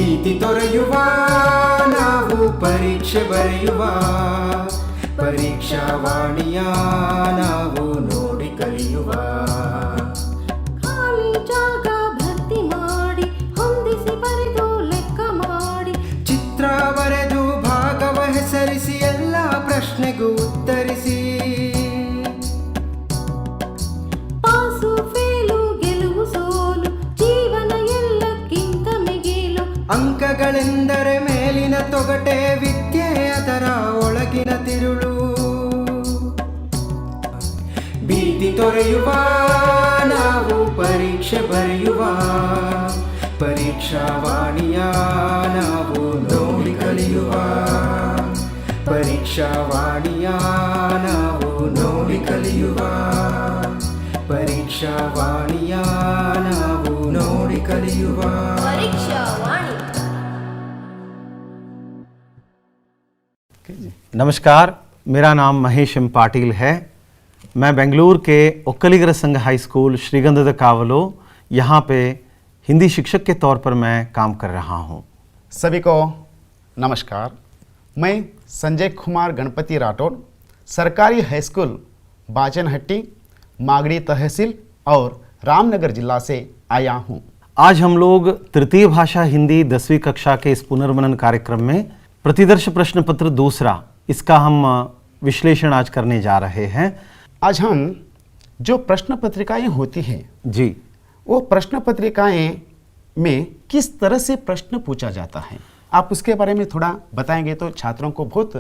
ಭೀತಿ ತೊರೆಯುವ ನಾವು ಪರೀಕ್ಷೆ ಬರೆಯುವ ಪರೀಕ್ಷಾವಾಣಿಯ ನಾವು ನೋಡಿ ಕಲಿಯುವ ಖಾಲಿ ಜಾಗ ಭರ್ತಿ ಮಾಡಿ ಹೊಂದಿಸಿ ಬರೆದು ಲೆಕ್ಕ ಮಾಡಿ ಚಿತ್ರ ಬರೆದು ಭಾಗವ ಹೆಸರಿಸಿ ಎಲ್ಲ ಪ್ರಶ್ನೆಗೂ ಉತ್ತರಿಸಿ ಪಾಸು ಫೇಲು ಗೆಲುವು ಸೋಲು ಜೀವನ ಎಲ್ಲಕ್ಕಿಂತ ಮಿಗಿಲು ಅಂಕಗಳೆಂದರೆ ಮೇಲಿನ ತೊಗಟೆ ವಿದ್ಯೆ ಅದರ ಒಳಗಿನ ತಿರುಳು ಭೀತಿ ತೊರೆಯುವ ನಾವು ಪರೀಕ್ಷೆ ಬರೆಯುವ ಪರೀಕ್ಷಾವಾಣಿಯ ನಾವು ನೋಡಿ ಕಲಿಯುವ ಪರೀಕ್ಷಾವಾಣಿಯ ನಾವು ನೋಡಿ ಕಲಿಯುವ ಪರೀಕ್ಷಾವಾಣಿಯ ನಾವು ನೋಡಿ ಕಲಿಯುವ ಪರೀಕ್ಷಾವಾಣಿ. नमस्कार, मेरा नाम महेश एम पाटिल है। मैं बेंगलुरु के ओक्कलिगर संघ हाई स्कूल श्रीगंधद कावलो यहाँ पे हिंदी शिक्षक के तौर पर मैं काम कर रहा हूँ। सभी को नमस्कार। मैं संजय कुमार गणपति राठौड़ सरकारी हाई स्कूल बाचनहट्टी मागड़ी तहसील और रामनगर जिला से आया हूँ। आज हम लोग तृतीय भाषा हिंदी 10वीं कक्षा के इस पुनर्मनन कार्यक्रम में प्रतिदर्श प्रश्न पत्र दूसरा, इसका हम विश्लेषण आज करने जा रहे हैं। आज हम जो प्रश्न पत्रिकाएं होती हैं जी, वो प्रश्न पत्रिकाएं में किस तरह से प्रश्न पूछा जाता है, आप उसके बारे में थोड़ा बताएंगे तो छात्रों को बहुत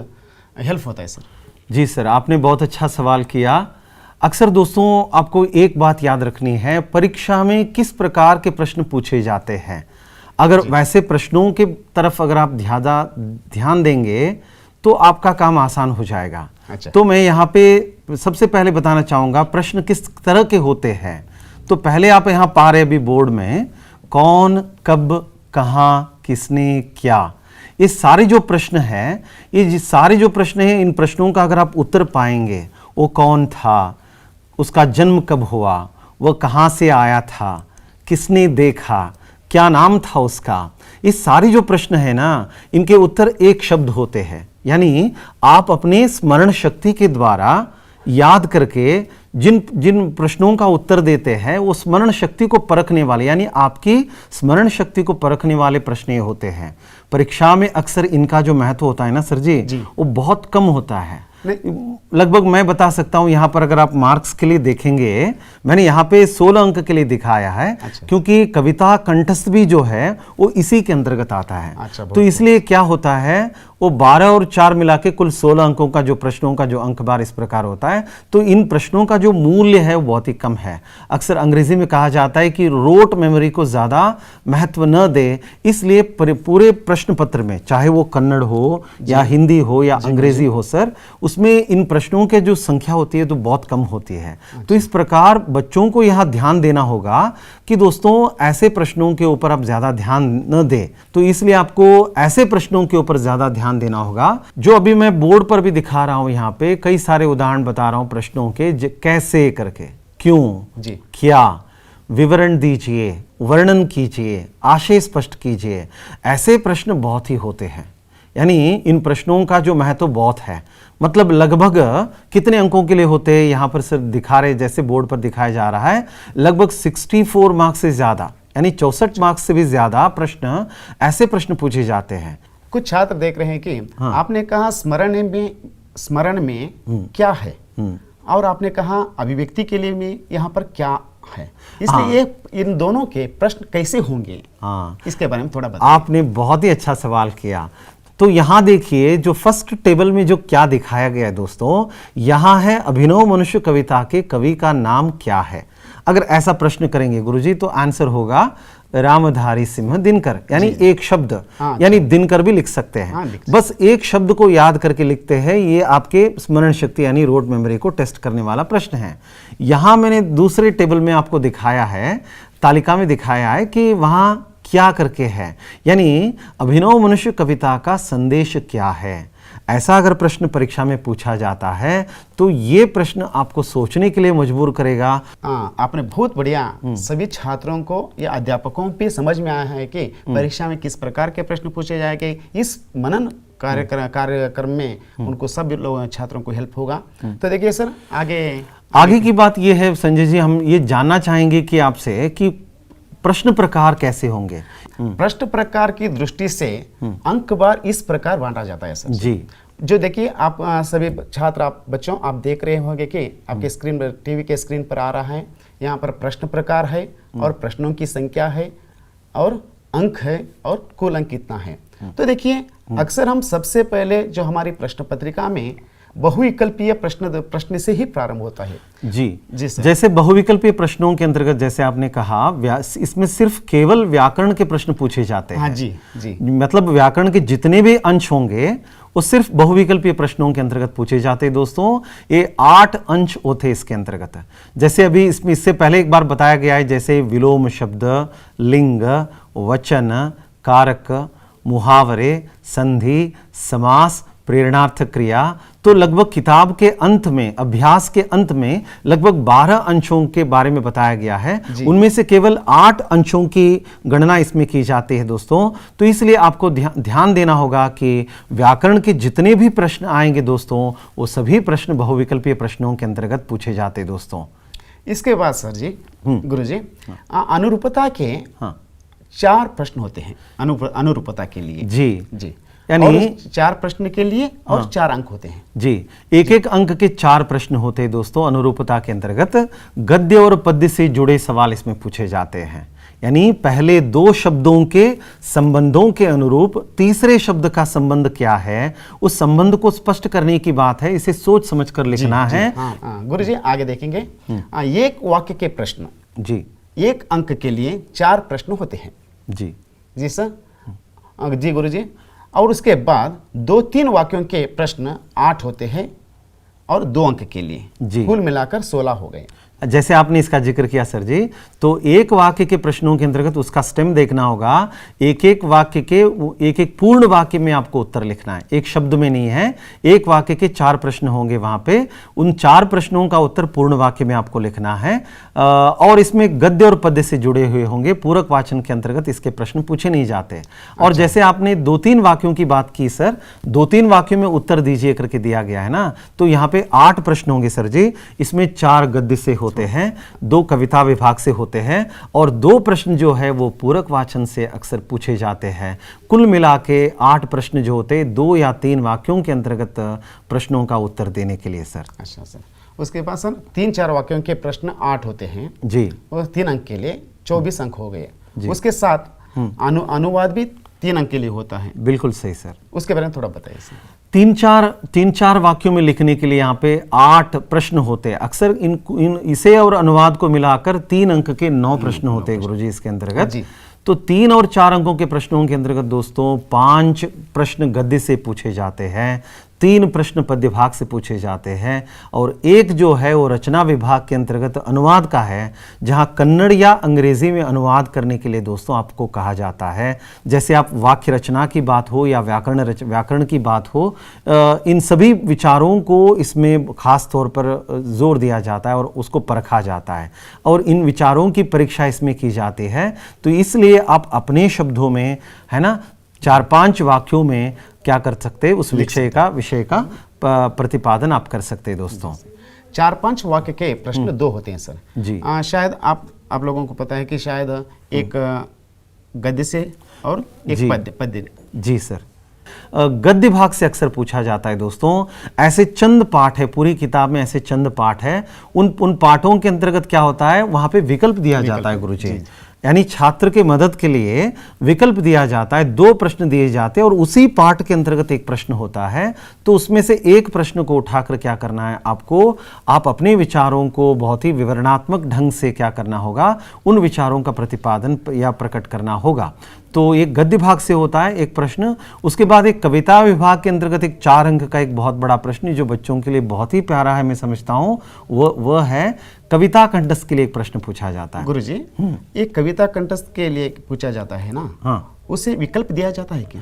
हेल्प होता है सर। जी सर, आपने बहुत अच्छा सवाल किया। अक्सर दोस्तों आपको एक बात याद रखनी है, परीक्षा में किस प्रकार के प्रश्न पूछे जाते हैं। अगर वैसे प्रश्नों के तरफ अगर आप ज़्यादा ध्यान देंगे तो आपका काम आसान हो जाएगा। अच्छा। तो मैं यहाँ पे सबसे पहले बताना चाहूँगा प्रश्न किस तरह के होते हैं। तो पहले आप यहाँ पा रहे अभी बोर्ड में कौन, कब, कहाँ, किसने, क्या, ये सारे जो प्रश्न हैं, ये सारे जो प्रश्न हैं, इन प्रश्नों का अगर आप उत्तर पाएंगे, वो कौन था, उसका जन्म कब हुआ, वह कहाँ से आया था, किसने देखा, क्या नाम था उसका, ये सारे जो प्रश्न है ना, इनके उत्तर एक शब्द होते हैं। यानी आप अपने स्मरण शक्ति के द्वारा याद करके जिन जिन प्रश्नों का उत्तर देते हैं वो स्मरण शक्ति को परखने वाले, यानी आपकी स्मरण शक्ति को परखने वाले प्रश्न ये होते हैं। परीक्षा में अक्सर इनका जो महत्व होता है ना सर जी, वो बहुत कम होता है। लगभग मैं बता सकता हूं, यहाँ पर अगर आप मार्क्स के लिए देखेंगे, मैंने यहाँ पे 16 अंक के लिए दिखाया है। अच्छा। क्योंकि कविता कंठस्थ भी जो है वो इसी के अंतर्गत आता है। अच्छा, तो इसलिए क्या होता है, वो 12 और 4 मिला के कुल 16 अंकों का जो प्रश्नों का जो अंक बार इस प्रकार होता है। तो इन प्रश्नों का जो मूल्य है वो बहुत ही कम है। अक्सर अंग्रेजी में कहा जाता है कि रोट मेमोरी को ज़्यादा महत्व न दे, इसलिए पूरे प्रश्न पत्र में, चाहे वो कन्नड़ हो या हिंदी हो या अंग्रेजी हो सर, उसमें इन प्रश्नों के जो संख्या होती है तो बहुत कम होती है। तो इस प्रकार बच्चों को यहाँ ध्यान देना होगा कि दोस्तों ऐसे प्रश्नों के ऊपर आप ज़्यादा ध्यान न दें। तो इसलिए आपको ऐसे प्रश्नों के ऊपर ज़्यादा ध्यान देना होगा जो अभी मैं बोर्ड पर भी दिखा रहा हूं। यहाँ पे कई सारे उदाहरण बता रहा हूं प्रश्नों के, कैसे करके, क्यों जी, क्या, विवरण दीजिए, वर्णन कीजिए, आशय स्पष्ट कीजिए, ऐसे प्रश्न बहुत ही होते हैं। यानी इन प्रश्नों का जो महत्व बहुत है। मतलब लगभग कितने अंकों के लिए होते हैं, यहाँ पर सर दिखा रहे, जैसे बोर्ड पर दिखाया जा रहा है, लगभग 64 मार्क्स से ज़्यादा, यानी 64 मार्क्स से भी ज़्यादा प्रश्न, ऐसे प्रश्न पूछे जाते हैं। कुछ छात्र देख रहे हैं कि आपने कहा स्मरण में क्या है, और आपने कहा अभिव्यक्ति के लिए में यहाँ पर क्या है, इसलिए ये इन दोनों के प्रश्न कैसे होंगे, इसके बारे में थोड़ा बताइए। आपने बहुत ही अच्छा सवाल किया। तो यहाँ देखिए जो फर्स्ट टेबल में जो क्या दिखाया गया है दोस्तों, यहाँ है अभिनव मनुष्य कविता के कवि का नाम क्या है। अगर ऐसा प्रश्न करेंगे गुरुजी तो आंसर होगा रामधारी सिंह दिनकर, यानी एक शब्द, यानी दिनकर भी लिख सकते हैं। बस एक शब्द को याद करके लिखते हैं। ये आपके स्मरण शक्ति यानी रोड मेमोरी को टेस्ट करने वाला प्रश्न है। यहाँ मैंने दूसरे टेबल में आपको दिखाया है, तालिका में दिखाया है कि वहाँ क्या करके है, यानी अभिनव मनुष्य कविता का संदेश क्या है। ऐसा अगर प्रश्न परीक्षा में पूछा जाता है तो ये प्रश्न आपको सोचने के लिए मजबूर करेगा। हाँ, आपने बहुत बढ़िया सभी छात्रों को या अध्यापकों पे समझ में आया है कि परीक्षा में किस प्रकार के प्रश्न पूछे जाएंगे। इस मनन कार्यक्रम में उनको सब लोग छात्रों को हेल्प होगा। तो देखिए सर, आगे की बात ये है संजय जी, हम ये जानना चाहेंगे कि आपसे कि प्रश्न प्रकार कैसे होंगे। प्रश्न प्रकार की दृष्टि से अंक बार इस प्रकार बांटा जाता है सर जी। जो देखिए आप सभी छात्र, आप बच्चों, आप देख रहे होंगे कि आपके स्क्रीन पर, टीवी के स्क्रीन पर आ रहा है, यहाँ पर प्रश्न प्रकार है और प्रश्नों की संख्या है और अंक है और कुल अंक कितना है। तो देखिए अक्सर हम सबसे पहले जो हमारी प्रश्न पत्रिका में बहुविकल्पीय प्रश्न से ही प्रारंभ होता है। जी सर। जैसे बहुविकल्पीय प्रश्नों के अंतर्गत जैसे आपने कहा, इसमें सिर्फ केवल व्याकरण के प्रश्न पूछे जाते हैं। हाँ जी। मतलब व्याकरण के जितने भी अंश होंगे वो सिर्फ बहुविकल्पीय प्रश्नों के अंतर्गत पूछे जाते हैं। दोस्तों, ये 8 अंश होते हैं इसके अंतर्गत। जैसे अभी इससे पहले एक बार बताया गया है, जैसे विलोम शब्द, लिंग, वचन, कारक, मुहावरे, संधि, समास, प्रेरणार्थक क्रिया। तो लगभग किताब के अंत में, अभ्यास के अंत में लगभग 12 अंशों के बारे में बताया गया है। उनमें से केवल 8 अंशों की गणना इसमें की जाती है दोस्तों। तो इसलिए आपको ध्यान देना होगा कि व्याकरण के जितने भी प्रश्न आएंगे दोस्तों, वो सभी प्रश्न बहुविकल्पीय प्रश्नों के अंतर्गत पूछे जाते हैं दोस्तों। इसके बाद सर जी, गुरुजी, अनुरूपता के 4 प्रश्न होते हैं अनुरूपता के लिए। जी। यानी 4 प्रश्न के लिए और 4 अंक होते हैं। जी, एक अंक के 4 प्रश्न होते हैं दोस्तों। अनुरूपता के अंतर्गत गद्य और पद्य से जुड़े सवाल इसमें पूछे जाते हैं। यानी पहले 2 शब्दों के संबंधों के अनुरूप तीसरे शब्द का संबंध क्या है, उस संबंध को स्पष्ट करने की बात है। इसे सोच समझ कर लिखना है। गुरुजी, आगे देखेंगे। एक वाक्य के प्रश्न जी 1 अंक के लिए 4 प्रश्न होते हैं। जी सर। जी गुरुजी। और उसके बाद 2-3 वाक्यों के प्रश्न 8 होते हैं और 2 अंक के लिए। कुल मिलाकर 16 हो गए। जैसे आपने इसका जिक्र किया सर जी, तो एक वाक्य के प्रश्नों के अंतर्गत उसका स्टेम देखना होगा। एक वाक्य के एक पूर्ण वाक्य में आपको उत्तर लिखना है, एक शब्द में नहीं है। एक वाक्य के 4 प्रश्न होंगे वहां पे, उन 4 प्रश्नों का उत्तर पूर्ण वाक्य में आपको लिखना है। और इसमें गद्य और पद्य से जुड़े हुए होंगे। पूरक वाचन के अंतर्गत इसके प्रश्न पूछे नहीं जाते। और जैसे आपने 2-3 वाक्यों की बात की सर, 2-3 वाक्यों में उत्तर दीजिए करके दिया गया है ना, तो यहाँ पे 8 प्रश्न होंगे सर जी। इसमें 4 गद्य से होते हैं, 2 कविता विभाग से होते हैं और 2 प्रश्न जो है वो पूरक वाचन से अक्सर पूछे जाते हैं। कुल मिला के 8 प्रश्न जो होते हैं 2 या 3 वाक्यों के अंतर्गत प्रश्नों का उत्तर देने के लिए सर। अच्छा सर। उसके बाद सर 3-4 वाक्यों के प्रश्न 8 होते हैं जी, और 3 अंक के लिए 24 अंक हो गए। उसके साथ अनुवाद भी 3 अंक के लिए होता है। बिल्कुल सही सर। उसके बारे में थोड़ा बताइए सर। 3-4 वाक्यों में लिखने के लिए यहाँ पे 8 प्रश्न होते हैं। अक्सर इसे और अनुवाद को मिलाकर 3 अंक के 9 प्रश्न होते हैं गुरुजी इसके अंतर्गत। तो 3 और 4 अंकों के प्रश्नों के अंतर्गत दोस्तों 5 प्रश्न गद्य से पूछे जाते हैं, 3 प्रश्न पद्य भाग से पूछे जाते हैं और 1 जो है वो रचना विभाग के अंतर्गत अनुवाद का है, जहां कन्नड़ या अंग्रेजी में अनुवाद करने के लिए दोस्तों आपको कहा जाता है। जैसे आप वाक्य रचना की बात हो या व्याकरण की बात हो, इन सभी विचारों को इसमें खास तौर पर जोर दिया जाता है और उसको परखा जाता है और इन विचारों की परीक्षा इसमें की जाती है। तो इसलिए आप अपने शब्दों में, है ना, 4-5 वाक्यों में क्या कर सकते हैं, उस विषय का प्रतिपादन आप कर सकते हैं दोस्तों। 4-5 वाक्य के प्रश्न 2 होते हैं सर जी। शायद आप लोगों को पता है कि शायद एक गद्य से और एक पद्य। जी सर। गद्य भाग से अक्सर पूछा जाता है दोस्तों। ऐसे चंद पाठ है, पूरी किताब में ऐसे चंद पाठ है, उन पाठों के अंतर्गत क्या होता है, वहां पे विकल्प दिया जाता है गुरुजी। यानी छात्र के मदद के लिए विकल्प दिया जाता है, 2 प्रश्न दिए जाते हैं और उसी पाठ के अंतर्गत एक प्रश्न होता है। तो उसमें से एक प्रश्न को उठाकर क्या करना है आपको, आप अपने विचारों को बहुत ही विवरणात्मक ढंग से क्या करना होगा, उन विचारों का प्रतिपादन या प्रकट करना होगा। तो एक गद्य भाग से होता है एक प्रश्न। उसके बाद एक कविता विभाग के अंतर्गत एक 4 अंक का एक बहुत बड़ा प्रश्न जो बच्चों के लिए बहुत ही प्यारा है, मैं समझता हूँ, वह है कविता कंठस्थ के लिए एक प्रश्न पूछा जाता है। गुरुजी, एक कविता कंठस्थ के लिए पूछा जाता है ना, हाँ, उसे विकल्प दिया जाता है क्या?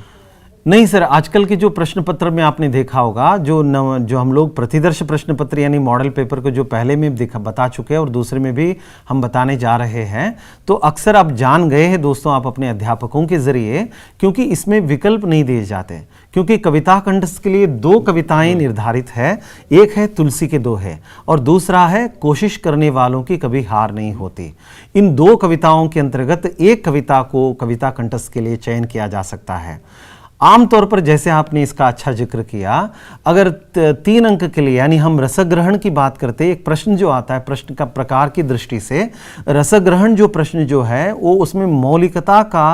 नहीं सर, आजकल के जो प्रश्न पत्र में आपने देखा होगा, जो हम लोग प्रतिदर्श प्रश्न पत्र यानी मॉडल पेपर को जो पहले में बता चुके हैं और दूसरे में भी हम बताने जा रहे हैं, तो अक्सर आप जान गए हैं दोस्तों, आप अपने अध्यापकों के जरिए, क्योंकि इसमें विकल्प नहीं दिए जाते, क्योंकि कविता कंठस्थ के लिए 2 कविताएं निर्धारित है, एक है तुलसी के दोहे और दूसरा है कोशिश करने वालों की कभी हार नहीं होती। इन 2 कविताओं के अंतर्गत एक कविता को कविता कंठस्थ के लिए चयन किया जा सकता है। आमतौर पर जैसे आपने इसका अच्छा जिक्र किया, अगर 3 अंक के लिए यानी हम रसग्रहण की बात करते हैं, एक प्रश्न जो आता है प्रश्न का प्रकार की दृष्टि से, रसग्रहण जो प्रश्न जो है वो उसमें मौलिकता का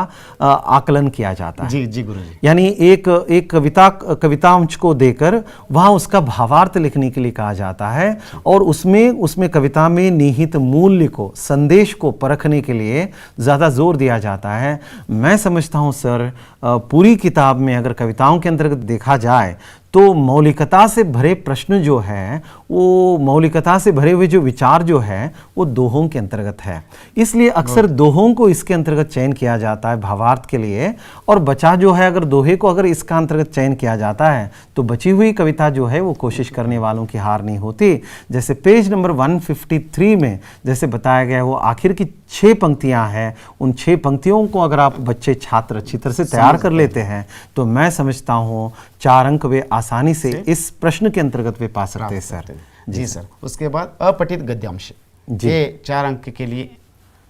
आकलन किया जाता है। जी जी गुरुजी। यानी एक कवितांश को देकर वहाँ उसका भावार्थ लिखने के लिए कहा जाता है और उसमें कविता में निहित मूल्य को, संदेश को परखने के लिए ज़्यादा जोर दिया जाता है। मैं समझता हूँ सर, पूरी किताब में अगर कविताओं के अंतर्गत देखा जाए तो मौलिकता से भरे प्रश्न जो है, वो मौलिकता से भरे हुए जो विचार जो है वो दोहों के अंतर्गत है, इसलिए अक्सर दोहों को इसके अंतर्गत चयन किया जाता है भावार्थ के लिए, और बचा जो है अगर दोहे को अगर इसका अंतर्गत चयन किया जाता है तो बची हुई कविता जो है वो कोशिश करने वालों की हार नहीं होती। जैसे पेज नंबर 153 में जैसे बताया गया है, वो आखिर की 6 पंक्तियां हैं, उन 6 पंक्तियों को अगर आप बच्चे छात्र अच्छी तरह से तैयार कर लेते हैं तो मैं समझता हूँ 4 अंक वे आसानी से इस प्रश्न के अंतर्गत वे पा सकते हैं सर। जी सर। उसके बाद अपठित गद्यांश, ये 4 अंक के लिए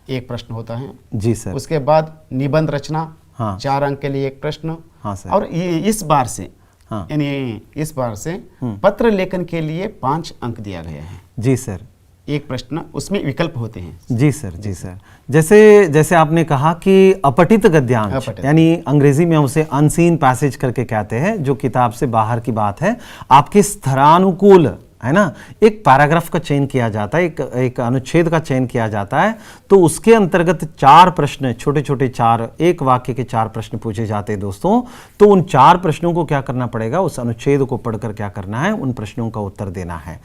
एक प्रश्न होता है। जी सर। उसके बाद निबंध रचना, हाँ। 4 अंक के लिए एक प्रश्न। हाँ सर। और इस बार से हाँ। यानी इस बार से पत्र लेखन के लिए 5 अंक दिया गया है। जी सर। एक प्रश्न, उसमें विकल्प होते हैं। जी सर, जी सर। जैसे आपने कहा कि अपठित गद्यांश, यानी अंग्रेजी में उसे अनसीन पैसेज करके कहते हैं, जो किताब से बाहर की बात है, आपके स्तरानुकूल है ना, एक पैराग्राफ का चयन किया जाता है, एक अनुच्छेद का चयन किया जाता है, तो उसके अंतर्गत 4 प्रश्न, छोटे छोटे 4, एक वाक्य के 4 प्रश्न पूछे जाते हैं दोस्तों। तो उन 4 प्रश्नों को क्या करना पड़ेगा, उस अनुच्छेद को पढ़कर क्या करना है, उन प्रश्नों का उत्तर देना है।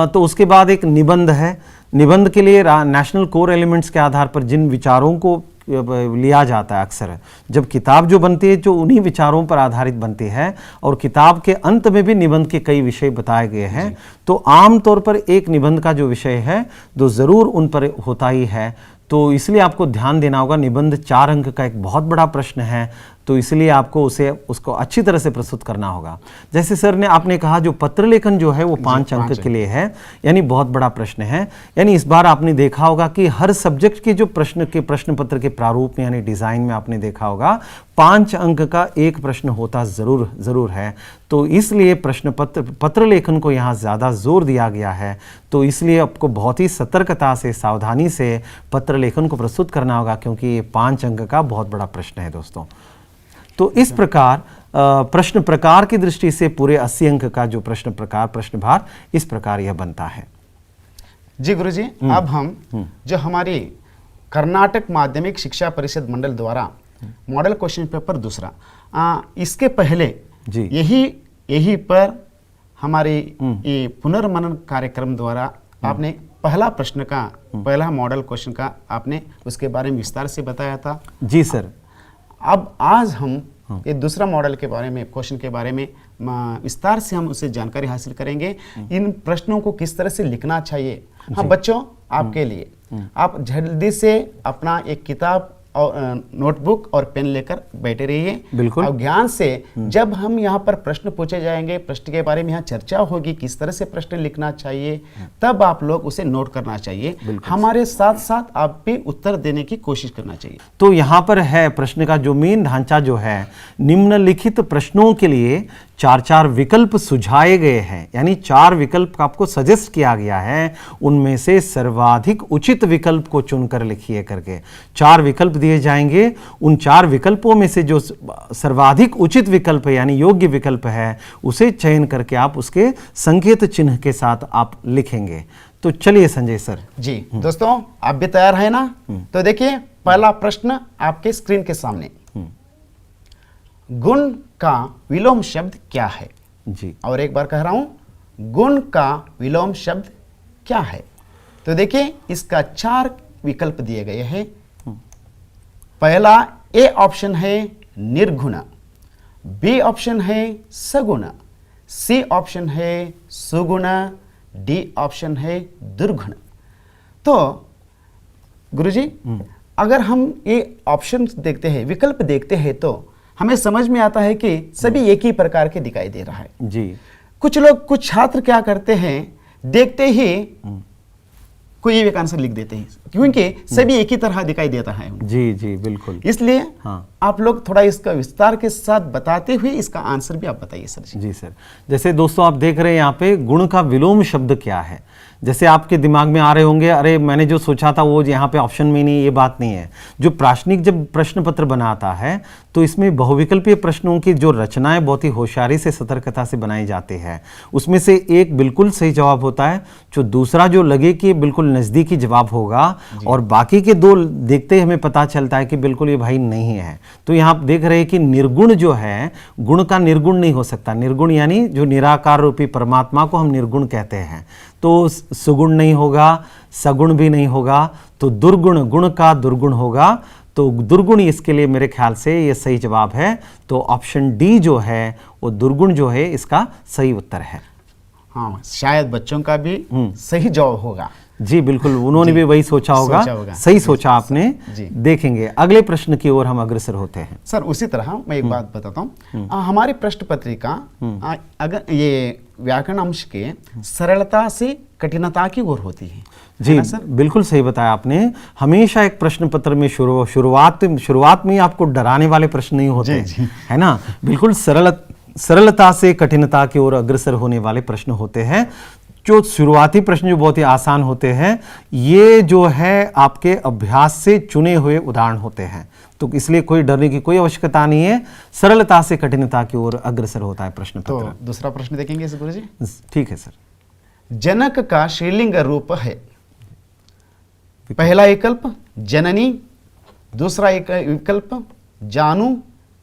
तो उसके बाद एक निबंध है। निबंध के लिए नेशनल कोर एलिमेंट्स के आधार पर जिन विचारों को लिया जाता है, अक्सर जब किताब जो बनती है जो उन्हीं विचारों पर आधारित बनती है, और किताब के अंत में भी निबंध के कई विषय बताए गए हैं, तो आमतौर पर एक निबंध का जो विषय है तो ज़रूर उन पर होता ही है। तो इसलिए आपको ध्यान देना होगा, निबंध 4 अंक का एक बहुत बड़ा प्रश्न है, तो इसलिए आपको उसको अच्छी तरह से प्रस्तुत करना होगा। जैसे सर ने आपने कहा जो पत्र लेखन जो है वो 5 अंक के लिए है, यानी बहुत बड़ा प्रश्न है। यानी इस बार आपने देखा होगा कि हर सब्जेक्ट के जो प्रश्न पत्र के प्रारूप में यानी डिज़ाइन में आपने देखा होगा 5 अंक का एक प्रश्न होता ज़रूर है। तो इसलिए पत्र लेखन को यहाँ ज़्यादा जोर दिया गया है, तो इसलिए आपको बहुत ही सतर्कता से, सावधानी से पत्र लेखन को प्रस्तुत करना होगा, क्योंकि ये 5 अंक का बहुत बड़ा प्रश्न है दोस्तों। तो इस प्रकार प्रश्न प्रकार की दृष्टि से पूरे 80 अंक का जो प्रश्न भार इस प्रकार यह बनता है। जी गुरुजी, अब हम जो हमारी कर्नाटक माध्यमिक शिक्षा परिषद मंडल द्वारा मॉडल क्वेश्चन पेपर दूसरा, इसके पहले जी यही पर हमारे ये पुनर्मनन कार्यक्रम द्वारा आपने पहला मॉडल क्वेश्चन का आपने उसके बारे में विस्तार से बताया था। जी सर। अब आज हम ये दूसरा मॉडल के बारे में, क्वेश्चन के बारे में विस्तार से हम उससे जानकारी हासिल करेंगे। इन प्रश्नों को किस तरह से लिखना चाहिए। हाँ बच्चों, आपके लिए आप जल्दी से अपना एक किताब और नोटबुक और पेन लेकर बैठे रहिए। बिल्कुल। और ज्ञान से जब हम यहाँ पर प्रश्न पूछे जाएंगे, प्रश्न के बारे में यहाँ चर्चा होगी, किस तरह से प्रश्न लिखना चाहिए, तब आप लोग उसे नोट करना चाहिए। हमारे साथ साथ आप भी उत्तर देने की कोशिश करना चाहिए। तो यहाँ पर है प्रश्न का जो मेन ढांचा जो है, निम्नलिखित प्रश्नों के लिए 4 विकल्प सुझाए गए हैं, यानी 4 विकल्प आपको सजेस्ट किया गया है, उनमें से सर्वाधिक उचित विकल्प को चुनकर लिखिए करके 4 विकल्प दिए जाएंगे। उन 4 विकल्पों में से जो सर्वाधिक उचित विकल्प है यानी योग्य विकल्प है, उसे चयन करके आप उसके संकेत चिन्ह के साथ आप लिखेंगे। तो चलिए संजय सर। जी दोस्तों, आप भी तैयार है ना? तो देखिए पहला प्रश्न आपके स्क्रीन के सामने, गुण का विलोम शब्द क्या है? जी, और एक बार कह रहा हूं, गुण का विलोम शब्द क्या है? तो देखिए इसका 4 विकल्प दिए गए हैं। पहला ए ऑप्शन है निर्गुण, बी ऑप्शन है सगुण, सी ऑप्शन है सुगुण, डी ऑप्शन है दुर्गुण। तो गुरुजी, अगर हम ये ऑप्शन देखते हैं, विकल्प देखते हैं, तो हमें समझ में आता है कि सभी एक ही प्रकार के दिखाई दे रहा है। जी। कुछ लोग, कुछ छात्र क्या करते हैं, देखते ही कोई एक आंसर लिख देते हैं, क्योंकि सभी एक ही तरह दिखाई देता है। जी जी बिल्कुल। इसलिए हाँ। आप लोग थोड़ा इसका विस्तार के साथ बताते हुए इसका आंसर भी आप बताइए सर जी। जी सर, जैसे दोस्तों आप देख रहे हैं यहाँ पे गुण का विलोम शब्द क्या है। जैसे आपके दिमाग में आ रहे होंगे, अरे मैंने जो सोचा था वो यहाँ पे ऑप्शन में नहीं, ये बात नहीं है। जो प्राश्निक जब प्रश्न पत्र बनाता है तो इसमें बहुविकल्पीय प्रश्नों की जो रचनाएं बहुत ही होशियारी से, सतर्कता से बनाई जाती है। उसमें से एक बिल्कुल सही जवाब होता है, जो दूसरा जो लगे कि बिल्कुल नज़दीकी जवाब होगा, और बाकी के दो देखते ही हमें पता चलता है कि बिल्कुल ये भाई नहीं है। तो यहाँ आप देख रहे हैं कि निर्गुण जो है, गुण का निर्गुण नहीं हो सकता। निर्गुण यानी जो निराकार रूपी परमात्मा को हम निर्गुण कहते हैं। तो सुगुण नहीं होगा, सगुण भी नहीं होगा, तो दुर्गुण, गुण का दुर्गुण होगा। तो दुर्गुण इसके लिए मेरे ख्याल से ये सही जवाब है। तो ऑप्शन डी जो है वो दुर्गुण जो है इसका सही उत्तर है। हाँ, शायद बच्चों का भी सही जवाब होगा। जी बिल्कुल, उन्होंने भी वही सोचा होगा। सही सोचा आपने। देखेंगे अगले प्रश्न की ओर हम अग्रसर होते हैं। सर उसी तरह मैं एक बात बताता हूँ, हमारी प्रश्न पत्रिका अगर ये व्याकरण अंश के सरलता से कठिनता की ओर होती है। जी सर, बिल्कुल सही बताया आपने। हमेशा एक प्रश्न पत्र में शुरुआत में आपको डराने वाले प्रश्न नहीं होते, है ना। बिल्कुल सरलता से कठिनता की ओर अग्रसर होने वाले प्रश्न होते हैं। जो शुरुआती प्रश्न जो बहुत ही आसान होते हैं, ये जो है आपके अभ्यास से चुने हुए उदाहरण होते हैं। तो इसलिए कोई डरने की कोई आवश्यकता नहीं है। सरलता से कठिनता की ओर अग्रसर होता है प्रश्न पत्र। तो दूसरा प्रश्न देखेंगे गुरु जी। ठीक है सर। जनक का श्रीलिंग रूप है। पहला विकल्प जननी, दूसरा विकल्प जानू,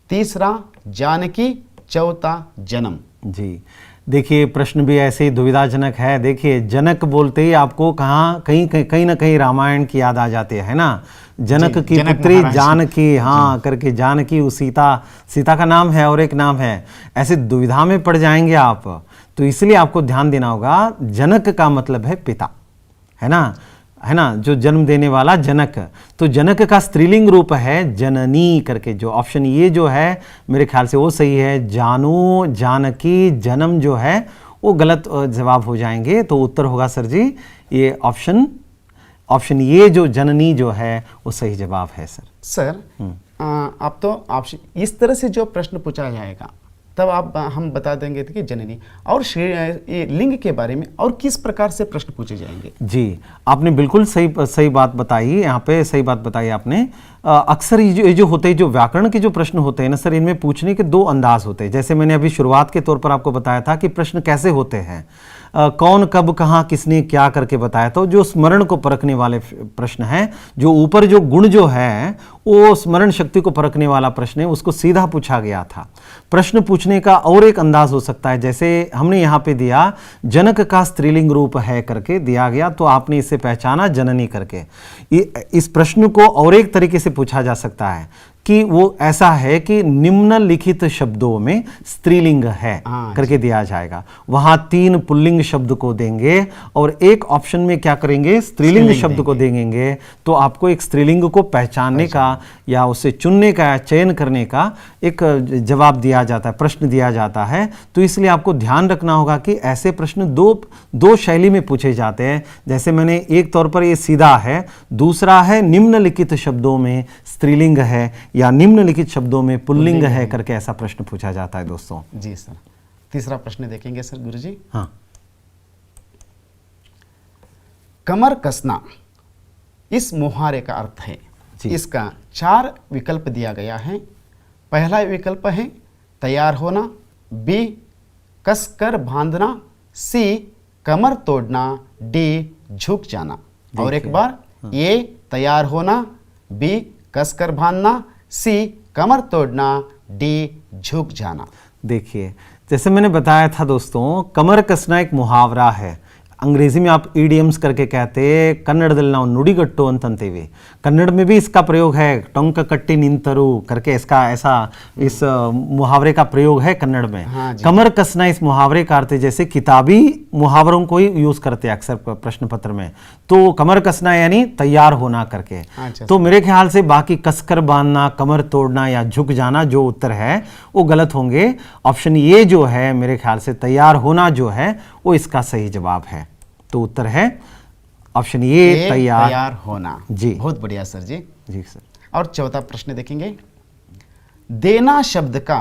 तीसरा जानकी, चौथा जन्म। जी देखिए, प्रश्न भी ऐसे ही दुविधाजनक है। देखिए, जनक बोलते ही आपको कहीं ना कहीं रामायण की याद आ जाती है ना। जनक की पुत्री जानकी, हाँ करके जानकी, वो सीता का नाम है और एक नाम है। ऐसे दुविधा में पड़ जाएंगे आप। तो इसलिए आपको ध्यान देना होगा, जनक का मतलब है पिता, है ना, जो जन्म देने वाला जनक। तो जनक का स्त्रीलिंग रूप है जननी करके। जो ऑप्शन ये जो है मेरे ख्याल से वो सही है। जानू, जानकी, जन्म जो है वो गलत जवाब हो जाएंगे। तो उत्तर होगा सर जी ये ऑप्शन ये जो जननी जो है वो सही जवाब है सर। आप तो ऑप्शन इस तरह से जो प्रश्न पूछा जाएगा तब हम बता देंगे कि जननी और ये लिंग के बारे में और किस प्रकार से प्रश्न पूछे जाएंगे। जी, आपने बिल्कुल सही बात बताई। यहाँ पे सही बात बताई आपने। अक्सर ये जो होते हैं, जो व्याकरण के जो प्रश्न होते हैं ना सर, इनमें पूछने के दो अंदाज होते हैं। जैसे मैंने अभी शुरुआत के तौर पर आपको बताया था कि प्रश्न कैसे होते हैं, कौन, कब, कहाँ, किसने, क्या करके बताया। तो जो स्मरण को परखने वाले प्रश्न हैं, जो ऊपर जो गुण जो है वो स्मरण शक्ति को परखने वाला प्रश्न है, उसको सीधा पूछा गया था। प्रश्न पूछने का और एक अंदाज हो सकता है, जैसे हमने यहाँ पे दिया जनक का स्त्रीलिंग रूप है करके दिया गया, तो आपने इसे पहचाना जननी करके। इस प्रश्न को और एक तरीके से पूछा जा सकता है कि वो ऐसा है कि निम्नलिखित शब्दों में स्त्रीलिंग है करके दिया जाएगा। वहां 3 पुल्लिंग शब्द को देंगे और एक ऑप्शन में क्या करेंगे, स्त्रीलिंग शब्द को देंगे। तो आपको एक स्त्रीलिंग को पहचानने का या उसे चुनने का या चयन करने का एक जवाब दिया जाता है, प्रश्न दिया जाता है। तो इसलिए आपको ध्यान रखना होगा कि ऐसे प्रश्न दो शैली में पूछे जाते हैं। जैसे मैंने एक तौर पर ये सीधा है, दूसरा है निम्नलिखित शब्दों में स्त्रीलिंग है या निम्नलिखित शब्दों में पुल्लिंग है करके ऐसा प्रश्न पूछा जाता है दोस्तों। जी सर। तीसरा प्रश्न देखेंगे सर गुरुजी। हाँ। कमर कसना इस मुहावरे का अर्थ है। इसका 4 विकल्प दिया गया है। पहला विकल्प है तैयार होना, बी कसकर बांधना, सी कमर तोड़ना, डी झुक जाना। और एक बार, ए तैयार होना, बी कसकर बांधना, सी कमर तोड़ना, डी झुक जाना। देखिए, जैसे मैंने बताया था दोस्तों, कमर कसना एक मुहावरा है। अंग्रेजी में आप ईडियम्स करके कहते, कन्नड़दल्ली ನಾವು ನುಡಿಗಟ್ಟು ಅಂತಂತೀವಿ, कन्नड़ में भी इसका प्रयोग है, टोंक कट्टी निंतरू करके इसका ऐसा इस मुहावरे का प्रयोग है कन्नड़ में। हाँ जी। कमर कसना इस मुहावरे का अर्थ है, जैसे किताबी मुहावरों को ही यूज करते हैं अक्सर प्रश्न पत्र में, तो कमर कसना यानी तैयार होना करके। अच्छा। तो मेरे ख्याल से बाकी कसकर बांधना, कमर तोड़ना या झुक जाना जो उत्तर है वो गलत होंगे। ऑप्शन ये जो है मेरे ख्याल से तैयार होना जो है वो इसका सही जवाब है। तो उत्तर है ऑप्शन ये तैयार होना। जी बहुत बढ़िया सर जी। जी सर। और चौथा प्रश्न देखेंगे। देना शब्द का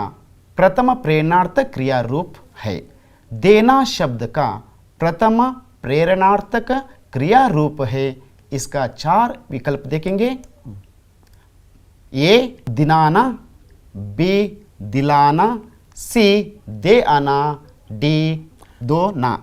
प्रथम प्रेरणार्थक क्रिया रूप है। देना शब्द का प्रथम प्रेरणार्थक क्रिया रूप है। इसका 4 विकल्प देखेंगे। ए दिलाना, बी दिलाना, सी दे आना, डी दो ना।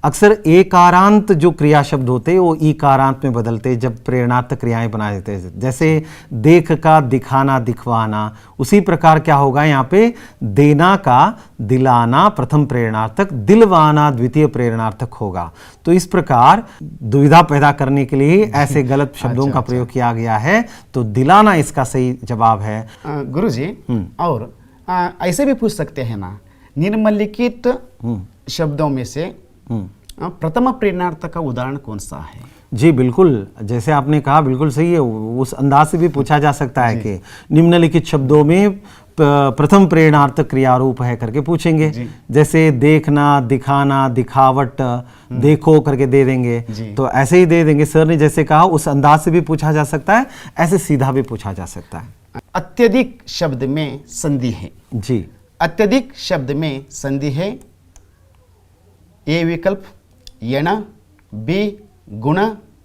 अक्सर एकारांत जो क्रिया शब्द होते हैं वो ईकारांत में बदलते जब प्रेरणार्थक क्रियाएं बना देते हैं, जैसे देख का दिखाना, दिखवाना। उसी प्रकार क्या होगा यहाँ पे, देना का दिलाना प्रथम प्रेरणार्थक, दिलवाना द्वितीय प्रेरणार्थक होगा। तो इस प्रकार दुविधा पैदा करने के लिए ऐसे गलत शब्दों का प्रयोग किया गया है। तो दिलाना इसका सही जवाब है। गुरुजी, और ऐसे भी पूछ सकते हैं ना, निम्नलिखित शब्दों में से प्रथम प्रेरणार्थक का उदाहरण कौन सा है? जी बिल्कुल, जैसे आपने कहा बिल्कुल सही है। उस अंदाज से भी पूछा जा सकता है कि निम्नलिखित शब्दों में प्रथम प्रेरणार्थक क्रिया रूप है करके पूछेंगे। जैसे देखना, दिखाना, दिखावट, देखो करके दे देंगे, तो ऐसे ही दे देंगे। सर ने जैसे कहा उस अंदाज से भी पूछा जा सकता है, ऐसे सीधा भी पूछा जा सकता है। अत्यधिक शब्द में संधि है। जी, अत्यधिक शब्द में संधि है। ए विकल्प यण, बी गुण,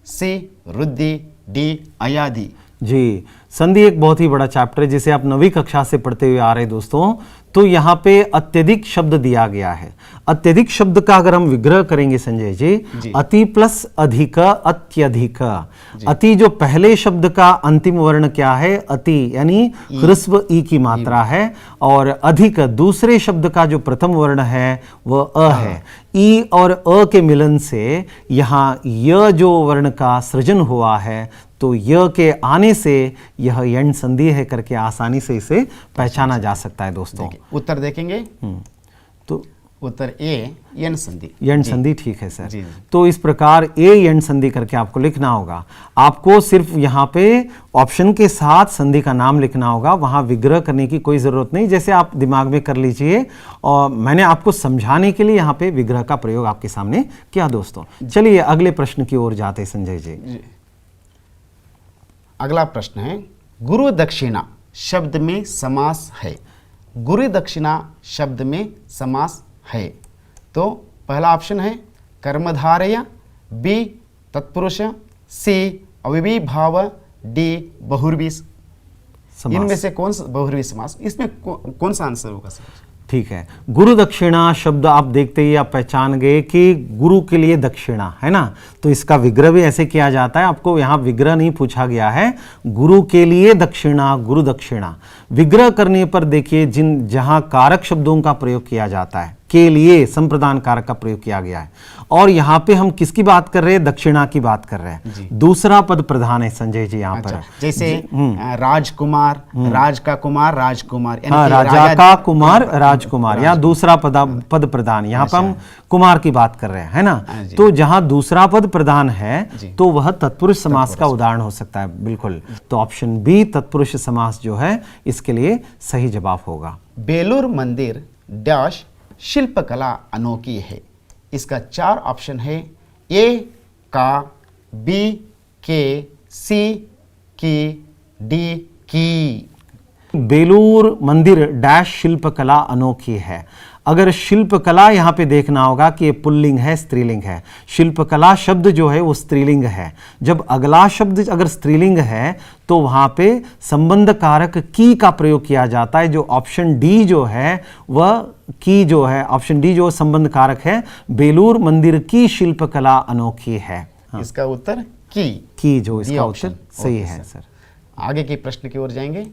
सी रुद्धि, डी अयादि। जी, संधि एक बहुत ही बड़ा चैप्टर है जिसे आप 9वीं कक्षा से पढ़ते हुए आ रहे दोस्तों। तो यहाँ पे अत्यधिक शब्द दिया गया है। अत्यधिक शब्द का अगर हम विग्रह करेंगे संजय जी, अति प्लस अधिक, अत्यधिक। अति जो पहले शब्द का अंतिम वर्ण क्या है, अति यानी ह्रस्व ई की मात्रा है, और अधिक दूसरे शब्द का जो प्रथम वर्ण है वह अ है। ई और अ के मिलन से यहाँ य जो वर्ण का सृजन हुआ है, तो य के आने से यह यण संधि है करके आसानी से इसे पहचाना जा सकता है दोस्तों। उत्तर देखेंगे। तो उत्तर ए यण संधि। यण संधि ठीक है सर। जी। तो इस प्रकार ए यण संधि करके आपको लिखना होगा। आपको सिर्फ यहाँ पे ऑप्शन के साथ संधि का नाम लिखना होगा, वहाँ विग्रह करने की कोई ज़रूरत नहीं, जैसे आप दिमाग में कर लीजिए। और मैंने आपको समझाने के लिए यहाँ पे विग्रह का प्रयोग आपके सामने किया दोस्तों। चलिए अगले प्रश्न की ओर जाते संजय जी। अगला प्रश्न है, गुरु दक्षिणा शब्द में समास है। गुरु दक्षिणा शब्द में समास है। तो पहला ऑप्शन है कर्मधारय, बी तत्पुरुष, सी अव्ययीभाव, डी बहुव्रीहि समास। इनमें से कौन सा बहुव्रीहि समास, इसमें कौन सा आंसर होगा सर? ठीक है, गुरु दक्षिणा शब्द आप देखते ही आप पहचान गए कि गुरु के लिए दक्षिणा है ना, तो इसका विग्रह भी ऐसे किया जाता है। आपको यहाँ विग्रह नहीं पूछा गया है, गुरु के लिए दक्षिणा, गुरु दक्षिणा। विग्रह करने पर देखिए जहाँ कारक शब्दों का प्रयोग किया जाता है, के लिए संप्रदान कारक का प्रयोग किया गया है। और यहाँ पे हम किसकी बात कर रहे हैं, दक्षिणा की बात कर रहे हैं। दूसरा पद प्रधान है संजय जी यहाँ पर। जैसे राजकुमार, राज का कुमार, राजकुमार, हाँ, राजा का कुमार, राजकुमार, यहाँ दूसरा पद प्रधान, यहाँ पर हम कुमार की बात कर रहे हैं, है ना। तो जहाँ दूसरा पद प्रधान है तो वह तत्पुरुष समास का उदाहरण हो सकता है, बिल्कुल। तो ऑप्शन बी तत्पुरुष समास जो है इसके लिए सही जवाब होगा। बेलूर मंदिर डैश शिल्पकला अनोखी है। इसका 4 ऑप्शन है, ए का, बी के, सी की, डी की। बेलूर मंदिर डैश शिल्पकला अनोखी है। अगर शिल्पकला यहाँ पे देखना होगा कि ये पुल्लिंग है, स्त्रीलिंग है। शिल्पकला शब्द जो है वो स्त्रीलिंग है। जब अगला शब्द अगर स्त्रीलिंग है तो वहाँ पे संबंध कारक की का प्रयोग किया जाता है। जो ऑप्शन डी जो है वह की जो है, ऑप्शन डी जो संबंध कारक है, बेलूर मंदिर की शिल्पकला अनोखी है। हाँ। इसका उत्तर की जो इसका उत्तर सही है सर। आगे के प्रश्न की ओर जाएंगे।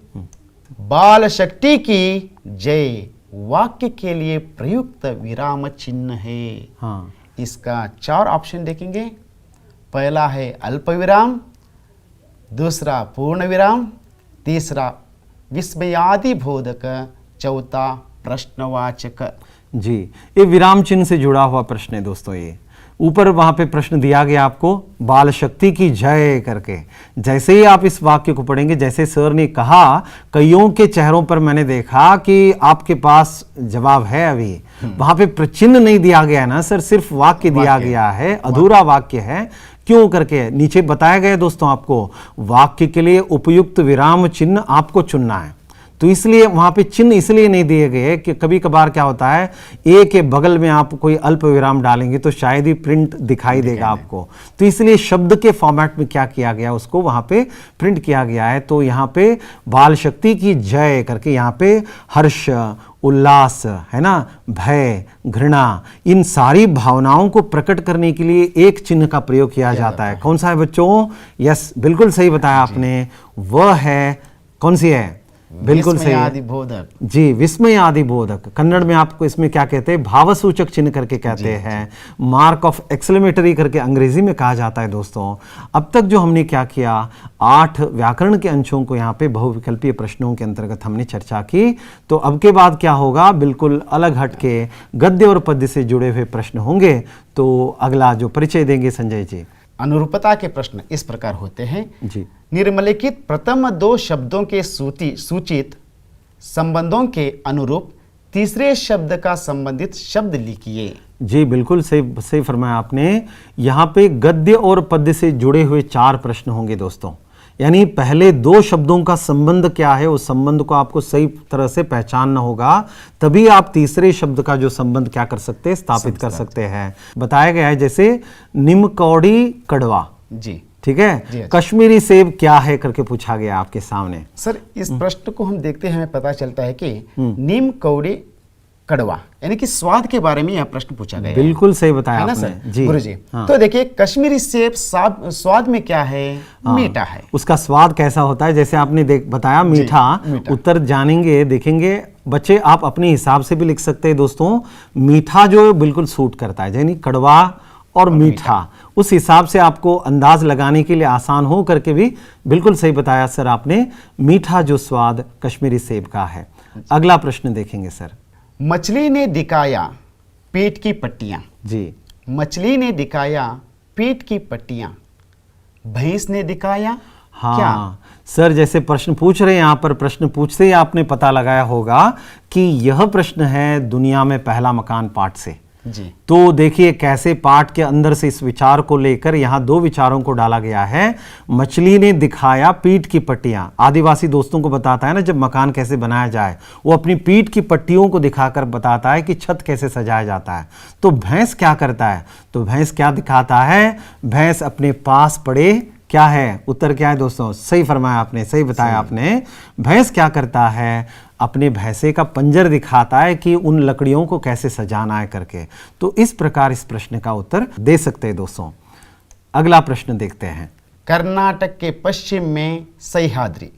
बाल शक्ति की जय वाक्य के लिए प्रयुक्त विराम चिन्ह है। हाँ। इसका 4 ऑप्शन देखेंगे। पहला है अल्प विराम, दूसरा पूर्ण विराम, तीसरा विस्मयादि बोधक, चौथा प्रश्नवाचक। जी, ये विराम चिन्ह से जुड़ा हुआ प्रश्न है दोस्तों। ये ऊपर वहां पे प्रश्न दिया गया आपको, बाल शक्ति की जय करके। जैसे ही आप इस वाक्य को पढ़ेंगे, जैसे सर ने कहा, कईयों के चेहरों पर मैंने देखा कि आपके पास जवाब है अभी, वहां पे चिन्ह नहीं दिया गया है ना सर, सिर्फ वाक्य दिया गया है, अधूरा वाक्य है। क्यों करके नीचे बताया गया दोस्तों, आपको वाक्य के लिए उपयुक्त विराम चिन्ह आपको चुनना है। तो इसलिए वहां पे चिन्ह इसलिए नहीं दिए गए कि कभी कभार क्या होता है, ए के बगल में आप कोई अल्प विराम डालेंगे तो शायद ही प्रिंट दिखाई देगा आपको। तो इसलिए शब्द के फॉर्मेट में क्या किया गया, उसको वहां पे प्रिंट किया गया है। तो यहाँ पे बाल शक्ति की जय करके यहाँ पे हर्ष, उल्लास, है ना, भय, घृणा, इन सारी भावनाओं को प्रकट करने के लिए एक चिन्ह का प्रयोग किया जाता है। कौन सा है बच्चों? यस, बिल्कुल सही बताया आपने। वह है, कौन सी है? बिल्कुल सही, विस्मयादि बोधक। जी, विस्मय आदि बोधक। कन्नड़ में आपको इसमें क्या कहते हैं? भावसूचक चिन्ह करके कहते हैं। मार्क ऑफ एक्सक्लेमेटरी करके अंग्रेजी में कहा जाता है दोस्तों। अब तक जो हमने क्या किया, 8 व्याकरण के अंशों को यहाँ पे बहुविकल्पीय प्रश्नों के अंतर्गत हमने चर्चा की। तो अब के बाद क्या होगा, बिल्कुल अलग हटके गद्य और पद्य से जुड़े हुए प्रश्न होंगे। तो अगला जो परिचय देंगे संजय जी। अनुरूपता के प्रश्न इस प्रकार होते हैं जी। निम्नलिखित प्रथम 2 शब्दों के सूचित संबंधों के अनुरूप तीसरे शब्द का संबंधित शब्द लिखिए। जी, बिल्कुल सही फरमाया आपने। यहाँ पे गद्य और पद्य से जुड़े हुए 4 प्रश्न होंगे दोस्तों। यानी पहले 2 शब्दों का संबंध क्या है, उस संबंध को आपको सही तरह से पहचानना होगा, तभी आप तीसरे शब्द का जो संबंध क्या कर सकते हैं, स्थापित कर सकते हैं। बताया गया है जैसे निमकौड़ी कड़वा। जी, ठीक है। कश्मीरी सेब क्या है करके पूछा गया आपके सामने। सर, इस प्रश्न को हम देखते हैं, हमें पता चलता है कि नीम कौड़ी कड़वा यानी कि स्वाद के बारे में यह प्रश्न पूछा गया है। बिल्कुल सही बताया ना आपने। सर? जी, गुरुजी, हाँ। तो देखिए, कश्मीरी सेब स्वाद में क्या है? मीठा है। उसका स्वाद कैसा होता है, जैसे आपने बताया मीठा। उत्तर जानेंगे, देखेंगे बच्चे, आप अपने हिसाब से भी लिख सकते हैं दोस्तों। मीठा जो बिल्कुल सूट करता है, यानी कड़वा और मीठा, उस हिसाब से आपको अंदाज लगाने के लिए आसान हो करके भी बिल्कुल सही बताया सर आपने। मीठा जो स्वाद कश्मीरी सेब का है। अगला प्रश्न देखेंगे सर। मछली ने दिखाया पेट की पट्टियां। जी, मछली ने दिखाया पेट की पट्टियां, भैंस ने दिखाया हाँ क्या? सर, जैसे प्रश्न पूछ रहे हैं यहाँ पर, प्रश्न पूछते ही आपने पता लगाया होगा कि यह प्रश्न है दुनिया में पहला मकान पाठ से। जी, तो देखिए कैसे पाठ के अंदर से इस विचार को लेकर यहाँ 2 विचारों को डाला गया है। मछली ने दिखाया पीठ की पट्टियां। आदिवासी दोस्तों को बताता है ना, जब मकान कैसे बनाया जाए, वो अपनी पीठ की पट्टियों को दिखाकर बताता है कि छत कैसे सजाया जाता है। तो भैंस क्या करता है, तो भैंस क्या दिखाता है, भैंस अपने पास पड़े क्या है, उत्तर क्या है दोस्तों? सही फरमाया आपने, सही बताया आपने। भैंस क्या करता है, अपने भैंसे का पंजर दिखाता है कि उन लकड़ियों को कैसे सजाना है करके। तो इस प्रकार इस प्रश्न का उत्तर दे सकते हैं दोस्तों। अगला प्रश्न देखते हैं। कर्नाटक के पश्चिम में सह्याद्री,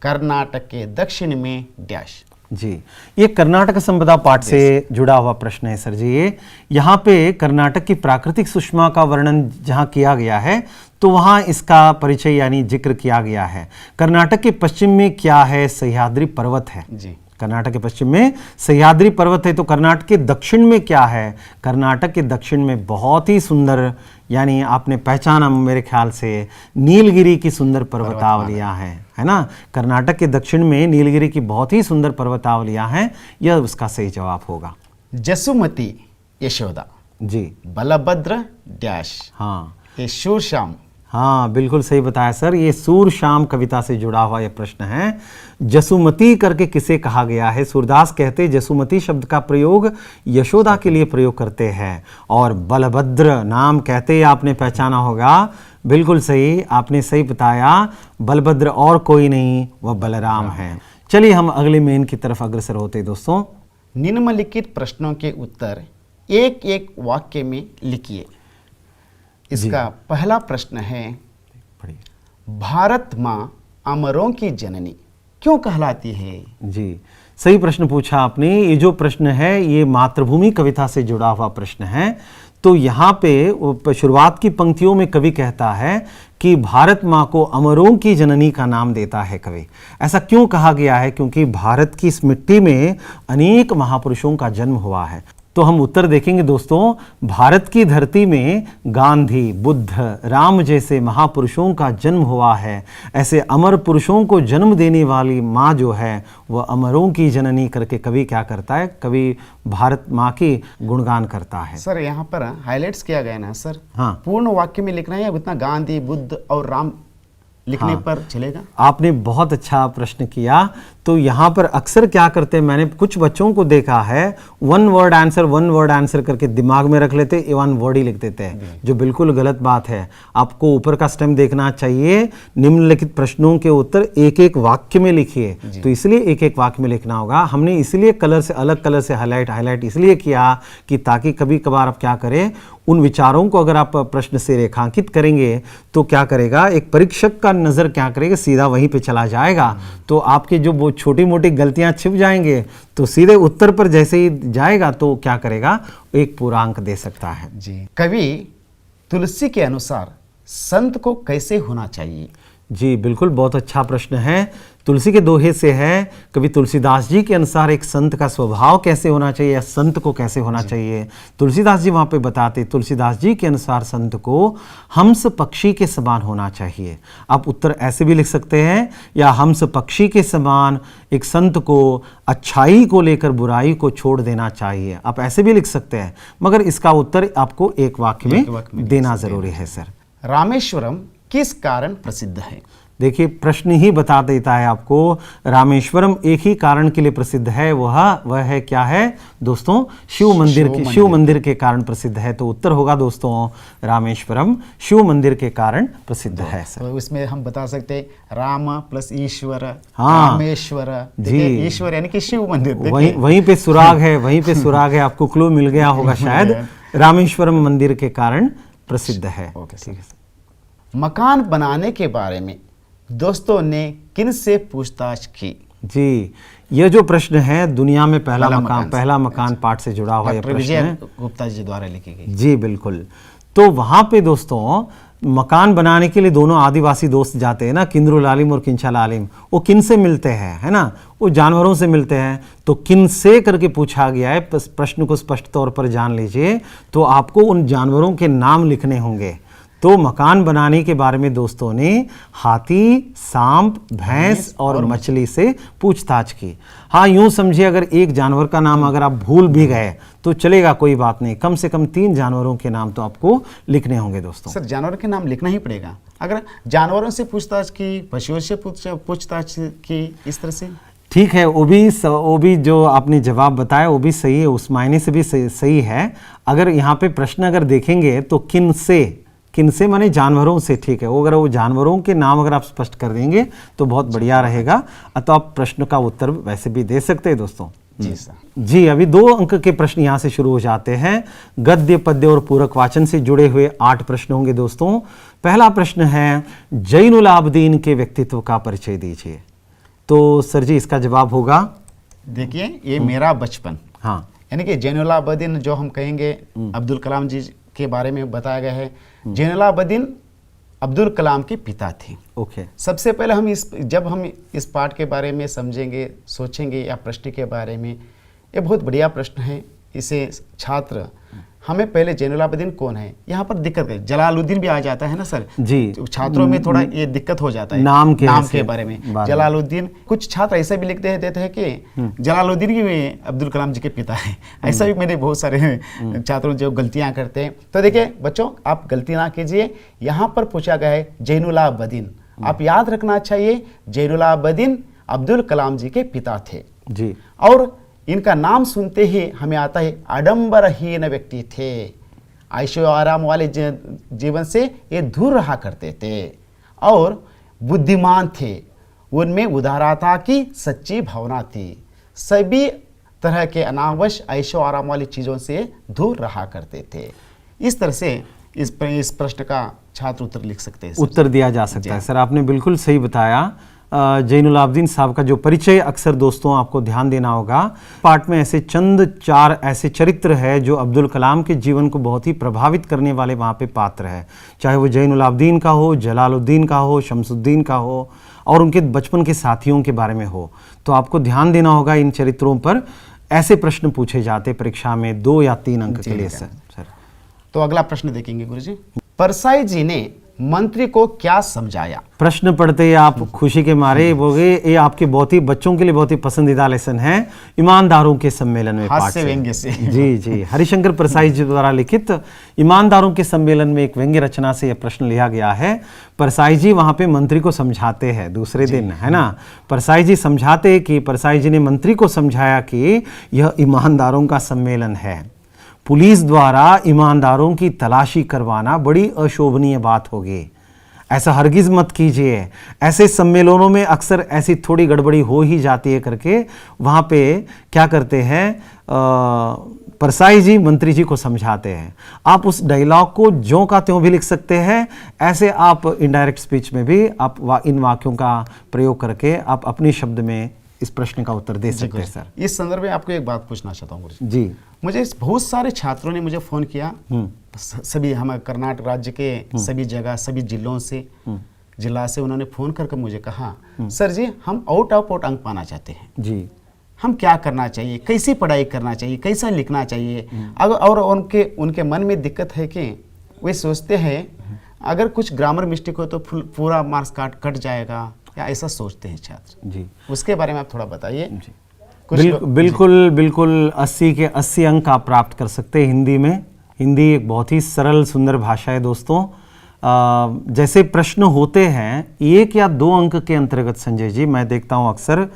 कर्नाटक के दक्षिण में डैश। जी, ये कर्नाटक संपदा पाठ से जुड़ा हुआ प्रश्न है सर जी। ये यहाँ पे कर्नाटक की प्राकृतिक सुषमा का वर्णन जहाँ किया गया है, तो वहाँ इसका परिचय यानी जिक्र किया गया है। कर्नाटक के पश्चिम में क्या है, सह्याद्री पर्वत है। जी, कर्नाटक के पश्चिम में सह्याद्री पर्वत है। तो कर्नाटक के दक्षिण में क्या है, कर्नाटक के दक्षिण में बहुत ही सुंदर, यानी आपने पहचाना मेरे ख्याल से, नीलगिरी की सुंदर पर्वतावलियां हैं, है ना। कर्नाटक के दक्षिण में नीलगिरी की बहुत ही सुंदर पर्वतावलियां हैं। यह उसका सही जवाब होगा। जसुमती यशोदा, जी, बलभद्र डैश। हाँ ये शूरश्याम। हाँ, बिल्कुल सही बताया सर। ये सूरश्याम कविता से जुड़ा हुआ यह प्रश्न है। जसुमती करके किसे कहा गया है? सूरदास कहते जसुमती शब्द का प्रयोग यशोदा के लिए प्रयोग करते हैं। और बलभद्र नाम कहते ही आपने पहचाना होगा, बिल्कुल सही, आपने सही बताया। बलभद्र और कोई नहीं, वह बलराम है। चलिए हम अगले मेन की तरफ अग्रसर होते दोस्तों। निम्नलिखित प्रश्नों के उत्तर एक एक वाक्य में लिखिए। इसका पहला प्रश्न है, भारत माँ अमरों की जननी क्यों कहलाती है? जी, सही प्रश्न पूछा आपने। ये जो प्रश्न है ये मातृभूमि कविता से जुड़ा हुआ प्रश्न है। तो यहाँ पे शुरुआत की पंक्तियों में कवि कहता है कि भारत माँ को अमरों की जननी का नाम देता है कवि। ऐसा क्यों कहा गया है? क्योंकि भारत की इस मिट्टी में अनेक महापुरुषों का जन्म हुआ है। तो हम उत्तर देखेंगे दोस्तों, भारत की धरती में गांधी, बुद्ध, राम जैसे महापुरुषों का जन्म हुआ है। ऐसे अमर पुरुषों को जन्म देने वाली माँ जो है वह अमरों की जननी करके कवि क्या करता है? कवि भारत माँ की गुणगान करता है। सर यहाँ पर हाइलाइट्स किया गया ना सर, हाँ। पूर्ण वाक्य में लिखना है या इतना गांधी, बुद्ध और राम लिखने पर चलेगा? आपने बहुत अच्छा प्रश्न किया। तो यहाँ पर अक्सर क्या करते हैं, मैंने कुछ बच्चों को देखा है, वन वर्ड आंसर करके दिमाग में रख लेते, वन वर्ड ही लिख देते हैं, जो बिल्कुल गलत बात है। आपको ऊपर का स्टेम देखना चाहिए। निम्नलिखित प्रश्नों के उत्तर एक एक वाक्य में लिखिए। तो इसलिए एक एक वाक्य में लिखना होगा। हमने इसलिए अलग कलर से हाईलाइट इसलिए किया कि ताकि कभी कभार आप क्या करें, उन विचारों को अगर आप प्रश्न से रेखांकित करेंगे तो क्या करेगा, एक परीक्षक का नजर क्या करेगा, सीधा वहीं पे चला जाएगा। तो आपके जो वो छोटी मोटी गलतियां छिप जाएंगे, तो सीधे उत्तर पर जैसे ही जाएगा तो क्या करेगा, एक पूरा अंक दे सकता है। जी। कवि तुलसी के अनुसार संत को कैसे होना चाहिए? जी बिल्कुल, बहुत अच्छा प्रश्न है। तुलसी के दोहे से है, कवि तुलसीदास जी के अनुसार एक संत का स्वभाव कैसे होना चाहिए या संत को कैसे होना चाहिए। तुलसीदास जी वहाँ पे बताते, तुलसीदास जी के अनुसार संत को हंस पक्षी के समान होना चाहिए। आप उत्तर ऐसे भी लिख सकते हैं, या हंस पक्षी के समान एक संत को अच्छाई को लेकर बुराई को छोड़ देना चाहिए। आप ऐसे भी लिख सकते हैं, मगर इसका उत्तर आपको एक वाक्य में देना जरूरी है सर। रामेश्वरम किस कारण प्रसिद्ध है? देखिए, प्रश्न ही बता देता है आपको। रामेश्वरम एक ही कारण के लिए प्रसिद्ध है, वह है क्या है दोस्तों? शिव मंदिर के कारण प्रसिद्ध है। तो उत्तर होगा दोस्तों, रामेश्वरम शिव मंदिर के कारण प्रसिद्ध है सर। तो इसमें हम बता सकते हैं राम प्लस ईश्वर, हाँ, रामेश्वर जी, ईश्वर यानी कि शिव मंदिर। वहीं पे सुराग है, आपको क्लू मिल गया होगा शायद। रामेश्वरम मंदिर के कारण प्रसिद्ध है। ओके, ठीक है। मकान बनाने के बारे में दोस्तों ने किन से पूछताछ की? जी, यह जो प्रश्न है दुनिया में पहला मकान पाठ से जुड़ा हुआ यह प्रश्न है, गुप्ता जी द्वारा लिखी गई। जी बिल्कुल। तो वहां पे दोस्तों मकान बनाने के लिए दोनों आदिवासी दोस्त जाते हैं ना, किंद्रू लालिम और किंचा लालिम। वो किन से मिलते हैं, है ना? वो जानवरों से मिलते हैं। तो किन से करके पूछा गया है, प्रश्न को स्पष्ट तौर पर जान लीजिए। तो आपको उन जानवरों के नाम लिखने होंगे। तो मकान बनाने के बारे में दोस्तों ने हाथी, सांप, भैंस और मछली से पूछताछ की। हाँ, यूं समझिए, अगर एक जानवर का नाम अगर आप भूल भी गए तो चलेगा, कोई बात नहीं। कम से कम 3 जानवरों के नाम तो आपको लिखने होंगे दोस्तों। सर, जानवर के नाम लिखना ही पड़ेगा। अगर जानवरों से पूछताछ की, पशुओं से पूछताछ की, इस तरह से ठीक है। वो भी जो आपने जवाब बताया वो भी सही है, उस मायने से भी सही है। अगर यहाँ पे प्रश्न अगर देखेंगे तो किन से माने जानवरों से, ठीक है। अगर वो जानवरों के नाम अगर आप स्पष्ट कर देंगे तो बहुत बढ़िया रहेगा। तो आप प्रश्न का उत्तर वैसे भी दे सकते हैं दोस्तों। जी सर। जी, अभी 2 अंक के प्रश्न यहाँ से शुरू हो जाते हैं। गद्य, पद्य और पूरक वाचन से जुड़े हुए 8 प्रश्न होंगे दोस्तों। पहला प्रश्न है, जैनुल आबदीन के व्यक्तित्व का परिचय दीजिए। तो सर जी इसका जवाब होगा, देखिए, ये मेरा बचपन। हाँ, यानी कि जैनुल आबदीन जो हम कहेंगे, अब्दुल कलाम जी के बारे में बताया गया है। जैनुल आबदीन अब्दुल कलाम के पिता थे। ओके। सबसे पहले जब हम इस पाठ के बारे में समझेंगे, सोचेंगे, या प्रश्न के बारे में, ये बहुत बढ़िया प्रश्न है। इसे छात्र हमें पहले जैनुल आबदीन कौन है, यहाँ पर दिक्कत है। जलालुद्दीन भी आ जाता है ना सर जी, छात्रों में थोड़ा ये दिक्कत हो जाता है नाम के बारे में। जलालुद्दीन, कुछ छात्र ऐसे भी लिखते देते हैं कि जलालुद्दीन ही अब्दुल कलाम जी के पिता है। ऐसा भी मेरे बहुत सारे छात्रों जो गलतियां करते हैं। तो देखिए बच्चों, आप गलती ना कीजिए। यहाँ पर पूछा गया है जैनुल आबदीन। आप याद रखना चाहिए, जैनुल आबदीन अब्दुल कलाम जी के पिता थे जी। और इनका नाम सुनते ही हमें आता है आडंबरहीन व्यक्ति थे। ऐशो आराम वाले जीवन से ये दूर रहा करते थे और बुद्धिमान थे। उनमें उदारता की सच्ची भावना थी। सभी तरह के अनावश्यक ऐशो आराम वाली चीज़ों से दूर रहा करते थे। इस तरह से इस प्रश्न का छात्र उत्तर लिख सकते हैं। उत्तर दिया जा सकता है सर, आपने बिल्कुल सही बताया। जैनुल आबदीन साहब का जो परिचय अक्सर दोस्तों आपको ध्यान देना होगा। पार्ट में ऐसे चंद 4 ऐसे चरित्र है जो अब्दुल कलाम के जीवन को बहुत ही प्रभावित करने वाले वहाँ पे पात्र है, चाहे वो जैनुल आबदीन का हो, जलालुद्दीन का हो, शमसुद्दीन का हो और उनके बचपन के साथियों के बारे में हो। तो आपको ध्यान देना होगा इन चरित्रों पर। ऐसे प्रश्न पूछे जाते परीक्षा में 2 या 3 अंक के लिए सर। तो अगला प्रश्न देखेंगे गुरुजी। परसाई जी ने मंत्री को क्या समझाया? प्रश्न पढ़ते ही आप खुशी के मारे बोगे ये आपके बहुत ही बच्चों के लिए बहुत ही पसंदीदा लेसन है, ईमानदारों के सम्मेलन में पाठ हास्य व्यंग्य से। जी जी, हरिशंकर परसाई जी द्वारा लिखित ईमानदारों के सम्मेलन में एक व्यंग्य रचना से यह प्रश्न लिया गया है। परसाई जी वहां पे मंत्री को समझाते हैं दूसरे दिन, है ना। परसाई जी समझाते कि परसाई जी ने मंत्री को समझाया कि यह ईमानदारों का सम्मेलन है, पुलिस द्वारा ईमानदारों की तलाशी करवाना बड़ी अशोभनीय बात होगी, ऐसा हरगिज मत कीजिए। ऐसे सम्मेलनों में अक्सर ऐसी थोड़ी गड़बड़ी हो ही जाती है करके वहाँ पे क्या करते हैं, परसाई जी मंत्री जी को समझाते हैं। आप उस डायलॉग को ज्यों का त्यों भी लिख सकते हैं, ऐसे आप इनडायरेक्ट स्पीच में भी आप इन वाक्यों का प्रयोग करके आप अपने शब्द में इस प्रश्न का उत्तर दे सकते हैं सर। इस संदर्भ में आपको एक बात पूछना चाहता हूँ गुरुजी। जी, मुझे बहुत सारे छात्रों ने मुझे फोन किया, सभी हमारे कर्नाटक राज्य के सभी जगह सभी जिलों से जिला से उन्होंने फोन करके मुझे कहा, सर जी हम आउट ऑफ आउट अंक पाना चाहते हैं जी, हम क्या करना चाहिए, कैसी पढ़ाई करना चाहिए, कैसा लिखना चाहिए। अगर और उनके मन में दिक्कत है कि वे सोचते हैं अगर कुछ ग्रामर मिस्टेक हो तो पूरा मार्क्स कट जाएगा, या ऐसा सोचते हैं छात्र जी। उसके बारे में आप थोड़ा बताइए। बिल्कुल 80 के 80 अंक आप प्राप्त कर सकते हैं हिंदी में। हिंदी एक बहुत ही सरल सुंदर भाषा है दोस्तों। जैसे प्रश्न होते हैं 1 या 2 अंक के अंतर्गत संजय जी, मैं देखता हूँ अक्सर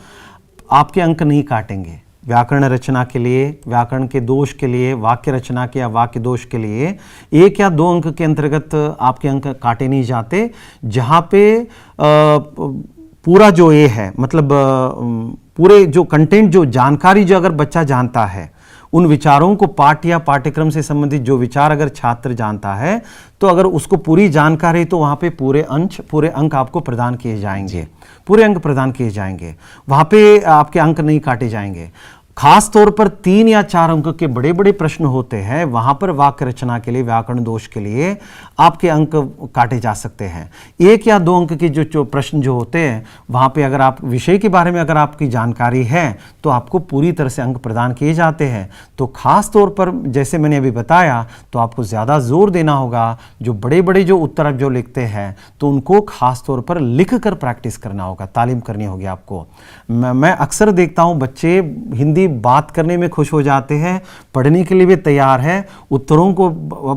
आपके अंक नहीं काटेंगे। व्याकरण रचना के लिए, व्याकरण के दोष के लिए, वाक्य रचना के या वाक्य दोष के लिए 1 या 2 अंक के अंतर्गत आपके अंक काटे नहीं जाते। जहाँ पे पूरा जो ये है मतलब पूरे जो कंटेंट जो जानकारी जो अगर बच्चा जानता है, उन विचारों को पाठ या पाठ्यक्रम से संबंधित जो विचार अगर छात्र जानता है तो अगर उसको पूरी जानकारी तो वहाँ पे पूरे अंक आपको प्रदान किए जाएंगे, पूरे अंक प्रदान किए जाएंगे, वहाँ पे आपके अंक नहीं काटे जाएंगे। खास तौर पर 3 या 4 अंक के बड़े बड़े प्रश्न होते हैं, वहां पर वाक्य रचना के लिए, व्याकरण दोष के लिए आपके अंक काटे जा सकते हैं। 1 या 2 अंक के जो प्रश्न जो होते हैं वहां पे अगर आप विषय के बारे में अगर आपकी जानकारी है तो आपको पूरी तरह से अंक प्रदान किए जाते हैं। तो खास तौर पर जैसे मैंने अभी बताया तो आपको ज़्यादा जोर देना होगा। जो बड़े बड़े जो उत्तर जो लिखते हैं तो उनको खास तौर पर लिख कर प्रैक्टिस करना होगा, तालीम करनी होगी आपको। मैं अक्सर देखता हूँ बच्चे हिंदी बात करने में खुश हो जाते हैं, पढ़ने के लिए भी तैयार है, उत्तरों को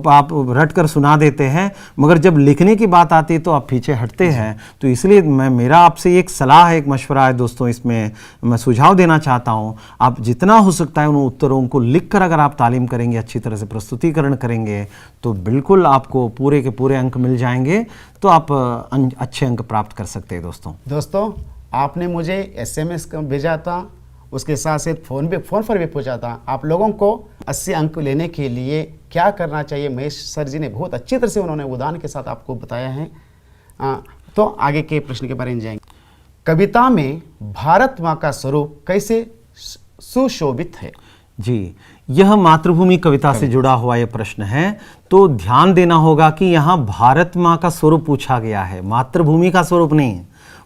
आप रट कर सुना देते हैं, मगर जब लिखने की बात आती है तो आप पीछे हटते हैं। तो इसलिए मेरा आपसे एक सलाह है, एक मशवरा है दोस्तों, इसमें मैं सुझाव देना चाहता हूं, आप जितना हो सकता है उन उत्तरों को लिखकर अगर आप तालीम करेंगे, अच्छी तरह से प्रस्तुतिकरण करेंगे तो बिल्कुल आपको पूरे के पूरे अंक मिल जाएंगे, तो आप अच्छे अंक प्राप्त कर सकते हैं दोस्तों। आपने मुझे SMS भेजा था, उसके साथ साथ फोन पर भी पूछा था आप लोगों को 80 अंक लेने के लिए क्या करना चाहिए। महेश सर जी ने बहुत अच्छी तरह से उन्होंने उदाहरण के साथ आपको बताया है। तो आगे के प्रश्न के बारे में जाएंगे। कविता में भारत माँ का स्वरूप कैसे सुशोभित है? जी, यह मातृभूमि कविता से जुड़ा हुआ यह प्रश्न है। तो ध्यान देना होगा कि यहाँ भारत माँ का स्वरूप पूछा गया है, मातृभूमि का स्वरूप नहीं।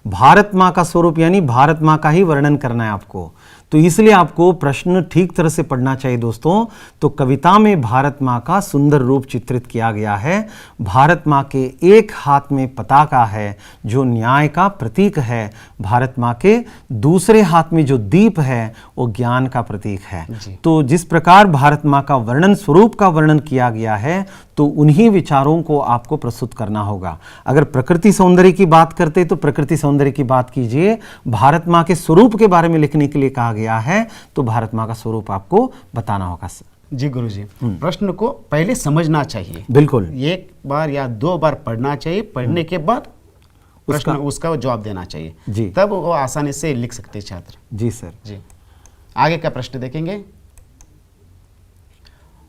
भारत माँ का स्वरूप यानी भारत माँ का ही वर्णन करना है आपको, तो इसलिए आपको प्रश्न ठीक तरह से पढ़ना चाहिए दोस्तों। तो कविता में भारत माँ का सुंदर रूप चित्रित किया गया है। भारत माँ के एक हाथ में पताका है जो न्याय का प्रतीक है, भारत माँ के दूसरे हाथ में जो दीप है वो ज्ञान का प्रतीक है। तो जिस प्रकार भारत माँ का वर्णन, स्वरूप का वर्णन किया गया है, तो उन्हीं विचारों को आपको प्रस्तुत करना होगा। अगर प्रकृति सौंदर्य की बात करते तो प्रकृति सौंदर्य की बात कीजिए, भारत माँ के स्वरूप के बारे में लिखने के लिए कहा गया है तो भारत माँ का स्वरूप आपको बताना होगा। जी गुरुजी, प्रश्न को पहले समझना चाहिए, बिल्कुल 1 बार या 2 बार पढ़ना चाहिए, पढ़ने के बाद प्रश्न उसका जवाब देना चाहिए जी, तब वो आसानी से लिख सकते हैं छात्र। जी सर। जी, आगे का प्रश्न देखेंगे।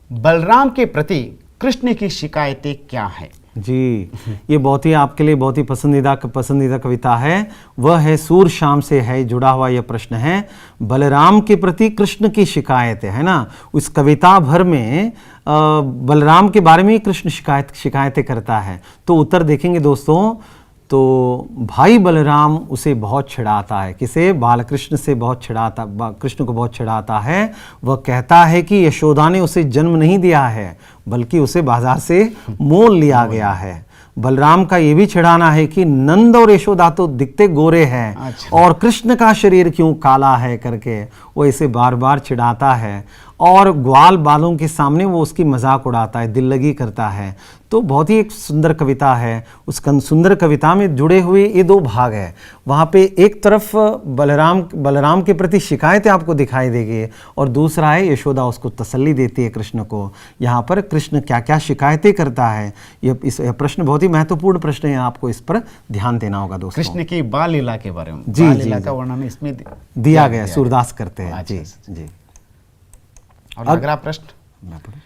बलराम के प्रति कृष्ण की शिकायतें क्या है? जी, ये बहुत ही आपके लिए बहुत ही पसंदीदा कविता है। वह है सूर शाम से है जुड़ा हुआ यह प्रश्न है। बलराम के प्रति कृष्ण की शिकायतें है ना। उस कविता भर में बलराम के बारे में ही कृष्ण शिकायतें करता है। तो उत्तर देखेंगे दोस्तों, तो भाई बलराम उसे बहुत छिड़ाता है। किसे? बालकृष्ण से बहुत छिड़ाता, कृष्ण को बहुत छिड़ाता है। वह कहता है कि यशोदा ने उसे जन्म नहीं दिया है, बल्कि उसे बाजार से मोल लिया गया है। बलराम का ये भी छिड़ाना है कि नंद और यशोदा तो दिखते गोरे हैं, अच्छा। और कृष्ण का शरीर क्यों काला है करके वो इसे बार बार चिढ़ाता है। और ग्वाल बालों के सामने वो उसकी मजाक उड़ाता है, दिल लगी करता है। तो बहुत ही एक सुंदर कविता है। उस सुंदर कविता में जुड़े हुए ये दो भाग है। वहाँ पे एक तरफ बलराम के प्रति शिकायतें आपको दिखाई देगी, और दूसरा है यशोदा उसको तसल्ली देती है कृष्ण को। यहाँ पर कृष्ण क्या क्या शिकायतें करता है, यह प्रश्न बहुत ही महत्वपूर्ण प्रश्न है। आपको इस पर ध्यान देना होगा दोस्तों। कृष्ण की बाल लीला के बारे में, जी, बाल जी, लीला जी। का वर्णन इसमें दिया गया, सूरदास करते हैं। अच्छा, जी अच्छा। जी। और अगला प्रश्न, मैं पढ़ूं?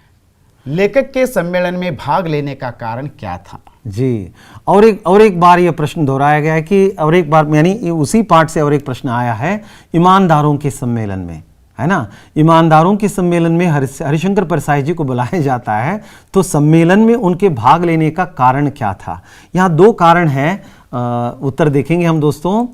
लेखक के सम्मेलन में भाग लेने का कारण क्या था? जी, और एक बार यह प्रश्न दोहराया गया है कि और एक बार, यानी उसी पाठ से और एक प्रश्न आया है ईमानदारों के सम्मेलन में, है ना। ईमानदारों के सम्मेलन में हरिशंकर परसाई जी को बुलाया जाता है, तो सम्मेलन में उनके भाग लेने का कारण क्या था? यहाँ दो कारण हैं। उत्तर देखेंगे हम दोस्तों।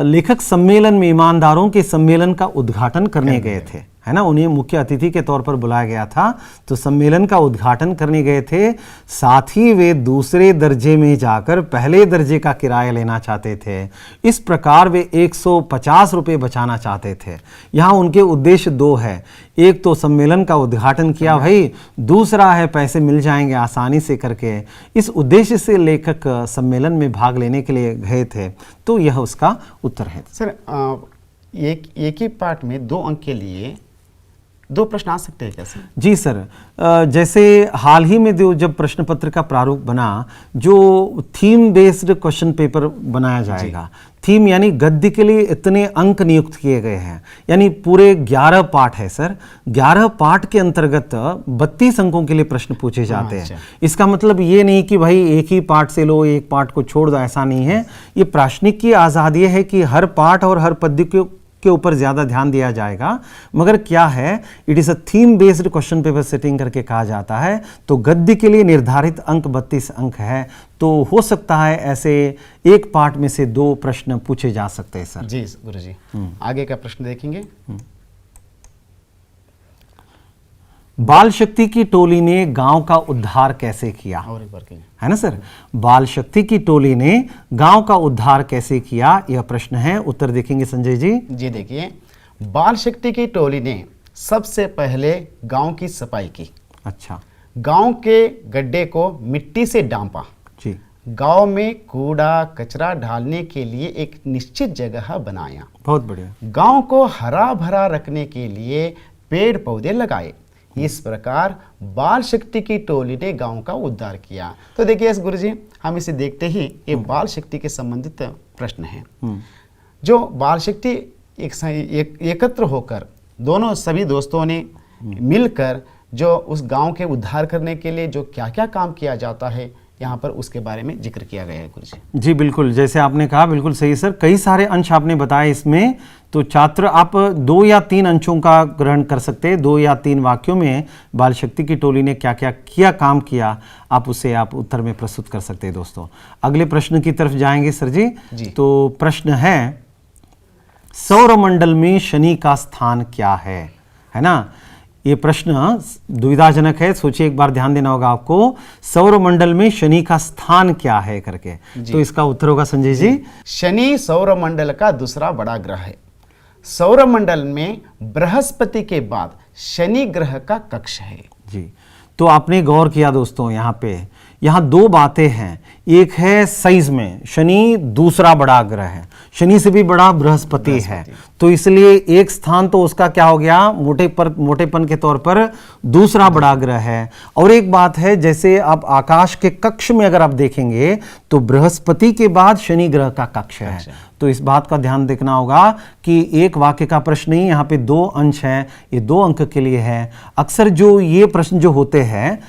लेखक सम्मेलन में, ईमानदारों के सम्मेलन का उद्घाटन करने गए थे, है ना। उन्हें मुख्य अतिथि के तौर पर बुलाया गया था, तो सम्मेलन का उद्घाटन करने गए थे। साथ ही वे दूसरे दर्जे में जाकर पहले दर्जे का किराया लेना चाहते थे। इस प्रकार वे 150 रुपये बचाना चाहते थे। यहाँ उनके उद्देश्य दो है। एक तो सम्मेलन का उद्घाटन किया भाई, दूसरा है पैसे मिल जाएंगे आसानी से करके। इस उद्देश्य से लेखक सम्मेलन में भाग लेने के लिए गए थे। तो यह उसका उत्तर है। सर, एक ही पाठ में 2 अंक के लिए 2 प्रश्न आ सकते हैं कैसे? जी सर, जैसे हाल ही में जब प्रश्न पत्र का प्रारूप बना, जो थीम बेस्ड क्वेश्चन पेपर बनाया जाएगा। थीम यानी गद्य के लिए इतने अंक नियुक्त किए गए हैं, यानी पूरे 11 पाठ है सर। 11 पाठ के अंतर्गत 32 अंकों के लिए प्रश्न पूछे जाते हैं। अच्छा। इसका मतलब ये नहीं कि भाई एक ही पाठ से लो, एक पाठ को छोड़ दो, ऐसा नहीं है। ये प्राश्निक की आज़ादी है कि हर पाठ और हर पद्य के ऊपर ज़्यादा ध्यान दिया जाएगा। मगर क्या है, it is a theme based question paper setting करके कहा जाता है। तो गद्य के लिए निर्धारित अंक 32 अंक है। तो हो सकता है ऐसे एक पाठ में से 2 प्रश्न पूछे जा सकते हैं सर। जी गुरुजी, आगे का प्रश्न देखेंगे। बाल शक्ति की टोली ने गांव का उद्धार कैसे किया? और एक बार कहिए। है ना सर। बाल शक्ति की टोली ने गांव का उद्धार कैसे किया, यह प्रश्न है। उत्तर देखेंगे संजय जी। जी देखिए, बाल शक्ति की टोली ने सबसे पहले गांव की सफाई की। अच्छा। गांव के गड्ढे को मिट्टी से डांपा। जी। गांव में कूड़ा कचरा डालने के लिए एक निश्चित जगह बनाया। बहुत बढ़िया। गांव को हरा भरा रखने के लिए पेड़ पौधे लगाए। इस प्रकार बाल शक्ति की टोली ने गांव का उद्धार किया। तो देखिए गुरुजी, हम इसे देखते ही ये बाल शक्ति के संबंधित प्रश्न है। जो बाल शक्ति एकत्र होकर दोनों सभी दोस्तों ने मिलकर जो उस गांव के उद्धार करने के लिए जो क्या क्या काम किया जाता है, यहाँ पर उसके बारे में जिक्र किया गया है गुरुजी। जी बिल्कुल, जैसे आपने कहा बिल्कुल सही सर। कई सारे अंश आपने बताए इसमें। तो छात्र आप 2 या 3 अंशों का ग्रहण कर सकते हैं। 2 या 3 वाक्यों में बाल शक्ति की टोली ने क्या क्या किया, काम किया, आप उसे आप उत्तर में प्रस्तुत कर सकते हैं दोस्तों। अगले प्रश्न की तरफ जाएंगे सर जी। तो प्रश्न है, सौरमंडल में शनि का स्थान क्या है ना। ये प्रश्न दुविधाजनक है, सोचिए एक बार, ध्यान देना होगा आपको। सौरमंडल में शनि का स्थान क्या है करके। तो इसका उत्तर होगा संजय जी। शनि सौरमंडल का दूसरा बड़ा ग्रह है। सौरमंडल में बृहस्पति के बाद शनि ग्रह का कक्ष है। जी, तो आपने गौर किया दोस्तों यहाँ पे, यहाँ दो बातें हैं। एक है साइज में, शनि दूसरा बड़ा ग्रह है, शनि से भी बड़ा बृहस्पति है, तो इसलिए एक स्थान तो उसका क्या हो गया, मोटेपन के तौर पर दूसरा बड़ा ग्रह है। और एक बात है, जैसे आप आकाश के कक्ष में अगर आप देखेंगे तो बृहस्पति के बाद शनि ग्रह का कक्ष है, तो इस बात का ध्यान देखना होगा कि एक वाक्य का प्रश्न नहीं, यहाँ पे 2 अंश है, ये 2 अंक के लिए है। अक्सर जो ये प्रश्न जो होते हैं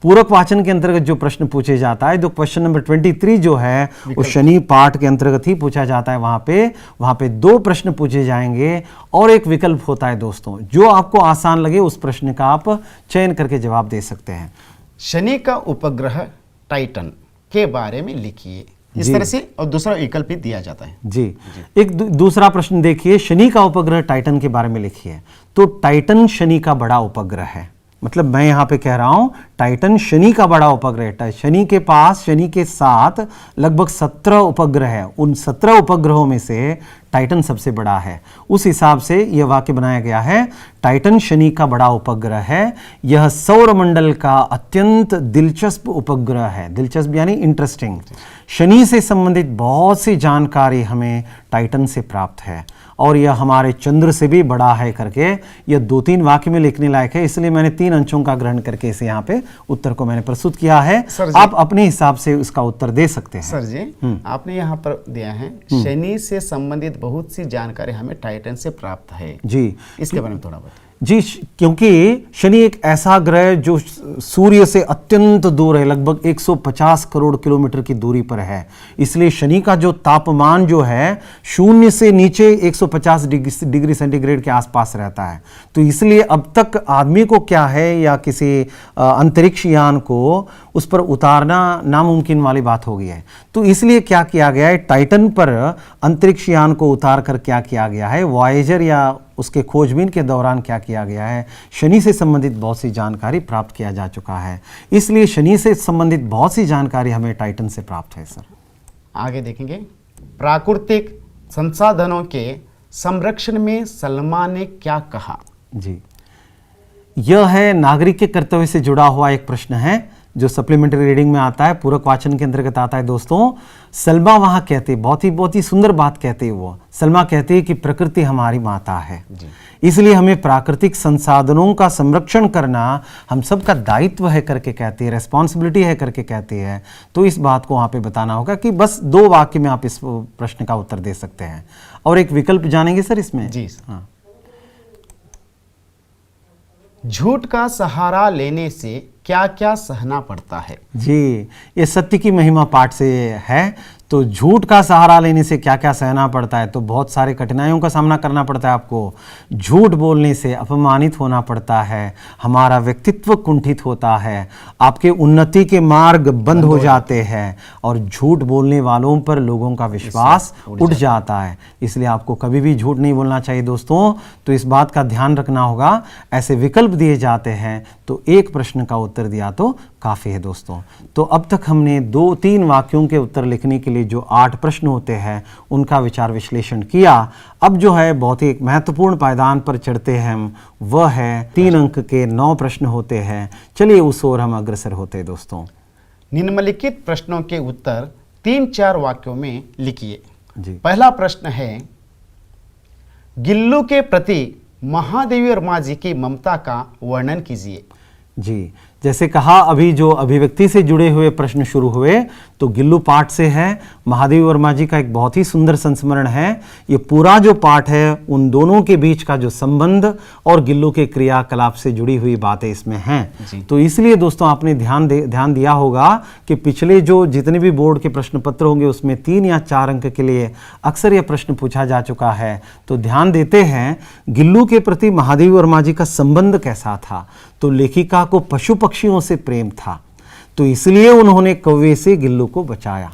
पूरक वाचन के अंतर्गत जो प्रश्न पूछे जाता है, जो क्वेश्चन नंबर 23 जो है वो शनि पाठ के अंतर्गत ही पूछा जाता है। वहां पे 2 प्रश्न पूछे जाएंगे और एक विकल्प होता है दोस्तों, जो आपको आसान लगे उस प्रश्न का आप चयन करके जवाब दे सकते हैं। शनि का उपग्रह टाइटन के बारे में लिखिए, इस तरह से, और दूसरा विकल्प भी दिया जाता है। जी। एक दूसरा प्रश्न देखिए, शनि का उपग्रह टाइटन के बारे में लिखिए। तो टाइटन शनि का बड़ा उपग्रह है, मतलब मैं यहां पे कह रहा हूं टाइटन शनि का बड़ा उपग्रह है। शनि के पास, शनि के साथ लगभग 17 उपग्रह है, उन 17 उपग्रहों में से टाइटन सबसे बड़ा है। उस हिसाब से यह वाक्य बनाया गया है, टाइटन शनि का बड़ा उपग्रह है, यह सौरमंडल का अत्यंत दिलचस्प उपग्रह है। दिलचस्प यानी इंटरेस्टिंग। शनि से संबंधित बहुत सी जानकारी हमें टाइटन से प्राप्त है और यह हमारे चंद्र से भी बड़ा है करके यह 2-3 वाक्य में लिखने लायक है, इसलिए मैंने 3 अंशों का ग्रहण करके इसे यहाँ पे उत्तर को मैंने प्रस्तुत किया है। आप अपने हिसाब से इसका उत्तर दे सकते हैं। सर जी, आपने यहाँ पर दिया है शनि से संबंधित बहुत सी जानकारी हमें टाइटन से प्राप्त है जी, इसके बारे में थोड़ा बताइए। जी, क्योंकि शनि एक ऐसा ग्रह जो सूर्य से अत्यंत दूर है, लगभग 150 करोड़ किलोमीटर की दूरी पर है, इसलिए शनि का जो तापमान जो है 0 से नीचे 150 डिग्री सेंटीग्रेड के आसपास रहता है। तो इसलिए अब तक आदमी को क्या है या किसी अंतरिक्ष यान को उस पर उतारना नामुमकिन वाली बात हो गई है। तो इसलिए क्या किया गया है, टाइटन पर अंतरिक्ष यान को उतार कर क्या किया गया है, वॉयेजर या उसके खोजबीन के दौरान क्या किया गया है, शनि से संबंधित बहुत सी जानकारी प्राप्त किया जा चुका है। इसलिए शनि से संबंधित बहुत सी जानकारी हमें टाइटन से प्राप्त है। सर आगे देखेंगे, प्राकृतिक संसाधनों के संरक्षण में सलमा ने क्या कहा। जी, यह है नागरिक के कर्तव्य से जुड़ा हुआ एक प्रश्न है जो सप्लीमेंट्री रीडिंग में आता है, पूरक वाचन के अंतर्गत आता है। दोस्तों, सलमा वहां कहते, बहुत ही सुंदर बात कहते हैं वो। सलमा कहते हैं कि प्रकृति हमारी माता है, इसलिए हमें प्राकृतिक संसाधनों का संरक्षण करना हम सबका दायित्व है करके कहती है, रेस्पॉन्सिबिलिटी है करके कहती है। तो इस बात को वहां पे बताना होगा कि बस 2 वाक्य में आप इस प्रश्न का उत्तर दे सकते हैं। और एक विकल्प जानेंगे सर इसमें। जी हाँ। झूठ का सहारा लेने से क्या क्या सहना पड़ता है। जी, ये सत्य की महिमा पाठ से है। तो झूठ का सहारा लेने से क्या क्या सहना पड़ता है, तो बहुत सारे कठिनाइयों का सामना करना पड़ता है आपको। झूठ बोलने से अपमानित होना पड़ता है, हमारा व्यक्तित्व कुंठित होता है, आपके उन्नति के मार्ग बंद हो जाते हैं और झूठ बोलने वालों पर लोगों का विश्वास उठ जाता है। इसलिए आपको कभी भी झूठ नहीं बोलना चाहिए दोस्तों। तो इस बात का ध्यान रखना होगा। ऐसे विकल्प दिए जाते हैं तो एक प्रश्न का उत्तर दिया तो काफ़ी है दोस्तों। तो अब तक हमने 2-3 वाक्यों के उत्तर लिखने के लिए जो 8 प्रश्न होते हैं उनका विचार विश्लेषण किया। अब जो है बहुत ही महत्वपूर्ण पायदान पर चढ़ते हैं हम, वह है 3 अंक के 9 प्रश्न होते हैं। चलिए उस ओर हम अग्रसर होते हैं दोस्तों। निम्नलिखित प्रश्नों के उत्तर 3-4 वाक्यों में लिखिए। जी। पहला प्रश्न है, गिल्लू के प्रति महादेवी वर्मा जी की ममता का वर्णन कीजिए। जी, जैसे कहा अभी जो अभिव्यक्ति से जुड़े हुए प्रश्न शुरू हुए तो गिल्लू पाठ से है। महादेवी वर्मा जी का एक बहुत ही सुंदर संस्मरण है। ये पूरा जो पाठ है उन दोनों के बीच का जो संबंध और गिल्लू के क्रियाकलाप से जुड़ी हुई बातें इसमें हैं। तो इसलिए दोस्तों आपने ध्यान दिया होगा कि पिछले जो जितने भी बोर्ड के प्रश्न पत्र होंगे उसमें 3 या 4 अंक के लिए अक्सर यह प्रश्न पूछा जा चुका है। तो ध्यान देते हैं, गिल्लू के प्रति महादेवी वर्मा जी का संबंध कैसा था। तो लेखिका को पशु पक्षियों से प्रेम था, तो इसलिए उन्होंने कौवे से गिल्लू को बचाया।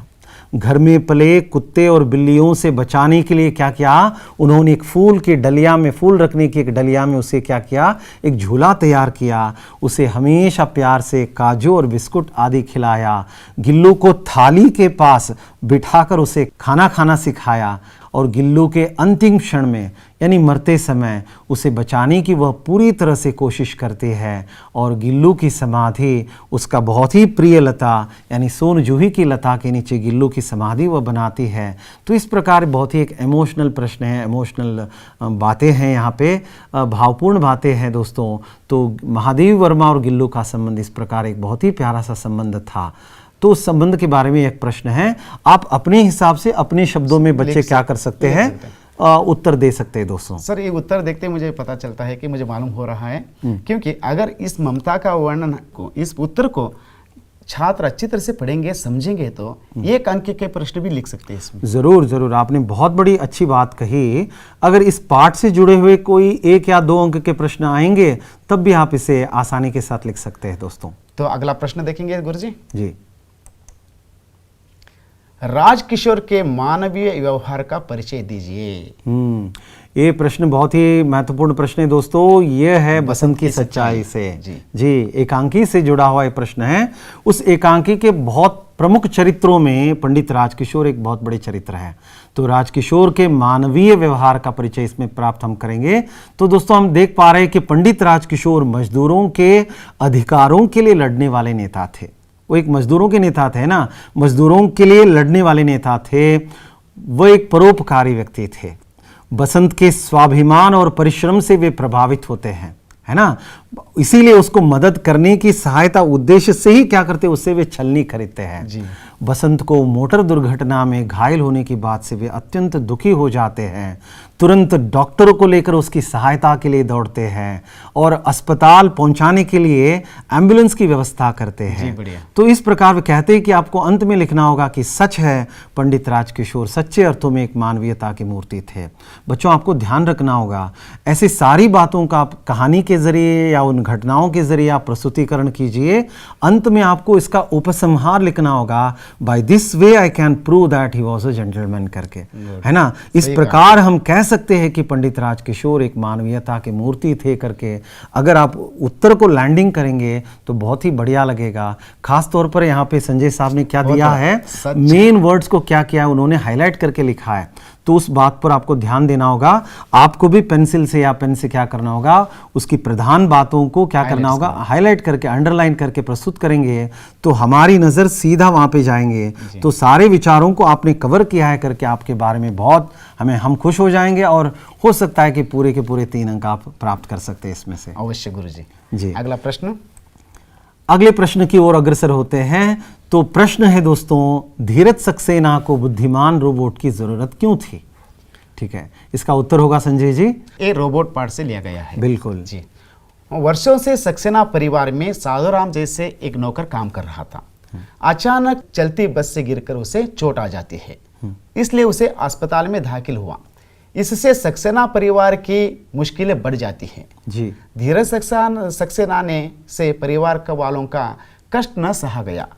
घर में पले कुत्ते और बिल्लियों से बचाने के लिए क्या किया, उन्होंने एक फूल की डलिया में, फूल रखने की एक डलिया में उसे क्या किया, एक झूला तैयार किया। उसे हमेशा प्यार से काजू और बिस्कुट आदि खिलाया। गिल्लू को थाली के पास बिठाकर उसे खाना खाना सिखाया और गिल्लू के अंतिम क्षण में यानी मरते समय उसे बचाने की वह पूरी तरह से कोशिश करती है और गिल्लू की समाधि उसका बहुत ही प्रिय लता यानी सोन जूही की लता के नीचे गिल्लू की समाधि वह बनाती है। तो इस प्रकार बहुत ही एक इमोशनल प्रश्न है, इमोशनल बातें हैं यहाँ पे, भावपूर्ण बातें हैं दोस्तों। तो महादेवी वर्मा और गिल्लू का संबंध इस प्रकार एक बहुत ही प्यारा सा संबंध था। तो उस संबंध के बारे में एक प्रश्न है, आप अपने हिसाब से अपने शब्दों में बच्चे क्या कर सकते हैं, उत्तर दे सकते हैं दोस्तों। सर ये उत्तर देखते मुझे पता चलता है कि मुझे मालूम हो रहा है, क्योंकि अगर इस ममता का वर्णन को, इस उत्तर को छात्र अच्छी तरह से पढ़ेंगे, समझेंगे तो एक अंक के प्रश्न भी लिख सकते हैं इसमें। जरूर जरूर, आपने बहुत बड़ी अच्छी बात कही। अगर इस पाठ से जुड़े हुए कोई 1 या 2 अंक के प्रश्न आएंगे तब भी आप इसे आसानी के साथ लिख सकते हैं दोस्तों। तो अगला प्रश्न देखेंगे गुरुजी जी। राजकिशोर के मानवीय व्यवहार का परिचय दीजिए। ये प्रश्न बहुत ही महत्वपूर्ण प्रश्न है दोस्तों। ये है बसंत की सच्चाई से जी एकांकी से जुड़ा हुआ ये प्रश्न है। उस एकांकी के बहुत प्रमुख चरित्रों में पंडित राजकिशोर एक बहुत बड़े चरित्र है। तो राजकिशोर के मानवीय व्यवहार का परिचय इसमें प्राप्त हम करेंगे। तो दोस्तों हम देख पा रहे हैं कि पंडित राजकिशोर मजदूरों के अधिकारों के लिए लड़ने वाले नेता थे। वो एक मजदूरों के नेता थे ना, मजदूरों के लिए लड़ने वाले नेता थे। वो एक परोपकारी व्यक्ति थे। बसंत के स्वाभिमान और परिश्रम से वे प्रभावित होते हैं, है ना। इसीलिए उसको मदद करने की सहायता उद्देश्य से ही क्या करते, उससे वे छलनी खरीदते हैं जी। बसंत को मोटर दुर्घटना में घायल होने की बात से वे अत्यंत दुखी हो जाते हैं। तुरंत डॉक्टरों को लेकर उसकी सहायता के लिए दौड़ते हैं और अस्पताल पहुंचाने के लिए एम्बुलेंस की व्यवस्था करते हैं। तो इस प्रकार वे कहते हैं कि आपको अंत में लिखना होगा कि सच है पंडित राजकिशोर सच्चे अर्थों में एक मानवीयता की मूर्ति थे। बच्चों आपको ध्यान रखना होगा, ऐसी सारी बातों का आप कहानी के जरिए या उन घटनाओं के जरिए आप प्रस्तुतिकरण कीजिए। अंत में आपको इसका उपसंहार लिखना होगा, by this way I can prove that he was a gentleman करके, है ना। इस प्रकार हम कह सकते हैं कि पंडित राजकिशोर एक मानवीयता की मूर्ति थे करके। अगर आप उत्तर को लैंडिंग करेंगे तो बहुत ही बढ़िया लगेगा। खास तौर पर यहाँ पे संजय साहब ने क्या दिया है, मेन वर्ड्स को क्या किया है उन्होंने हाईलाइट करके लिखा है। तो उस बात पर आपको ध्यान देना होगा। आपको भी पेंसिल से या पेन से क्या करना होगा, उसकी प्रधान बातों को क्या करना होगा, हाईलाइट करके अंडरलाइन करके प्रस्तुत करेंगे तो हमारी नज़र सीधा वहाँ पे जाएंगे। तो सारे विचारों को आपने कवर किया है करके आपके बारे में बहुत हम खुश हो जाएंगे और हो सकता है कि पूरे के पूरे 3 अंक आप प्राप्त कर सकते हैं इसमें से। अवश्य गुरुजी जी। अगला प्रश्न, अगले प्रश्न की ओर अग्रसर होते हैं। तो प्रश्न है दोस्तों, धीरज सक्सेना को बुद्धिमान रोबोट की जरूरत क्यों थी? ठीक है, इसका उत्तर होगा संजय जी। ये रोबोट पार्ट से लिया गया है। बिल्कुल जी। वर्षों से सक्सेना परिवार में साधुराम जैसे एक नौकर काम कर रहा था। अचानक चलती बस से गिरकर उसे चोट आ जाती है, इसलिए उसे अस्पताल में दाखिल हुआ। इससे सक्सेना परिवार की मुश्किलें बढ़ जाती हैं जी। धीरज सक्सेना ने से परिवार वालों का कष्ट न सहा गया,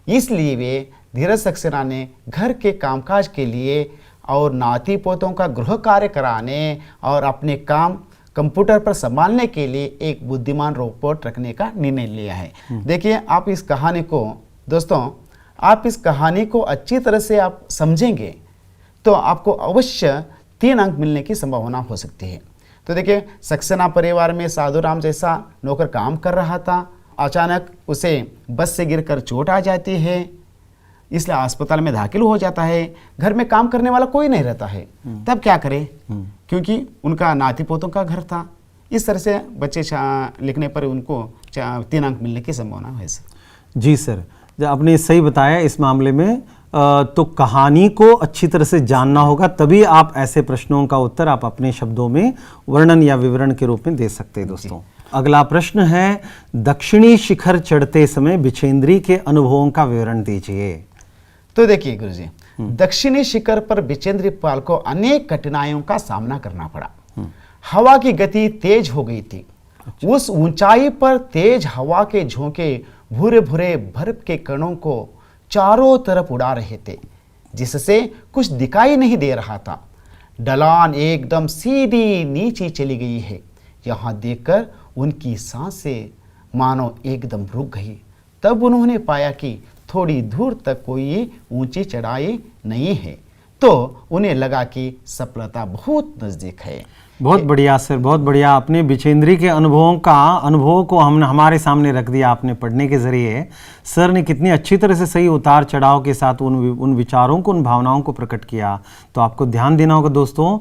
इसलिए वे धीरज सक्सेना ने घर के कामकाज के लिए और नाती पोतों का गृह कार्य कराने और अपने काम कंप्यूटर पर संभालने के लिए एक बुद्धिमान रोबोट रखने का निर्णय लिया है। देखिए आप इस कहानी को दोस्तों, आप इस कहानी को अच्छी तरह से आप समझेंगे तो आपको अवश्य 3 अंक मिलने की संभावना हो सकती है। तो देखिए सक्सेना परिवार में साधुराम जैसा नौकर काम कर रहा था। अचानक उसे बस से गिरकर चोट आ जाती है, इसलिए अस्पताल में दाखिल हो जाता है। घर में काम करने वाला कोई नहीं रहता है, तब क्या करे, क्योंकि उनका नाती पोतों का घर था। इस तरह से बच्चे लिखने पर उनको 3 अंक मिलने की संभावना है सर। जी सर, आपने सही बताया। इस मामले में तो कहानी को अच्छी तरह से जानना होगा, तभी आप ऐसे प्रश्नों का उत्तर आप अपने शब्दों में वर्णन या विवरण के रूप में दे सकते हैं दोस्तों। अगला प्रश्न है, दक्षिणी शिखर चढ़ते समय बिछेंद्री के अनुभवों का विवरण दीजिए। तो देखिए गुरुजी, दक्षिणी शिखर पर बिचेंद्री पाल को अनेक कठिनाइयों का सामना करना पड़ा। हवा की गति तेज हो गई थी। उस ऊंचाई पर तेज हवा के झोंके भूरे भूरे बर्फ के कणों को चारों तरफ उड़ा रहे थे, जिससे कुछ दिखाई नहीं दे रहा था। ढलान एकदम सीधी नीचे चली गई है। यहाँ देखकर उनकी सांसें मानो एकदम रुक गई। तब उन्होंने पाया कि थोड़ी दूर तक कोई ऊंची चढ़ाई नहीं है, तो उन्हें लगा कि सफलता बहुत नजदीक है। बहुत बढ़िया सर, बहुत बढ़िया। अपने बिचेंद्री के अनुभवों को हमने हमारे सामने रख दिया आपने पढ़ने के जरिए। सर ने कितनी अच्छी तरह से सही उतार चढ़ाव के साथ उन विचारों को, उन भावनाओं को प्रकट किया। तो आपको ध्यान देना होगा दोस्तों,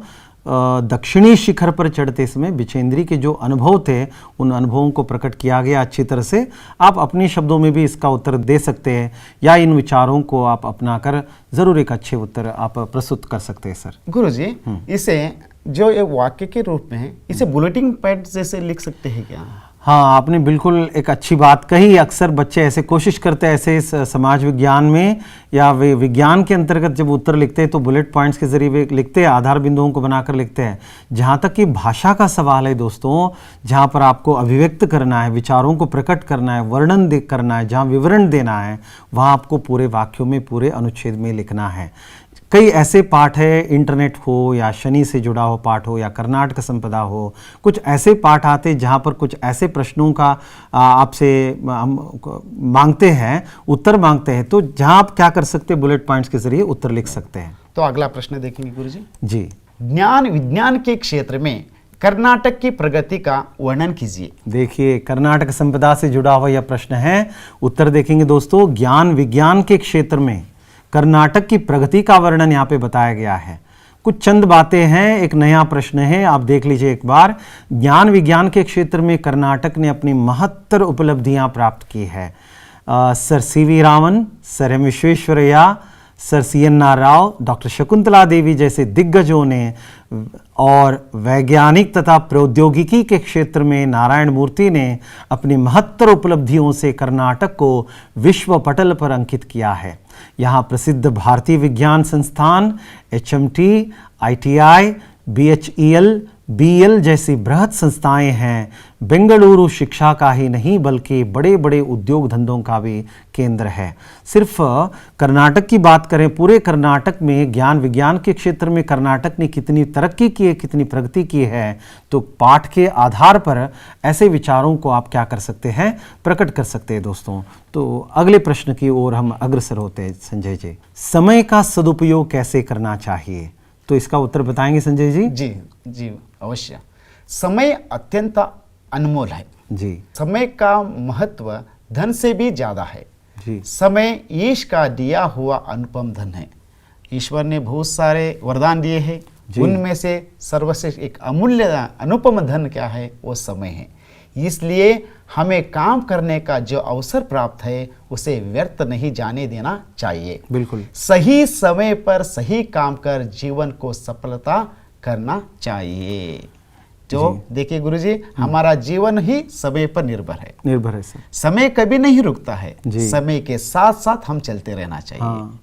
दक्षिणी शिखर पर चढ़ते समय बिचेंद्री के जो अनुभव थे, उन अनुभवों को प्रकट किया गया अच्छी तरह से। आप अपने शब्दों में भी इसका उत्तर दे सकते हैं या इन विचारों को आप अपनाकर जरूर एक अच्छे उत्तर आप प्रस्तुत कर सकते हैं सर। गुरुजी, इसे जो ये वाक्य के रूप में है, इसे बुलेटिन पैड जैसे लिख सकते हैं क्या? हाँ, आपने बिल्कुल एक अच्छी बात कही। अक्सर बच्चे ऐसे कोशिश करते हैं, ऐसे समाज विज्ञान में या वे विज्ञान के अंतर्गत जब उत्तर लिखते हैं तो बुलेट पॉइंट्स के जरिए वे लिखते हैं, आधार बिंदुओं को बनाकर लिखते हैं। जहाँ तक कि भाषा का सवाल है दोस्तों, जहाँ पर आपको अभिव्यक्त करना है, विचारों को प्रकट करना है, वर्णन करना है, जहाँ विवरण देना है, वहाँ आपको पूरे वाक्यों में, पूरे अनुच्छेद में लिखना है। कई ऐसे पाठ है, इंटरनेट हो या शनि से जुड़ा हो पाठ हो या कर्नाटक संपदा हो, कुछ ऐसे पाठ आते जहाँ पर कुछ ऐसे प्रश्नों का आपसे मांगते हैं, उत्तर मांगते हैं, तो जहाँ आप क्या कर सकते हैं, बुलेट पॉइंट्स के जरिए उत्तर लिख सकते हैं। तो अगला प्रश्न देखेंगे गुरुजी। जी, ज्ञान विज्ञान के क्षेत्र में कर्नाटक की प्रगति का वर्णन कीजिए। देखिए, कर्नाटक संपदा से जुड़ा हुआ यह प्रश्न है। उत्तर देखेंगे दोस्तों, ज्ञान विज्ञान के क्षेत्र में कर्नाटक की प्रगति का वर्णन यहाँ पे बताया गया है। कुछ चंद बातें हैं, एक नया प्रश्न है, आप देख लीजिए एक बार। ज्ञान विज्ञान के क्षेत्र में कर्नाटक ने अपनी महत्तर उपलब्धियां प्राप्त की है। Sir C V Raman, sir M Visvesvaraya, sir CNR Rao, doctor Shakuntala Devi जैसे दिग्गजों ने और वैज्ञानिक तथा प्रौद्योगिकी के क्षेत्र में नारायण मूर्ति ने अपनी महत्तर उपलब्धियों से कर्नाटक को विश्व पटल पर अंकित किया है। यहाँ प्रसिद्ध भारतीय विज्ञान संस्थान, HMT, ITI, BHEL, BL जैसी बृहद संस्थाएं हैं। बेंगलुरु शिक्षा का ही नहीं बल्कि बड़े बड़े उद्योग धंधों का भी केंद्र है। सिर्फ कर्नाटक की बात करें, पूरे कर्नाटक में ज्ञान विज्ञान के क्षेत्र में कर्नाटक ने कितनी तरक्की की है, कितनी प्रगति की है, तो पाठ के आधार पर ऐसे विचारों को आप क्या कर सकते हैं, प्रकट कर सकते हैं दोस्तों। तो अगले प्रश्न की ओर हम अग्रसर होते हैं संजय जी। समय का सदुपयोग कैसे करना चाहिए, तो इसका उत्तर बताएंगे संजय जी? जी जी अवश्य। समय अत्यंत अनमोल है जी। समय का महत्व धन से भी ज्यादा है जी। समय ईश का दिया हुआ अनुपम धन है। ईश्वर ने बहुत सारे वरदान दिए हैं, उनमें से सर्वश्रेष्ठ एक अमूल्य अनुपम धन क्या है, वो समय है। इसलिए हमें काम करने का जो अवसर प्राप्त है उसे व्यर्थ नहीं जाने देना चाहिए। बिल्कुल सही समय पर सही काम कर जीवन को सफलता करना चाहिए। जो देखिए गुरुजी, हमारा जीवन ही समय पर निर्भर है सर। समय कभी नहीं रुकता है, समय के साथ साथ हम चलते रहना चाहिए। हाँ।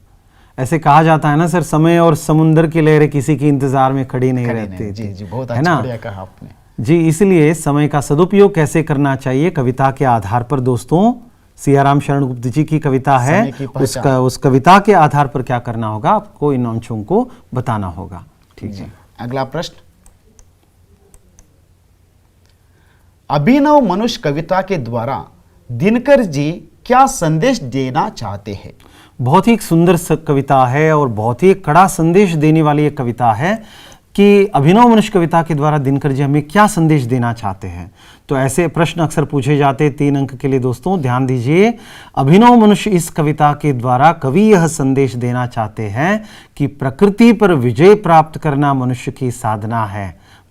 ऐसे कहा जाता है ना सर, समय और समुद्र की लहरें किसी के इंतजार में खड़ी नहीं रहती। जी जी, बहुत अच्छा बढ़िया कहा आपने जी। इसलिए समय का सदुपयोग कैसे करना चाहिए, कविता के आधार पर दोस्तों, सियाराम शरण गुप्त जी की कविता है, उस कविता के आधार पर क्या करना होगा, आपको इन अंशों को बताना होगा। ठीक है, अगला प्रश्न। अभिनव मनुष्य कविता के द्वारा दिनकर जी क्या संदेश देना चाहते हैं? बहुत ही सुंदर कविता है और बहुत ही कड़ा संदेश देने वाली एक कविता है कि अभिनव मनुष्य कविता के द्वारा दिनकर जी हमें क्या संदेश देना चाहते हैं। तो ऐसे प्रश्न अक्सर पूछे जाते हैं 3 अंक के लिए दोस्तों, ध्यान दीजिए। अभिनव मनुष्य इस कविता के द्वारा कवि यह संदेश देना चाहते हैं कि प्रकृति पर विजय प्राप्त करना मनुष्य की साधना है,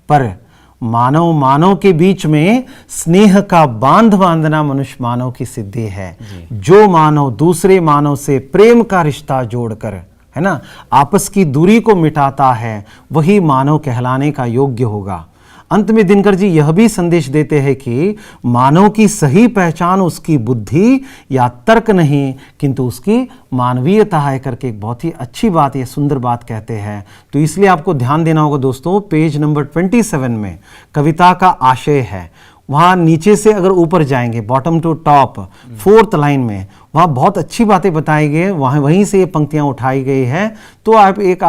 पर मानव के बीच में स्नेह का बांध बांधना मनुष्य मानव की सिद्धि है। जो मानव दूसरे मानव से प्रेम का रिश्ता जोड़कर, है ना, आपस की दूरी को मिटाता है, वही मानव कहलाने का योग्य होगा। अंत में दिनकर जी यह भी संदेश देते हैं कि मानव की सही पहचान उसकी बुद्धि या तर्क नहीं किंतु उसकी मानवीयता है करके एक बहुत ही अच्छी बात, यह सुंदर बात कहते हैं। तो इसलिए आपको ध्यान देना होगा दोस्तों, पेज नंबर 27 में कविता का आशय है, वहाँ नीचे से अगर ऊपर जाएंगे, bottom to top 4th line में, वहाँ बहुत अच्छी बातें बताई गई हैं, वहाँ वहीं से ये पंक्तियाँ उठाई गई हैं। तो आप एक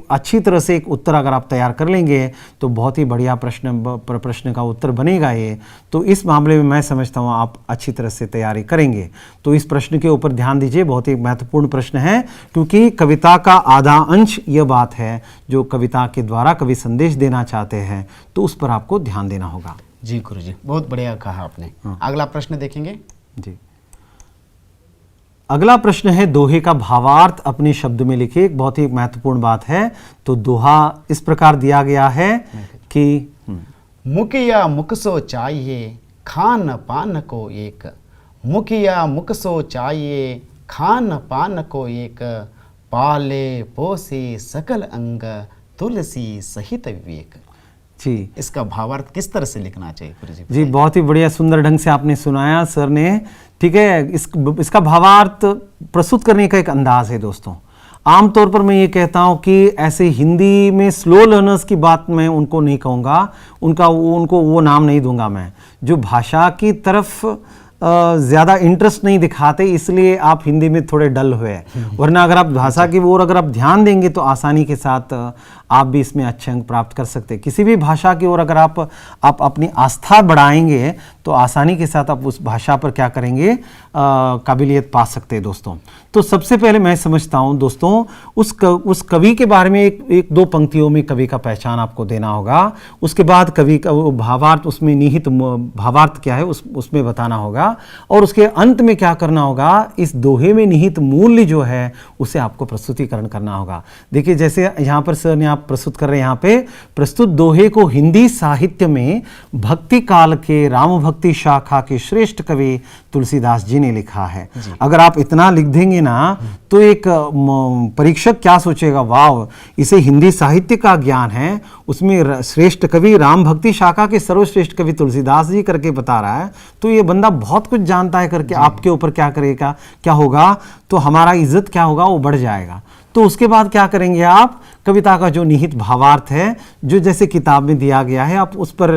अच्छी तरह से एक उत्तर अगर आप तैयार कर लेंगे तो बहुत ही बढ़िया प्रश्न का उत्तर बनेगा ये। तो इस मामले में मैं समझता हूँ आप अच्छी तरह से तैयारी करेंगे। तो इस प्रश्न के ऊपर ध्यान दीजिए, बहुत ही महत्वपूर्ण प्रश्न है, क्योंकि कविता का आधा अंश यह बात है जो कविता के द्वारा कवि संदेश देना चाहते हैं, तो उस पर आपको ध्यान देना होगा। जी गुरुजी, बहुत बढ़िया कहा आपने। अगला प्रश्न देखेंगे जी। अगला प्रश्न है दोहे का भावार्थ अपने शब्द में लिखिए। एक बहुत ही महत्वपूर्ण बात है। तो दोहा इस प्रकार दिया गया है कि मुखिया मुख सो चाहिए खान पान को एक, मुखिया मुख सो चाहिए खान पान को एक, पाले पोसे सकल अंग तुलसी सहित विवेक। जी, इसका भावार्थ किस तरह से लिखना चाहिए गुरुजी? जी बहुत ही बढ़िया सुंदर ढंग से आपने सुनाया सर ने। ठीक है, इसका भावार्थ प्रस्तुत करने का एक अंदाज है दोस्तों। आमतौर पर मैं ये कहता हूँ कि ऐसे हिंदी में स्लो लर्नर्स की बात मैं उनको नहीं कहूँगा, उनको वो नाम नहीं दूंगा मैं, जो भाषा की तरफ ज़्यादा इंटरेस्ट नहीं दिखाते, इसलिए आप हिंदी में थोड़े डल हुए। वरना अगर आप भाषा की ओर अगर आप ध्यान देंगे तो आसानी के साथ आप भी इसमें अच्छे अंक प्राप्त कर सकते हैं। किसी भी भाषा की ओर अगर आप अपनी आस्था बढ़ाएंगे तो आसानी के साथ आप उस भाषा पर क्या करेंगे, काबिलियत पा सकते हैं दोस्तों। तो सबसे पहले मैं समझता हूँ दोस्तों उस कवि के बारे में एक दो पंक्तियों में कवि का पहचान आपको देना होगा। उसके बाद कवि का भावार्थ, उसमें निहित भावार्थ क्या है उसमें बताना होगा, और उसके अंत में क्या करना होगा, इस दोहे में निहित मूल्य जो है उसे आपको प्रस्तुतिकरण करना होगा। देखिए जैसे यहाँ पर सर ने आप प्रस्तुत कर रहे हैं, यहाँ पे प्रस्तुत दोहे को हिंदी साहित्य में भक्ति काल के राम भक्ति शाखा के श्रेष्ठ कवि तुलसीदास जी ने लिखा है। अगर आप इतना लिख देंगे ना तो एक परीक्षक क्या सोचेगा, वाव इसे हिंदी साहित्य का ज्ञान है, उसमें श्रेष्ठ कवि राम भक्ति शाखा के सर्वश्रेष्ठ कवि तुलसीदास जी करके बता रहा है, तो ये बंदा बहुत कुछ जानता है करके आपके ऊपर क्या करेगा, क्या होगा, तो हमारा इज्जत क्या होगा, वो बढ़ जाएगा। तो उसके बाद क्या करेंगे आप, कविता का जो निहित भावार्थ है जो जैसे किताब में दिया गया है आप उस पर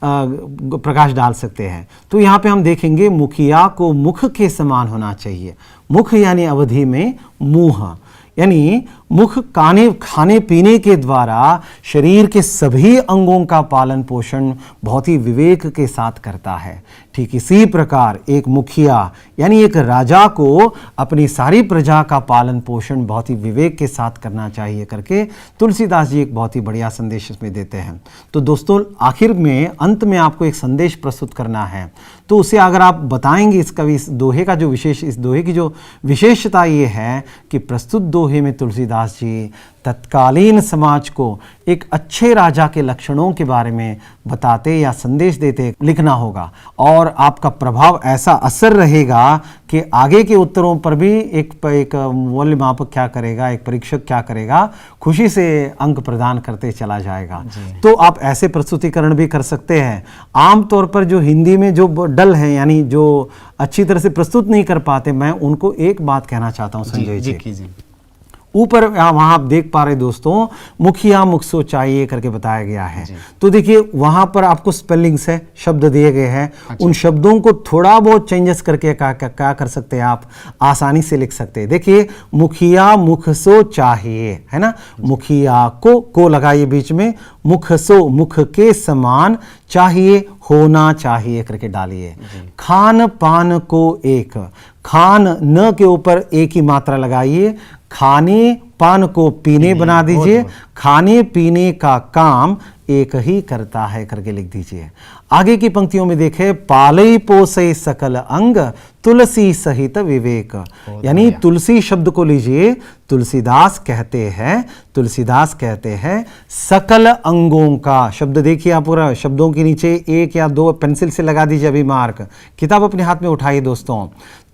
प्रकाश डाल सकते हैं। तो यहाँ पे हम देखेंगे मुखिया को मुख के समान होना चाहिए। मुख यानी अवधि में मुंह, यानी मुख खाने पीने के द्वारा शरीर के सभी अंगों का पालन पोषण बहुत ही विवेक के साथ करता है। ठीक इसी प्रकार एक मुखिया यानी एक राजा को अपनी सारी प्रजा का पालन पोषण बहुत ही विवेक के साथ करना चाहिए करके तुलसीदास जी एक बहुत ही बढ़िया संदेश इसमें देते हैं। तो दोस्तों आखिर में अंत में आपको एक संदेश प्रस्तुत करना है, तो उसे अगर आप बताएंगे इस दोहे का जो इस दोहे की जो विशेषता ये है कि प्रस्तुत दोहे में तुलसीदास जी तत्कालीन समाज को एक अच्छे राजा के लक्षणों के बारे में बताते या संदेश देते लिखना होगा, और आपका प्रभाव ऐसा असर रहेगा कि आगे के उत्तरों पर भी एक मूल्य मापक क्या करेगा, एक परीक्षक क्या करेगा, खुशी से अंक प्रदान करते चला जाएगा। तो आप ऐसे प्रस्तुतिकरण भी कर सकते हैं। आमतौर पर जो हिंदी में जो डल हैं यानी जो अच्छी तरह से प्रस्तुत नहीं कर पाते, मैं उनको एक बात कहना चाहता हूँ संजय जी। ऊपर वहां आप देख पा रहे दोस्तों मुखिया मुख सो चाहिए करके बताया गया है। तो देखिए वहां पर आपको स्पेलिंग्स है, शब्द दिए गए हैं। अच्छा। उन शब्दों को थोड़ा बहुत चेंजेस करके क्या कर सकते हैं, आप आसानी से लिख सकते हैं। देखिए मुखिया मुख सो चाहिए है ना, मुखिया को लगाइए बीच में, मुख सो मुख के समान, चाहिए होना चाहिए करके डालिए। खान पान को एक, खान न के ऊपर एक ही मात्रा लगाइए, खाने पान को पीने बना दीजिए, खाने पीने का काम एक ही करता है करके लिख दीजिए। आगे की पंक्तियों में देखें, पालई पोसई सकल अंग तुलसी सहित विवेक, यानी तुलसी शब्द को लीजिए। तुलसीदास कहते हैं सकल अंगों का, शब्द देखिए आप पूरा शब्दों के नीचे एक या दो पेंसिल से लगा दीजिए अभी मार्क, किताब अपने हाथ में उठाइए दोस्तों।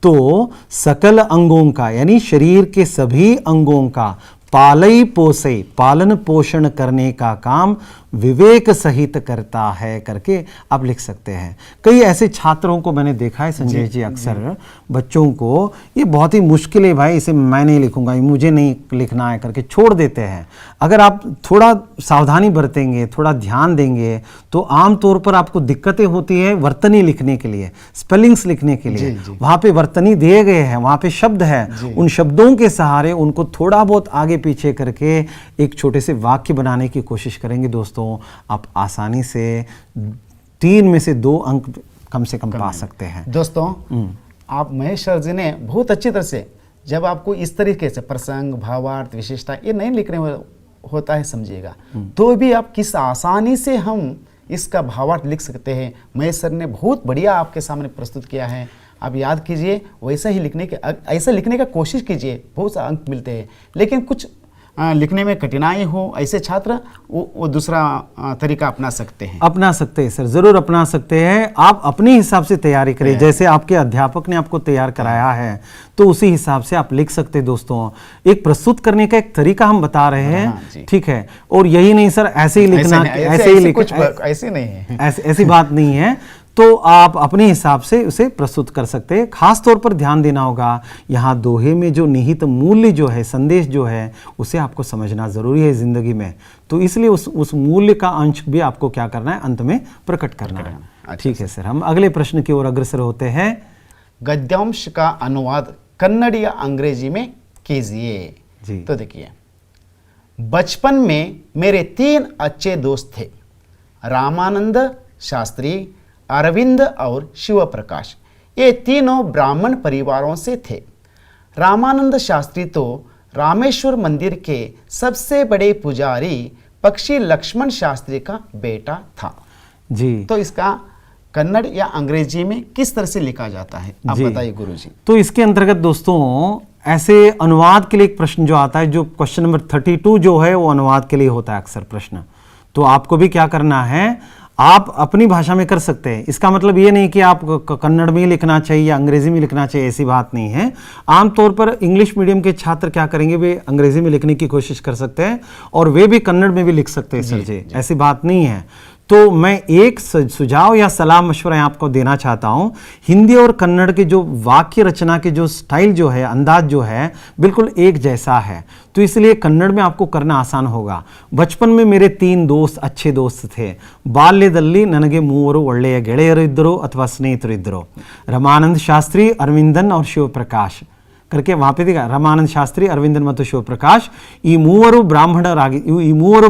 तो सकल अंगों का यानी शरीर के सभी अंगों का, पालई पोसई पालन पोषण करने का काम विवेक सहित करता है करके आप लिख सकते हैं। कई ऐसे छात्रों को मैंने देखा है संजय जी, अक्सर बच्चों को ये बहुत ही मुश्किल है भाई, इसे मैं नहीं लिखूंगा, मुझे नहीं लिखना है करके छोड़ देते हैं। अगर आप थोड़ा सावधानी बरतेंगे, थोड़ा ध्यान देंगे तो आमतौर पर आपको दिक्कतें होती है वर्तनी लिखने के लिए, स्पेलिंग्स लिखने के लिए। वहां पे वर्तनी दिए गए हैं, वहां पे शब्द है, उन शब्दों के सहारे उनको थोड़ा बहुत आगे पीछे करके एक छोटे से वाक्य बनाने की कोशिश करेंगे दोस्तों, आप आसानी से 3 में से 2 अंक कम से कम पा सकते हैं। दोस्तों आप महेश सर जी ने बहुत अच्छी तरह से, जब आपको इस तरीके से प्रसंग, भावार्थ, विशेषता ये नहीं लिखने होता है समझिएगा, तो भी आप किस आसानी से हम इसका भावार्थ लिख सकते हैं। महेश सर ने बहुत बढ़िया आपके सामने प्रस्तुत किया है। आप याद कीजिए, वैसा ही ऐसा लिखने का कोशिश कीजिए, बहुत से अंक मिलते हैं। लेकिन कुछ लिखने में कठिनाई हो ऐसे छात्र वो दूसरा तरीका अपना सकते हैं। अपना सकते हैं सर, जरूर अपना सकते हैं। आप अपने हिसाब से तैयारी करें, जैसे आपके अध्यापक ने आपको तैयार कराया है तो उसी हिसाब से आप लिख सकते हैं दोस्तों। एक प्रस्तुत करने का एक तरीका हम बता रहे हैं, ठीक है। और यही नहीं सर ऐसे ही लिखना, ऐसे ही लिखना, ऐसे नहीं है, ऐसी बात नहीं है। तो आप अपने हिसाब से उसे प्रस्तुत कर सकते हैं। खास तौर पर ध्यान देना होगा, यहाँ दोहे में जो निहित मूल्य जो है, संदेश जो है, उसे आपको समझना जरूरी है जिंदगी में। तो इसलिए उस मूल्य का अंश भी आपको क्या करना है, अंत में प्रकट करना है। ठीक है सर, हम अगले प्रश्न की ओर अग्रसर होते हैं। गद्यांश का अनुवाद कन्नड़ या अंग्रेजी में कीजिए जी। तो देखिए, बचपन में मेरे 3 अच्छे दोस्त थे, रामानंद शास्त्री, अरविंद और शिव प्रकाश। ये तीनों ब्राह्मण परिवारों से थे। रामानंद शास्त्री तो रामेश्वर मंदिर के सबसे बड़े पुजारी पक्षी लक्ष्मण शास्त्री का बेटा था जी। तो इसका कन्नड़ या अंग्रेजी में किस तरह से लिखा जाता है, आप बताइए गुरुजी। तो इसके अंतर्गत दोस्तों ऐसे अनुवाद के लिए एक प्रश्न जो आता है, जो क्वेश्चन नंबर 32 जो है वो अनुवाद के लिए होता है अक्सर प्रश्न। तो आपको भी क्या करना है, आप अपनी भाषा में कर सकते हैं। इसका मतलब ये नहीं कि आप कन्नड़ में ही लिखना चाहिए या अंग्रेजी में लिखना चाहिए, ऐसी बात नहीं है। आमतौर पर इंग्लिश मीडियम के छात्र क्या करेंगे, वे अंग्रेजी में लिखने की कोशिश कर सकते हैं और वे भी कन्नड़ में भी लिख सकते हैं सर जी, ऐसी बात नहीं है। तो मैं एक सुझाव या सलाह मशवरा आपको देना चाहता हूं। हिंदी और कन्नड़ के जो वाक्य रचना के जो स्टाइल जो है, अंदाज जो है, बिल्कुल एक जैसा है। तो इसलिए कन्नड़ में आपको करना आसान होगा। बचपन में मेरे 3 दोस्त अच्छे दोस्त थे। ಬಾಲ್ಯದಲ್ಲಿ ನನಗೆ 3 ಒಳ್ಳೆಯ ಗೆಳೆಯರು ಇದ್ದರು ಅಥವಾ ಸ್ನೇಹಿತರು ಇದ್ದರು, ರಮಾನಂದ ಶಾಸ್ತ್ರಿ, ಅರವಿಂದನ್ और शिव प्रकाश करके वहाँ पे देखा, रमानंद शास्त्री, अरविंदन ಮತ್ತು शिव प्रकाश, ಈ ಮೂವರು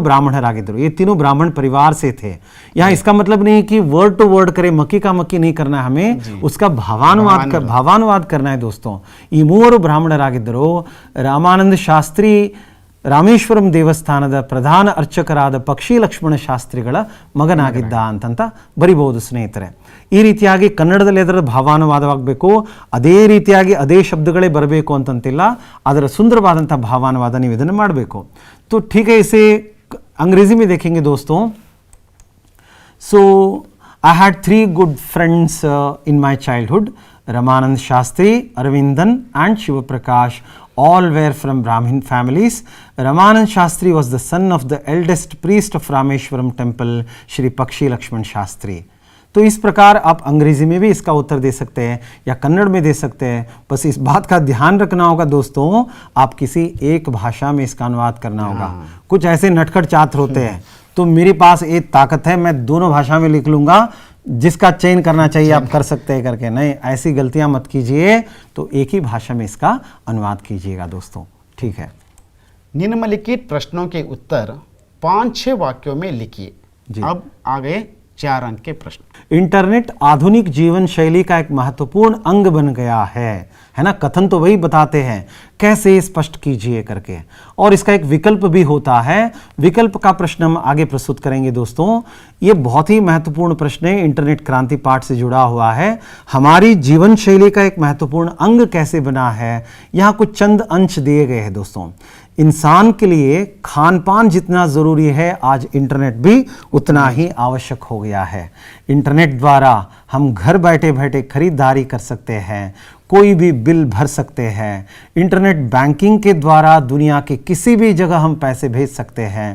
ಬ್ರಾಹ್ಮಣರಾಗಿದ್ದರು। ये तीनों ब्राह्मण परिवार से थे। यहाँ इसका मतलब नहीं कि वर्ड टू वर्ड करे, मक्की का मक्की नहीं करना है हमें, उसका भावानुवाद करना है दोस्तों। ಈ ಮೂವರು ಬ್ರಾಹ್ಮಣರಾಗಿದ್ದರು। ರಾಮಾನಂದ ಶಾಸ್ತ್ರಿ ರಾಮೇಶ್ವರಂ ದೇವಸ್ಥಾನದ ಪ್ರಧಾನ ಅರ್ಚಕರಾದ ಪಕ್ಷಿ ಲಕ್ಷ್ಮಣ ಶಾಸ್ತ್ರಿಗಳ ಮಗನಾಗಿದ್ದ ಅಂತಂತ ಬರಿಬಹುದು ಸ್ನೇಹಿತರೆ। ಈ ರೀತಿಯಾಗಿ ಕನ್ನಡದಲ್ಲಿ ಅದರ ಭಾವಾನುವಾದವಾಗಬೇಕು, ಅದೇ ರೀತಿಯಾಗಿ ಅದೇ ಶಬ್ದಗಳೇ ಬರಬೇಕು ಅಂತಂತಿಲ್ಲ, ಅದರ ಸುಂದರವಾದಂಥ ಭಾವಾನುವಾದ ನೀವು ಇದನ್ನು ಮಾಡಬೇಕು। तो ठीक है, इसे अंग्रेजी में देखेंगे दोस्तों। So I had 3 good friends in my childhood, Ramanand Shastri, Aravindan and Shiva Prakash. All were from Brahmin families. Ramanand Shastri was the son of the eldest priest of Rameshwaram temple, Shri Pakshi Lakshman Shastri. तो इस प्रकार आप अंग्रेजी में भी इसका उत्तर दे सकते हैं या कन्नड़ में दे सकते हैं। बस इस बात का ध्यान रखना होगा दोस्तों, आप किसी एक भाषा में इसका अनुवाद करना होगा। कुछ ऐसे नटखट छात्र होते हैं, तो मेरे पास एक ताकत है, मैं दोनों भाषा में लिख लूंगा, जिसका चयन करना चाहिए आप कर सकते हैं करके। नहीं, ऐसी गलतियां मत कीजिए। तो एक ही भाषा में इसका अनुवाद कीजिएगा दोस्तों, ठीक है। निम्नलिखित प्रश्नों के उत्तर 5-6 वाक्यों में लिखिए। अब आगे 4 अंक के प्रश्न। इंटरनेट आधुनिक जीवन शैली का एक महत्वपूर्ण अंग बन गया है ना। कथन तो वही बताते हैं, कैसे स्पष्ट कीजिए करके। और इसका एक विकल्प भी होता है। विकल्प का प्रश्न हम आगे प्रस्तुत करेंगे दोस्तों। ये बहुत ही महत्वपूर्ण प्रश्न है, इंटरनेट क्रांति पाठ से जुड़ा हुआ है। हमारी जीवन शैली का एक महत्वपूर्ण अंग कैसे बना है, यहाँ कुछ चंद अंश दिए गए हैं दोस्तों। इंसान के लिए खान पान जितना ज़रूरी है, आज इंटरनेट भी उतना ही आवश्यक हो गया है। इंटरनेट द्वारा हम घर बैठे बैठे खरीदारी कर सकते हैं, कोई भी बिल भर सकते हैं। इंटरनेट बैंकिंग के द्वारा दुनिया के किसी भी जगह हम पैसे भेज सकते हैं।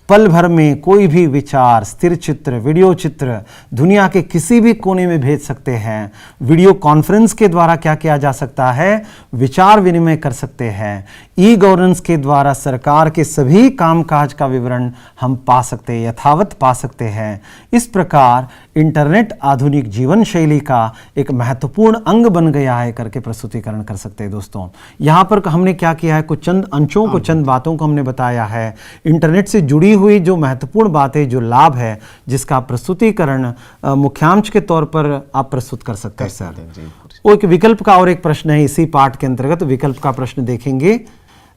पल भर में कोई भी विचार, स्थिर चित्र, वीडियो चित्र दुनिया के किसी भी कोने में भेज सकते हैं। वीडियो कॉन्फ्रेंस के द्वारा क्या किया जा सकता है, विचार विनिमय कर सकते हैं। ई गवर्नेंस के द्वारा सरकार के सभी कामकाज का विवरण हम पा सकते हैं, यथावत पा सकते हैं। इस प्रकार इंटरनेट आधुनिक जीवन शैली का एक महत्वपूर्ण अंग बन गया है करके प्रस्तुतिकरण कर सकते हैं। दोस्तों यहाँ पर हमने क्या किया है, कुछ चंद अंशों को, चंद बातों को हमने बताया है। इंटरनेट से जुड़ी हुई जो महत्वपूर्ण बातें, जो लाभ है, जिसका प्रस्तुतिकरण मुख्यांश के तौर पर आप प्रस्तुत कर सकते हैं सर। वो एक विकल्प का और एक प्रश्न है इसी पाठ के अंतर्गत, विकल्प का प्रश्न देखेंगे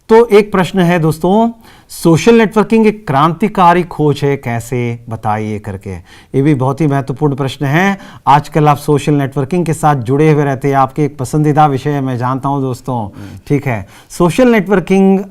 तो एक प्रश्न है दोस्तों, सोशल नेटवर्किंग एक क्रांतिकारी खोज है, कैसे बताइए करके। ये भी बहुत ही महत्वपूर्ण प्रश्न है। आजकल आप सोशल नेटवर्किंग के साथ जुड़े हुए रहते हैं, आपके एक पसंदीदा विषय है, मैं जानता हूं दोस्तों, ठीक है। सोशल नेटवर्किंग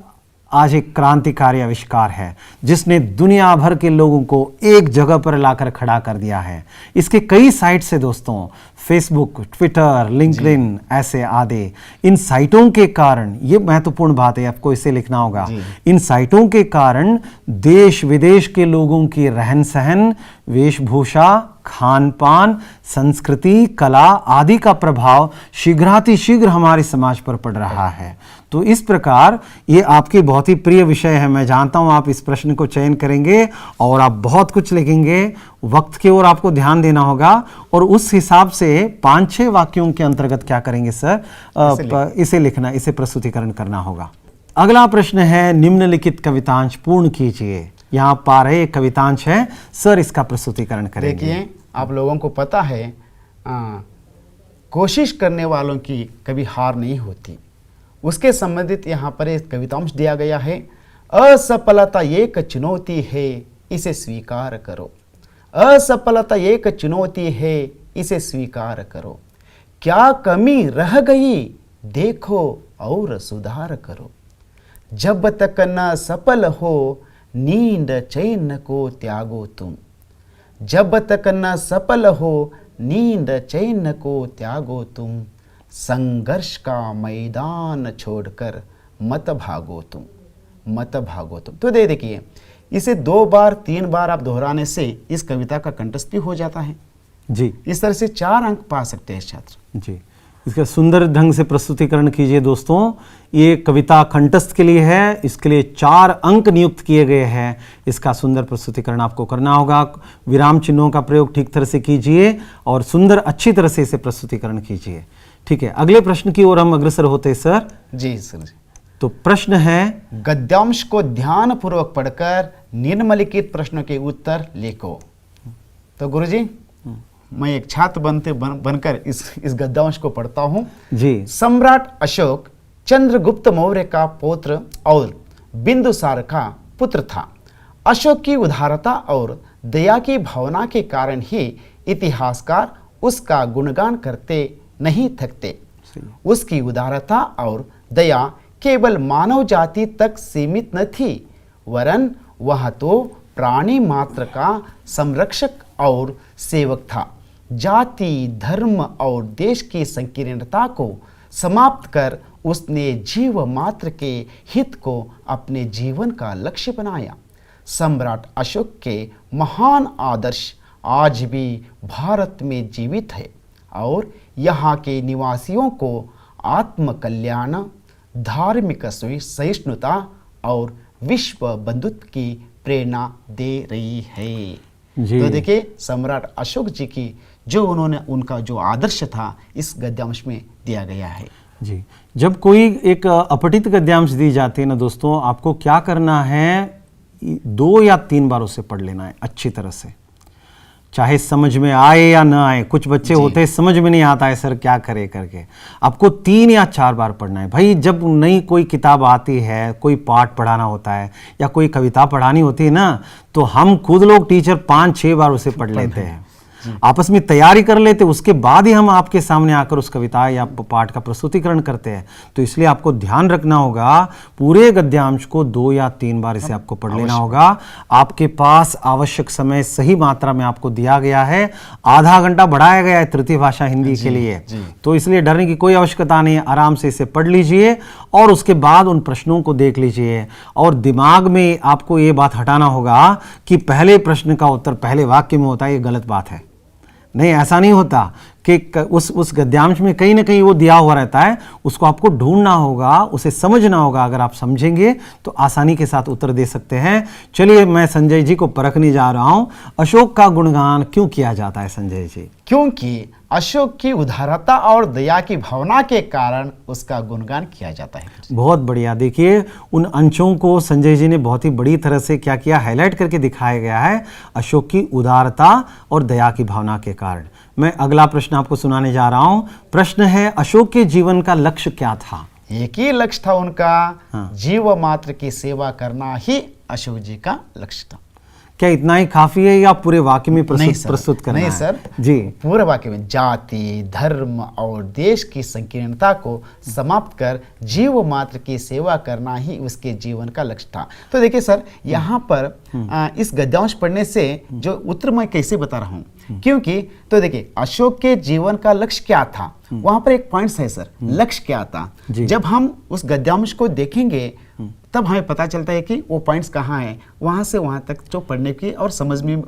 आज एक क्रांतिकारी आविष्कार है जिसने दुनिया भर के लोगों को एक जगह पर लाकर खड़ा कर दिया है। इसके कई साइट्स है दोस्तों, फेसबुक, ट्विटर, लिंक्डइन, ऐसे आदि। इन साइटों के कारण, ये महत्वपूर्ण बात है, आपको इसे लिखना होगा, इन साइटों के कारण देश विदेश के लोगों की रहन सहन, वेशभूषा, खान पान, संस्कृति, कला आदि का प्रभाव शीघ्रातिशीघ्र हमारे समाज पर पड़ रहा है। तो इस प्रकार ये आपकी बहुत ही प्रिय विषय है, मैं जानता हूं आप इस प्रश्न को चयन करेंगे और आप बहुत कुछ लिखेंगे। वक्त की ओर आपको ध्यान देना होगा और उस हिसाब से 5-6 वाक्यों के अंतर्गत क्या करेंगे सर, इसे लिखना, इसे प्रस्तुतिकरण करना होगा। अगला प्रश्न है, निम्नलिखित कवितांश पूर्ण कीजिए। यहाँ पा रहे कवितांश है सर, इसका प्रस्तुतिकरण करेंगे। देखिए आप लोगों को पता है, कोशिश करने वालों की कभी हार नहीं होती, उसके संबंधित यहाँ पर एक कवितांश दिया गया है। असफलता एक चुनौती है, इसे स्वीकार करो। असफलता एक चुनौती है, इसे स्वीकार करो। क्या कमी रह गई देखो और सुधार करो। जब तक न सफल हो नींद चैन को त्यागो तुम। जब तक न सफल हो नींद चैन को त्यागो तुम। संघर्ष का मैदान छोड़कर मत भागो तुम, मत भागो तुम। तो देखिए इसे 2 बार 3 बार आप दोहराने से इस कविता का कंठस्थ भी हो जाता है जी। इस तरह से 4 अंक पा सकते हैं छात्र जी। इसका सुंदर ढंग से प्रस्तुतिकरण कीजिए दोस्तों। ये कविता कंठस्थ के लिए है, इसके लिए 4 अंक नियुक्त किए गए हैं। इसका सुंदर प्रस्तुतिकरण आपको करना होगा। विराम चिन्हों का प्रयोग ठीक तरह से कीजिए और सुंदर अच्छी तरह से इसे प्रस्तुतिकरण कीजिए। ठीक है, अगले प्रश्न की ओर हम अग्रसर होते हैं सर। जी सर जी। तो प्रश्न है, गद्यांश को ध्यान पूर्वक पढ़कर निम्नलिखित प्रश्नों के उत्तर लिखो। तो गुरुजी मैं एक छात्र बनकर इस गद्यांश को पढ़ता हूं जी। सम्राट अशोक चंद्रगुप्त मौर्य का पुत्र और बिंदुसार का पुत्र था। अशोक की उदारता और दया की भावना के कारण ही इतिहासकार उसका गुणगान करते नहीं थकते। उसकी उदारता और दया केवल मानव जाति तक सीमित न थी, वरन वह तो प्राणी मात्र का संरक्षक और सेवक था। जाति, धर्म और देश की संकीर्णता को समाप्त कर उसने जीव मात्र के हित को अपने जीवन का लक्ष्य बनाया। सम्राट अशोक के महान आदर्श आज भी भारत में जीवित है और यहाँ के निवासियों को आत्म कल्याण, धार्मिक सहिष्णुता और विश्व बंधुत्व की प्रेरणा दे रही है जी। तो देखिए सम्राट अशोक जी की जो उनका जो आदर्श था इस गद्यांश में दिया गया है जी। जब कोई एक अपठित गद्यांश दी जाती है ना दोस्तों, आपको क्या करना है, 2 या 3 बार उसे पढ़ लेना है अच्छी तरह से, चाहे समझ में आए या ना आए। कुछ बच्चे होते हैं समझ में नहीं आता है सर क्या करे करके, आपको 3 या 4 बार पढ़ना है भाई। जब नई कोई किताब आती है, कोई पाठ पढ़ाना होता है या कोई कविता पढ़ानी होती है ना, तो हम खुद लोग टीचर 5-6 बार उसे पढ़ लेते हैं। आपस में तैयारी कर लेते, उसके बाद ही हम आपके सामने आकर उस कविता या पाठ का प्रस्तुतिकरण करते हैं। तो इसलिए आपको ध्यान रखना होगा, पूरे गद्यांश को 2 या 3 बार इसे आपको पढ़ लेना होगा। आपके पास आवश्यक समय सही मात्रा में आपको दिया गया है, आधा घंटा बढ़ाया गया है तृतीय भाषा हिंदी के लिए, तो इसलिए डरने की कोई आवश्यकता नहीं है। आराम से इसे पढ़ लीजिए और उसके बाद उन प्रश्नों को देख लीजिए, और दिमाग में आपको ये बात हटाना होगा कि पहले प्रश्न का उत्तर पहले वाक्य में होता है, ये गलत बात है। नहीं, ऐसा नहीं होता कि उस गद्यांश में कहीं ना कहीं वो दिया हुआ रहता है, उसको आपको ढूंढना होगा, उसे समझना होगा। अगर आप समझेंगे तो आसानी के साथ उत्तर दे सकते हैं। चलिए, मैं संजय जी को परखने जा रहा हूं, अशोक का गुणगान क्यों किया जाता है संजय जी? क्योंकि अशोक की उदारता और दया की भावना के कारण उसका गुणगान किया जाता है। बहुत बढ़िया। देखिए, उन अंशों को संजय जी ने बहुत ही बड़ी तरह से क्या किया, हाईलाइट करके दिखाया गया है, अशोक की उदारता और दया की भावना के कारण। मैं अगला प्रश्न आपको सुनाने जा रहा हूं। प्रश्न है, अशोक के जीवन का लक्ष्य क्या था? एक ही लक्ष्य था उनका, जीव मात्र की सेवा करना ही अशोक जी का लक्ष्य था। क्या इतना ही काफी है या पूरे वाक्य में प्रस्तुत करना नहीं है? सर जी, पूरे वाक्य में जाति, धर्म और देश की संकीर्णता को समाप्त कर जीव मात्र की सेवा करना ही उसके जीवन का लक्ष्य था। तो देखिए सर, यहाँ पर इस गद्यांश पढ़ने से जो उत्तर मैं कैसे बता रहा हूँ, क्योंकि तो देखिए अशोक के जीवन का लक्ष्य क्या था, वहां पर एक पॉइंट्स है सर, लक्ष्य क्या था। जब हम उस गद्यांश को देखेंगे तब हमें पता चलता है कि वो पॉइंट्स कहाँ हैं, वहां से वहां तक जो पढ़ने की और समझ में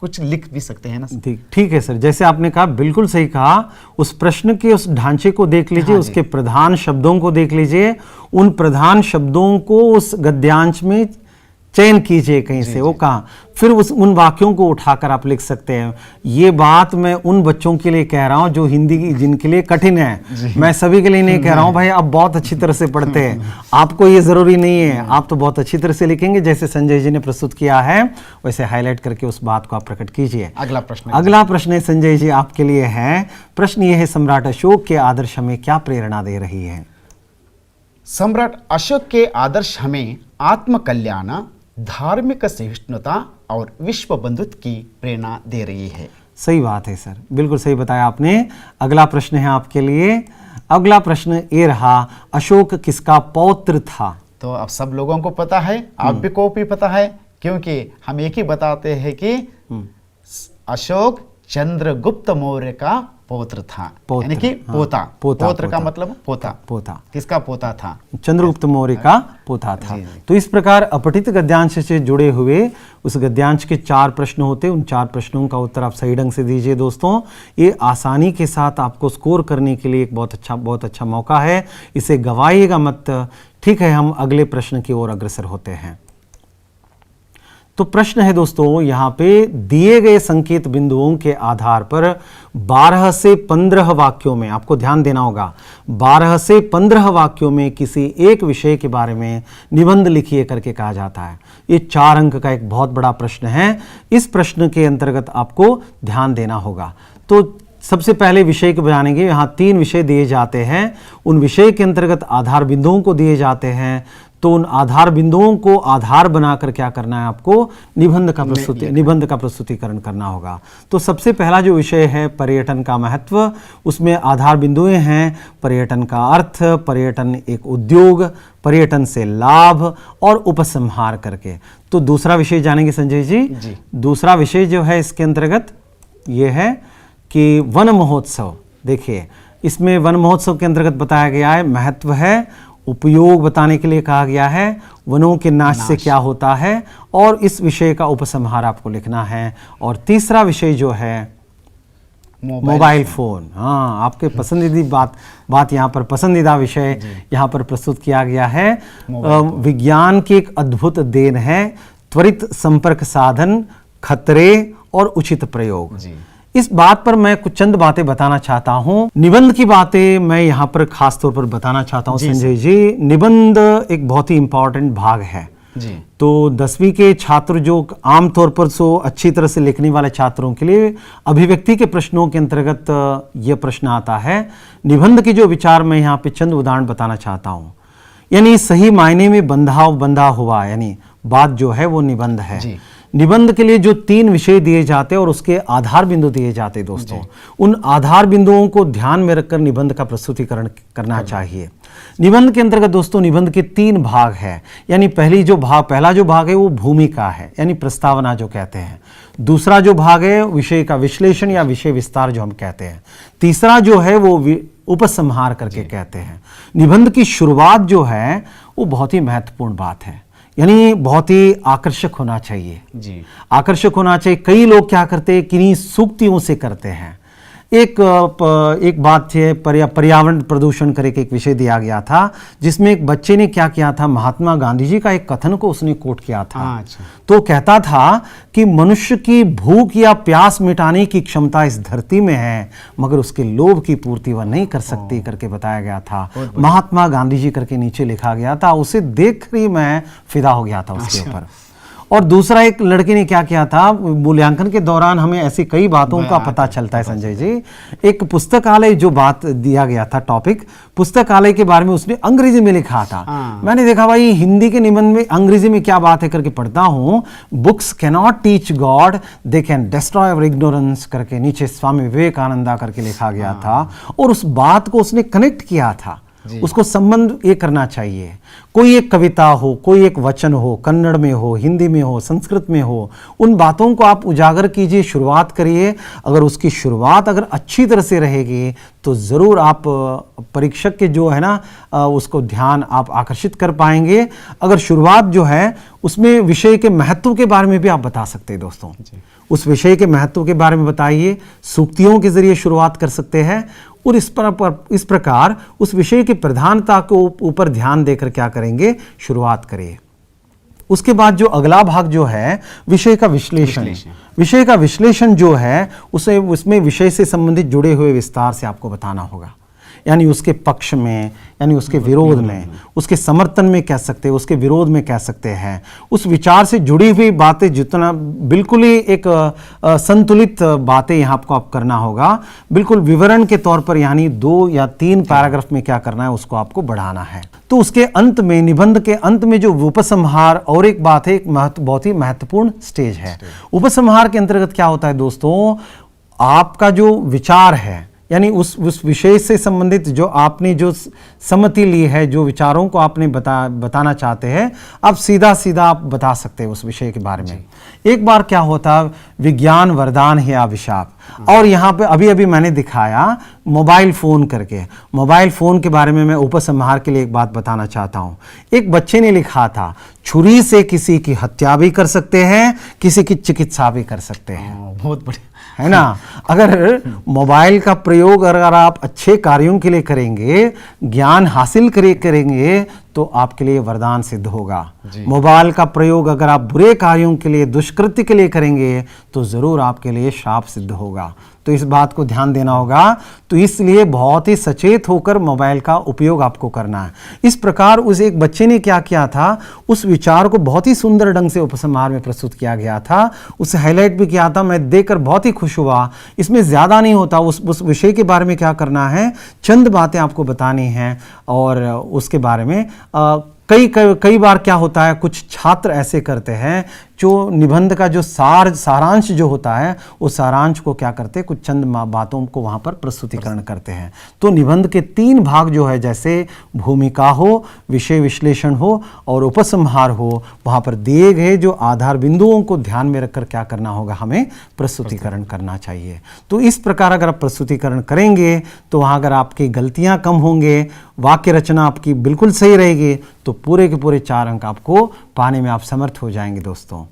कुछ लिख भी सकते हैं ना। ठीक है सर, जैसे आपने कहा, बिल्कुल सही कहा। उस प्रश्न के उस ढांचे को देख लीजिए, उसके प्रधान शब्दों को देख लीजिए, उन प्रधान शब्दों को उस गद्यांश में चयन कीजिए कहीं से, वो कहाँ, फिर उन वाक्यों को उठाकर आप लिख सकते हैं। ये बात मैं उन बच्चों के लिए कह रहा हूँ जो हिंदी की जिनके लिए कठिन है, मैं सभी के लिए नहीं कह रहा हूँ भाई आप बहुत अच्छी तरह से पढ़ते हैं, आपको ये जरूरी नहीं है, आप तो बहुत अच्छी तरह से लिखेंगे, जैसे संजय जी ने प्रस्तुत किया है वैसे हाईलाइट करके उस बात को आप प्रकट कीजिए। अगला प्रश्न है संजय जी आपके लिए है। प्रश्न ये है, सम्राट अशोक के आदर्श हमें क्या प्रेरणा दे रही है? सम्राट अशोक के आदर्श हमें आत्म कल्याण, धार्मिक सहिष्णुता और विश्व बंधुत्व की प्रेरणा दे रही है। सही बात है सर, बिल्कुल सही बताया आपने। अगला प्रश्न है आपके लिए। अगला प्रश्न ये रहा, अशोक किसका पौत्र था? तो अब सब लोगों को पता है, आप को भी पता है, क्योंकि हम एक ही बताते हैं कि अशोक चंद्रगुप्त मौर्य का पौत्र था, यानी कि पोता। पौत्र का मतलब पोता। किसका पोता था? चंद्रगुप्त मौर्य का पोता था। तो इस प्रकार अपठित गद्यांश से जुड़े हुए उस गद्यांश के 4 प्रश्न होते, उन 4 प्रश्नों का उत्तर आप सही ढंग से दीजिए दोस्तों। ये आसानी के साथ आपको स्कोर करने के लिए एक बहुत अच्छा मौका है, इसे गवाइएगा मत। ठीक है, हम अगले प्रश्न की ओर अग्रसर होते हैं। तो प्रश्न है दोस्तों, यहाँ पे दिए गए संकेत बिंदुओं के आधार पर 12 से 15 वाक्यों में आपको ध्यान देना होगा। 12 से 15 वाक्यों में किसी एक विषय के बारे में निबंध लिखिए करके कहा जाता है। ये 4 अंक का एक बहुत बड़ा प्रश्न है। इस प्रश्न के अंतर्गत आपको ध्यान देना होगा। तो सबसे पहले विषय को बनाएंगे। यहाँ 3 विषय दिए जाते हैं, उन विषय के अंतर्गत आधार बिंदुओं को दिए जाते हैं। तो उन आधार बिंदुओं को आधार बनाकर क्या करना है, आपको निबंध का प्रस्तुतिकरण करना होगा। तो सबसे पहला जो विषय है पर्यटन का महत्व, उसमें आधार बिंदुएं हैं पर्यटन का अर्थ, पर्यटन एक उद्योग, पर्यटन से लाभ और उपसंहार करके। तो दूसरा विषय जानेंगे संजय जी। दूसरा विषय जो है इसके अंतर्गत ये है कि वन महोत्सव। देखिए, इसमें वन महोत्सव के अंतर्गत बताया गया है महत्व है, उपयोग बताने के लिए कहा गया है, वनों के नाश से क्या होता है, और इस विषय का उपसंहार आपको लिखना है। और तीसरा विषय जो है मोबाइल फोन। हाँ, आपके पसंदीदा बात यहाँ पर पसंदीदा विषय यहाँ पर प्रस्तुत किया गया है। विज्ञान की एक अद्भुत देन है, त्वरित संपर्क साधन, खतरे और उचित प्रयोग। इस बात पर मैं कुछ चंद बातें बताना चाहता हूं। निबंध की बातें मैं यहाँ पर खास तौर पर बताना चाहता हूं संजय जी। निबंध एक बहुत ही इंपॉर्टेंट भाग है जी। तो 10वीं के छात्र जो आमतौर पर अच्छी तरह से लिखने वाले छात्रों के लिए अभिव्यक्ति के प्रश्नों के अंतर्गत यह प्रश्न आता है। निबंध के जो विचार मैं यहाँ पे चंद उदाहरण बताना चाहता हूँ। यानी सही मायने में बंधा हुआ, यानी बात जो है वो निबंध है। निबंध के लिए जो 3 विषय दिए जाते हैं और उसके आधार बिंदु दिए जाते हैं दोस्तों, उन आधार बिंदुओं को ध्यान में रखकर निबंध का प्रस्तुतिकरण करना चाहिए। निबंध के अंतर्गत दोस्तों निबंध के 3 भाग है, यानी पहला जो भाग है वो भूमिका है, यानी प्रस्तावना जो कहते हैं। दूसरा जो भाग है विषय का विश्लेषण या विषय विस्तार जो हम कहते हैं। तीसरा जो है वो उपसंहार करके कहते हैं। निबंध की शुरुआत जो है वो बहुत ही महत्वपूर्ण बात है, यानी बहुत ही आकर्षक होना चाहिए जी। आकर्षक होना चाहिए। कई लोग क्या करते हैं, किन्हीं सूक्तियों से करते हैं। एक बात है, पर्यावरण प्रदूषण करके एक विषय दिया गया था, जिसमें एक बच्चे ने क्या किया था, महात्मा गांधी जी का एक कथन को उसने कोट किया था। अच्छा। तो कहता था कि मनुष्य की भूख या प्यास मिटाने की क्षमता इस धरती में है, मगर उसके लोभ की पूर्ति वह नहीं कर सकती करके बताया गया था। महात्मा गांधी जी करके नीचे लिखा गया था। उसे देख कर ही मैं फिदा हो गया था उसके ऊपर। और दूसरा, एक लड़के ने क्या किया था, मूल्यांकन के दौरान हमें ऐसी कई बातों का पता चलता है संजय जी। एक पुस्तकालय जो बात दिया गया था, टॉपिक पुस्तकालय के बारे में उसने अंग्रेजी में लिखा था। मैंने देखा भाई हिंदी के निबंध में अंग्रेजी में क्या बात है करके पढ़ता हूँ। Books can not teach God, they can destroy our ignorance करके नीचे स्वामी विवेकानंदा करके लिखा गया था। और उस बात को उसने कनेक्ट किया था, उसको संबंध ये करना चाहिए। कोई एक कविता हो, कोई एक वचन हो, कन्नड़ में हो, हिंदी में हो, संस्कृत में हो, उन बातों को आप उजागर कीजिए, शुरुआत करिए। अगर उसकी शुरुआत अगर अच्छी तरह से रहेगी तो ज़रूर आप परीक्षक के जो है ना उसको ध्यान आप आकर्षित कर पाएंगे। अगर शुरुआत जो है उसमें विषय के महत्व के बारे में भी आप बता सकते हैं दोस्तों, उस विषय के महत्व के बारे में बताइए। सूक्तियों के जरिए शुरुआत कर सकते हैं और इस प्रकार उस विषय की प्रधानता को ऊपर ध्यान देकर क्या करेंगे, शुरुआत करिए। उसके बाद जो अगला भाग जो है विषय का विश्लेषण। विषय का विश्लेषण जो है उसमें विषय से संबंधित जुड़े हुए विस्तार से आपको बताना होगा, यानी उसके पक्ष में, यानी उसके विरोध में, उसके समर्थन में कह सकते हैं, उसके विरोध में कह सकते हैं। उस विचार से जुड़ी हुई बातें जितना बिल्कुल ही एक संतुलित बातें यहाँ आपको आप करना होगा। बिल्कुल विवरण के तौर पर, यानी 2 या 3 पैराग्राफ में क्या करना है उसको आपको बढ़ाना है। तो उसके अंत में, निबंध के अंत में जो उपसंहार, और एक बात है, एक बहुत ही महत्वपूर्ण स्टेज है। उपसंहार के अंतर्गत क्या होता है दोस्तों, आपका जो विचार है, यानी उस विषय से संबंधित जो आपने जो सहमति ली है, जो विचारों को आपने बताना चाहते हैं, आप सीधा आप बता सकते हैं उस विषय के बारे में। एक बार क्या होता, विज्ञान वरदान है या अभिशाप। और यहाँ पे अभी मैंने दिखाया मोबाइल फ़ोन करके। मोबाइल फ़ोन के बारे में मैं उपसंहार के लिए एक बात बताना चाहता हूँ। एक बच्चे ने लिखा था, छुरी से किसी की हत्या भी कर सकते हैं, किसी की चिकित्सा भी कर सकते हैं। बहुत बढ़िया है ना। अगर मोबाइल का प्रयोग अगर आप अच्छे कार्यों के लिए करेंगे, ज्ञान हासिल करेंगे, तो आपके लिए वरदान सिद्ध होगा। मोबाइल का प्रयोग अगर आप बुरे कार्यों के लिए, दुष्कृत्य के लिए करेंगे, तो ज़रूर आपके लिए शाप सिद्ध होगा। तो इस बात को ध्यान देना होगा। तो इसलिए बहुत ही सचेत होकर मोबाइल का उपयोग आपको करना है। इस प्रकार उस एक बच्चे ने क्या किया था, उस विचार को बहुत ही सुंदर ढंग से उपसंहार में प्रस्तुत किया गया था, उसे हाईलाइट भी किया था। मैं देखकर बहुत ही खुश हुआ। इसमें ज़्यादा नहीं होता, उस विषय के बारे में क्या करना है, चंद बातें आपको बतानी हैं। और उसके बारे में कई बार क्या होता है, कुछ छात्र ऐसे करते हैं जो निबंध का जो सारांश जो होता है, उस सारांश को क्या करते हैं, कुछ चंद बातों को वहाँ पर प्रस्तुतिकरण करते हैं। तो निबंध के 3 भाग जो है, जैसे भूमिका हो, विषय विश्लेषण हो और उपसंहार हो, वहाँ पर दिए गए जो आधार बिंदुओं को ध्यान में रखकर क्या करना होगा, हमें प्रस्तुतिकरण करना चाहिए। तो इस प्रकार अगर आप प्रस्तुतिकरण करेंगे तो वहाँ अगर आपकी गलतियाँ कम होंगे, वाक्य रचना आपकी बिल्कुल सही रहेगी, तो पूरे के पूरे 4 अंक आपको पाने में आप समर्थ हो जाएंगे दोस्तों।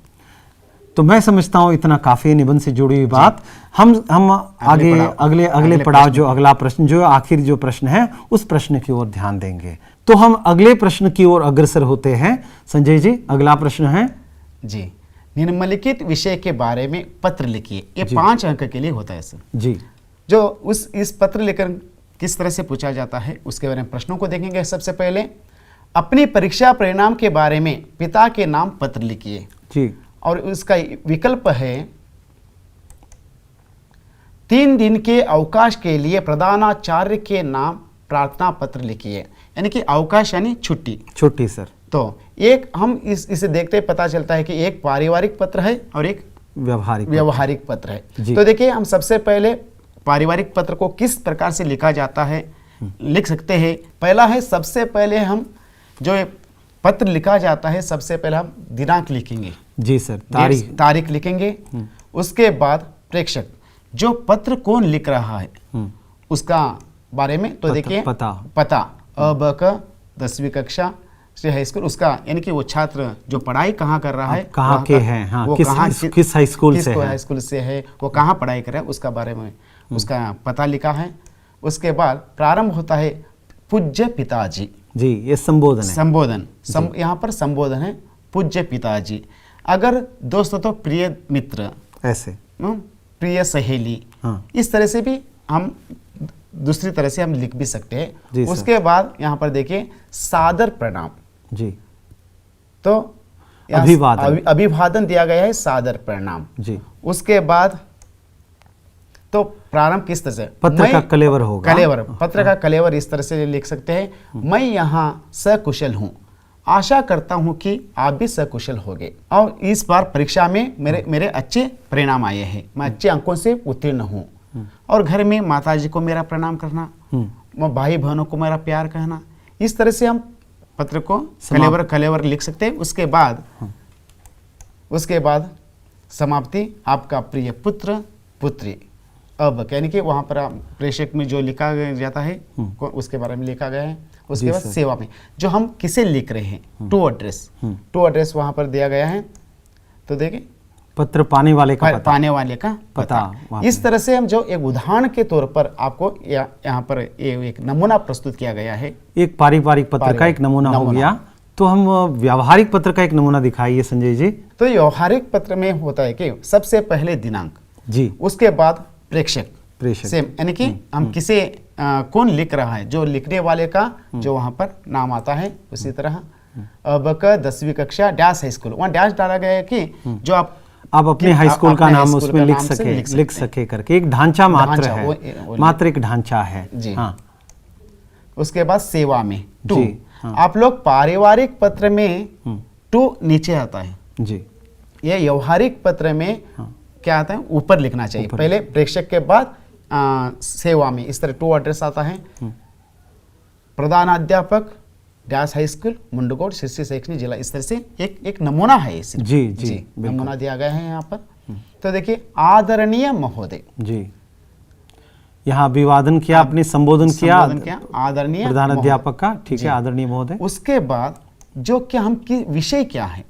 तो मैं समझता हूँ इतना काफ़ी निबंध से जुड़ी हुई बात। हम अगले पड़ाव जो अगला प्रश्न जो आखिर जो प्रश्न है, उस प्रश्न की ओर ध्यान देंगे। तो हम अगले प्रश्न की ओर अग्रसर होते हैं। संजय जी, अगला प्रश्न है जी, निम्नलिखित विषय के बारे में पत्र लिखिए। ये 5 अंक के लिए होता है सर जी। जो इस पत्र लेकर किस तरह से पूछा जाता है, उसके बारे में प्रश्नों को देखेंगे। सबसे पहले, अपनी परीक्षा परिणाम के बारे में पिता के नाम पत्र लिखिए जी। और उसका विकल्प है 3 दिन के अवकाश के लिए प्रधानाचार्य के नाम प्रार्थना पत्र लिखिए। यानी कि अवकाश यानी छुट्टी सर। तो एक हम इसे देखते पता चलता है कि एक पारिवारिक पत्र है और एक व्यवहारिक पत्र है। जी। तो देखिए, हम सबसे पहले पारिवारिक पत्र को किस प्रकार से लिखा जाता है लिख सकते हैं। पहला है, सबसे पहले हम जो ये पत्र लिखा जाता है, सबसे पहले हम दिनांक लिखेंगे। जी सर, तारीख लिखेंगे। उसके बाद प्रेषक, जो पत्र कौन लिख रहा है उसका बारे में, तो देखिए पता अब का 10वीं कक्षा से हाई स्कूल, उसका यानी कि वो छात्र जो पढ़ाई कहाँ कर रहा है, कहाँ के हैं, हाँ, वो किस हाई स्कूल से है, वो कहाँ पढ़ाई कर रहा है, उसका बारे में उसका पता लिखा है। उसके बाद प्रारंभ होता है पूज्य पिताजी। जी, ये संबोधन है। संबोधन यहाँ पर संबोधन है, पूज्य पिताजी। अगर दोस्तों तो प्रिय मित्र, ऐसे प्रिय सहेली, हाँ। इस तरह से भी हम दूसरी तरह से हम लिख भी सकते हैं। उसके बाद यहाँ पर देखिए सादर प्रणाम। जी, तो अभिवादन दिया गया है, सादर प्रणाम। जी, उसके बाद तो प्रारंभ किस तरह से, पत्र का कलेवर होगा। पत्र का कलेवर इस तरह से लिख सकते हैं, मैं यहाँ सकुशल हूँ, आशा करता हूँ कि आप भी सकुशल होंगे, और इस बार परीक्षा में मेरे अच्छे परिणाम आए हैं, मैं अच्छे अंकों से उत्तीर्ण हूँ, और घर में माताजी को मेरा प्रणाम करना, भाई बहनों को मेरा प्यार कहना। इस तरह से हम पत्र को कलेवर लिख सकते हैं। उसके बाद समाप्ति, आपका प्रिय पुत्र पुत्री। अब यानी कि वहां पर प्रेषक में जो लिखा जाता है उसके बारे में लिखा गया है। उसके बाद सेवा में जो हम किसे लिख रहे हैं, टू एड्रेस वहां पर दिया गया है। तो देखिए, पत्र पाने वाले का पता। इस तरह से हम जो एक उदाहरण के तौर पर आपको यहाँ पर एक नमूना प्रस्तुत किया गया है। एक पारिवारिक पत्र का एक नमूना हो गया। तो हम व्यावहारिक पत्र का एक नमूना दिखाइए संजय जी। तो व्यवहारिक पत्र में होता है कि सबसे पहले दिनांक, जी, उसके बाद प्रेषक सेम, यानी कि हम किसे कौन लिख रहा है, जो लिखने वाले का जो वहां पर नाम आता है। उसी तरह अब का 10वीं कक्षा डैश हाई स्कूल, वहाँ डैश डाला गया है कि जो आप अपने हाई स्कूल का नाम उसमें लिख सके करके एक ढांचा मात्र है, मात्र एक ढांचा है जी। हाँ। उसके बाद सेवा में टू, आप लोग पारिवारिक पत्र में टू नीचे आता है जी, ये व्यवहारिक पत्र में क्या आता है, ऊपर लिखना चाहिए। पहले प्रेषक के बाद सेवा में इस तरह टू एड्रेस आता है। प्रधानाध्यापक डैश हाई स्कूल मुंडकोट शिरसी शैक्षणिक जिला, इस तरह से एक नमूना है इसे। जी, नमूना दिया गया है यहाँ पर। तो देखिए, आदरणीय महोदय, जी, यहाँ अभिवादन किया, आपने संबोधन किया आदरणीय प्रधानाध्यापक का, ठीक है, आदरणीय महोदय। उसके बाद जो क्या हम विषय क्या है,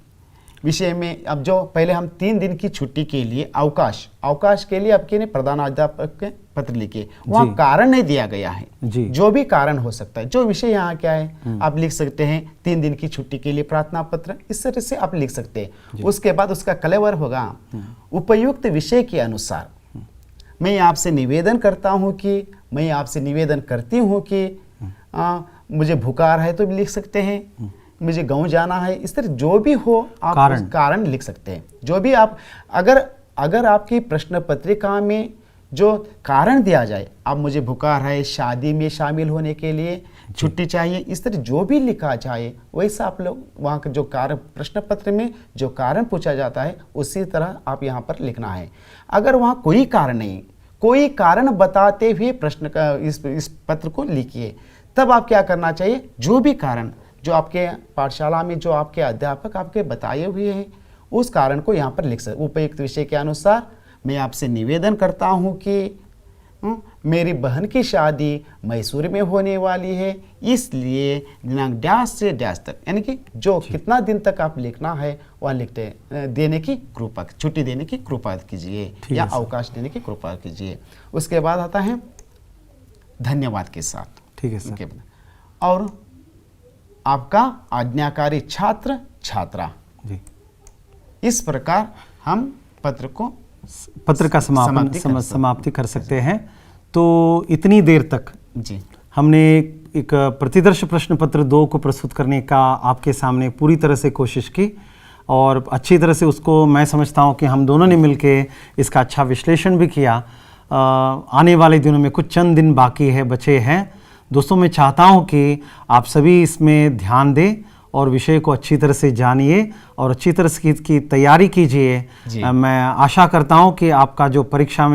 विषय में अब जो पहले हम 3 दिन की छुट्टी के लिए अवकाश के लिए आपके ने प्रधानाध्यापक के पत्र लिखे, वहाँ कारण नहीं दिया गया है जी। जो भी कारण हो सकता है, जो विषय यहाँ क्या है आप लिख सकते हैं। 3 दिन की छुट्टी के लिए प्रार्थना पत्र, इस तरह से आप लिख सकते हैं। उसके बाद उसका कलेवर होगा, उपयुक्त विषय के अनुसार मैं आपसे निवेदन करता हूँ कि, मैं आपसे निवेदन करती हूँ कि मुझे बुखार है, तो भी लिख सकते हैं, मुझे गांव जाना है, इस तरह जो भी हो आप कारण लिख सकते हैं। जो भी आप अगर आपकी प्रश्न पत्रिका में जो कारण दिया जाए, आप मुझे बुखार है, शादी में शामिल होने के लिए छुट्टी चाहिए, इस तरह जो भी लिखा जाए वैसा आप लोग वहाँ का जो कारण प्रश्न पत्र में जो कारण पूछा जाता है उसी तरह आप यहाँ पर लिखना है। अगर वहाँ कोई कारण नहीं, कोई कारण बताते हुए प्रश्न का इस पत्र को लिखिए। तब आप क्या करना चाहिए, जो भी कारण जो आपके पाठशाला में जो आपके अध्यापक आपके बताए हुए हैं उस कारण को यहाँ पर लिख सकते। उपयुक्त विषय के अनुसार मैं आपसे निवेदन करता हूँ कि मेरी बहन की शादी मैसूर में होने वाली है, इसलिए दिनांक डैश से डैश तक, यानी कि जो कितना दिन तक आप लिखना है वह लिखते देने की कृपा, छुट्टी देने की कृपा कीजिए या अवकाश देने की कृपा कीजिए। उसके बाद आता है धन्यवाद के साथ, ठीक है सर। और आपका आज्ञाकारी छात्र छात्रा जी। इस प्रकार हम पत्र का समाप्ति कर सकते हैं। तो इतनी देर तक जी हमने एक प्रतिदर्श प्रश्न पत्र 2 को प्रस्तुत करने का आपके सामने पूरी तरह से कोशिश की, और अच्छी तरह से उसको मैं समझता हूँ कि हम दोनों ने मिलके इसका अच्छा विश्लेषण भी किया। आने वाले दिनों में कुछ चंद दिन बाकी है, बचे हैं दोस्तों। मैं चाहता हूँ कि आप सभी इसमें ध्यान दें और विषय को अच्छी तरह से जानिए और अच्छी तरह से की तैयारी कीजिए। जी। मैं आशा करता हूँ कि आपका जो परीक्षा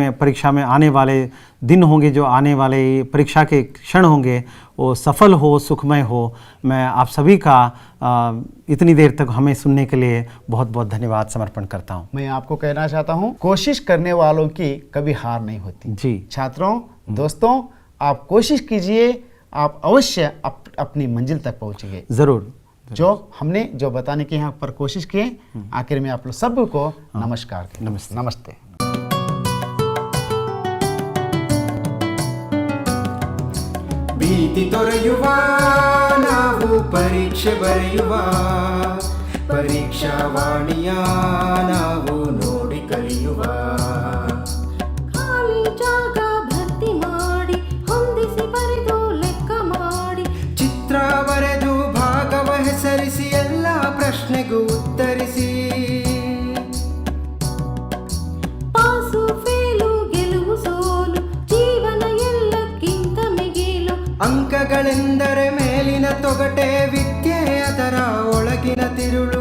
में आने वाले दिन होंगे, जो आने वाले परीक्षा के क्षण होंगे, वो सफल हो, सुखमय हो। मैं आप सभी का इतनी देर तक हमें सुनने के लिए बहुत बहुत धन्यवाद समर्पण करता हूँ। मैं आपको कहना चाहता हूँ, कोशिश करने वालों की कभी हार नहीं होती। जी। छात्रों, दोस्तों, आप कोशिश कीजिए, आप अवश्य अपनी मंजिल तक पहुँचेंगे। ज़रूर। जो हमने जो बताने की यहाँ पर कोशिश की, आखिर में आप लोग सबको नमस्कार। नमस्ते। नमस्ते। ಭೀತಿ ತೊರೆಯುವ ನಾವು ಪರೀಕ್ಷೆ ಬರೆಯುವ ಪರೀಕ್ಷಾವಾಣಿಯ ನಾವು ನೋಡಿ ಕಲಿಯುವ ಖಾಲಿ ಜಾಗ ಭರ್ತಿ ಮಾಡಿ ಹೊಂದಿಸಿ ಬರೆದು ಲೆಕ್ಕ ಮಾಡಿ ಚಿತ್ರ ಬರೆದು ಭಾಗವ ಹೆಸರಿಸಿ ಎಲ್ಲ ಪ್ರಶ್ನೆಗೂ ಉತ್ತರಿಸಿ ಪಾಸು ಫೇಲು ಗೆಲುವು ಸೋಲು ಜೀವನ ಎಲ್ಲಕ್ಕಿಂತ ಮಿಗಿಲು ಅಂಕಗಳೆಂದರೆ ಮೇಲಿನ ತೊಗಟೆ, ವಿದ್ಯೆ ಅದರ ಒಳಗಿನ ತಿರುಳು.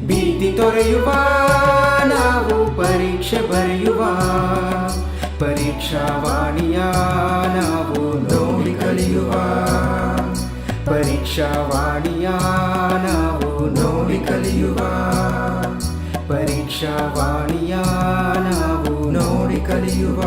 ಭೀತಿ ತೊರೆಯುವ ನಾವು ಪರೀಕ್ಷೆ ಬರೆಯುವ ಪರೀಕ್ಷಾವಾಣಿಯ ನಾವು ನೋಡಿ ಕಲಿಯುವ ಪರೀಕ್ಷಾವಾಣಿಯ ನಾವು ನೋಡಿ ಕಲಿಯುವ ಪರೀಕ್ಷಾವಾಣಿಯ ನಾವು ನೋಡಿ ಕಲಿಯುವ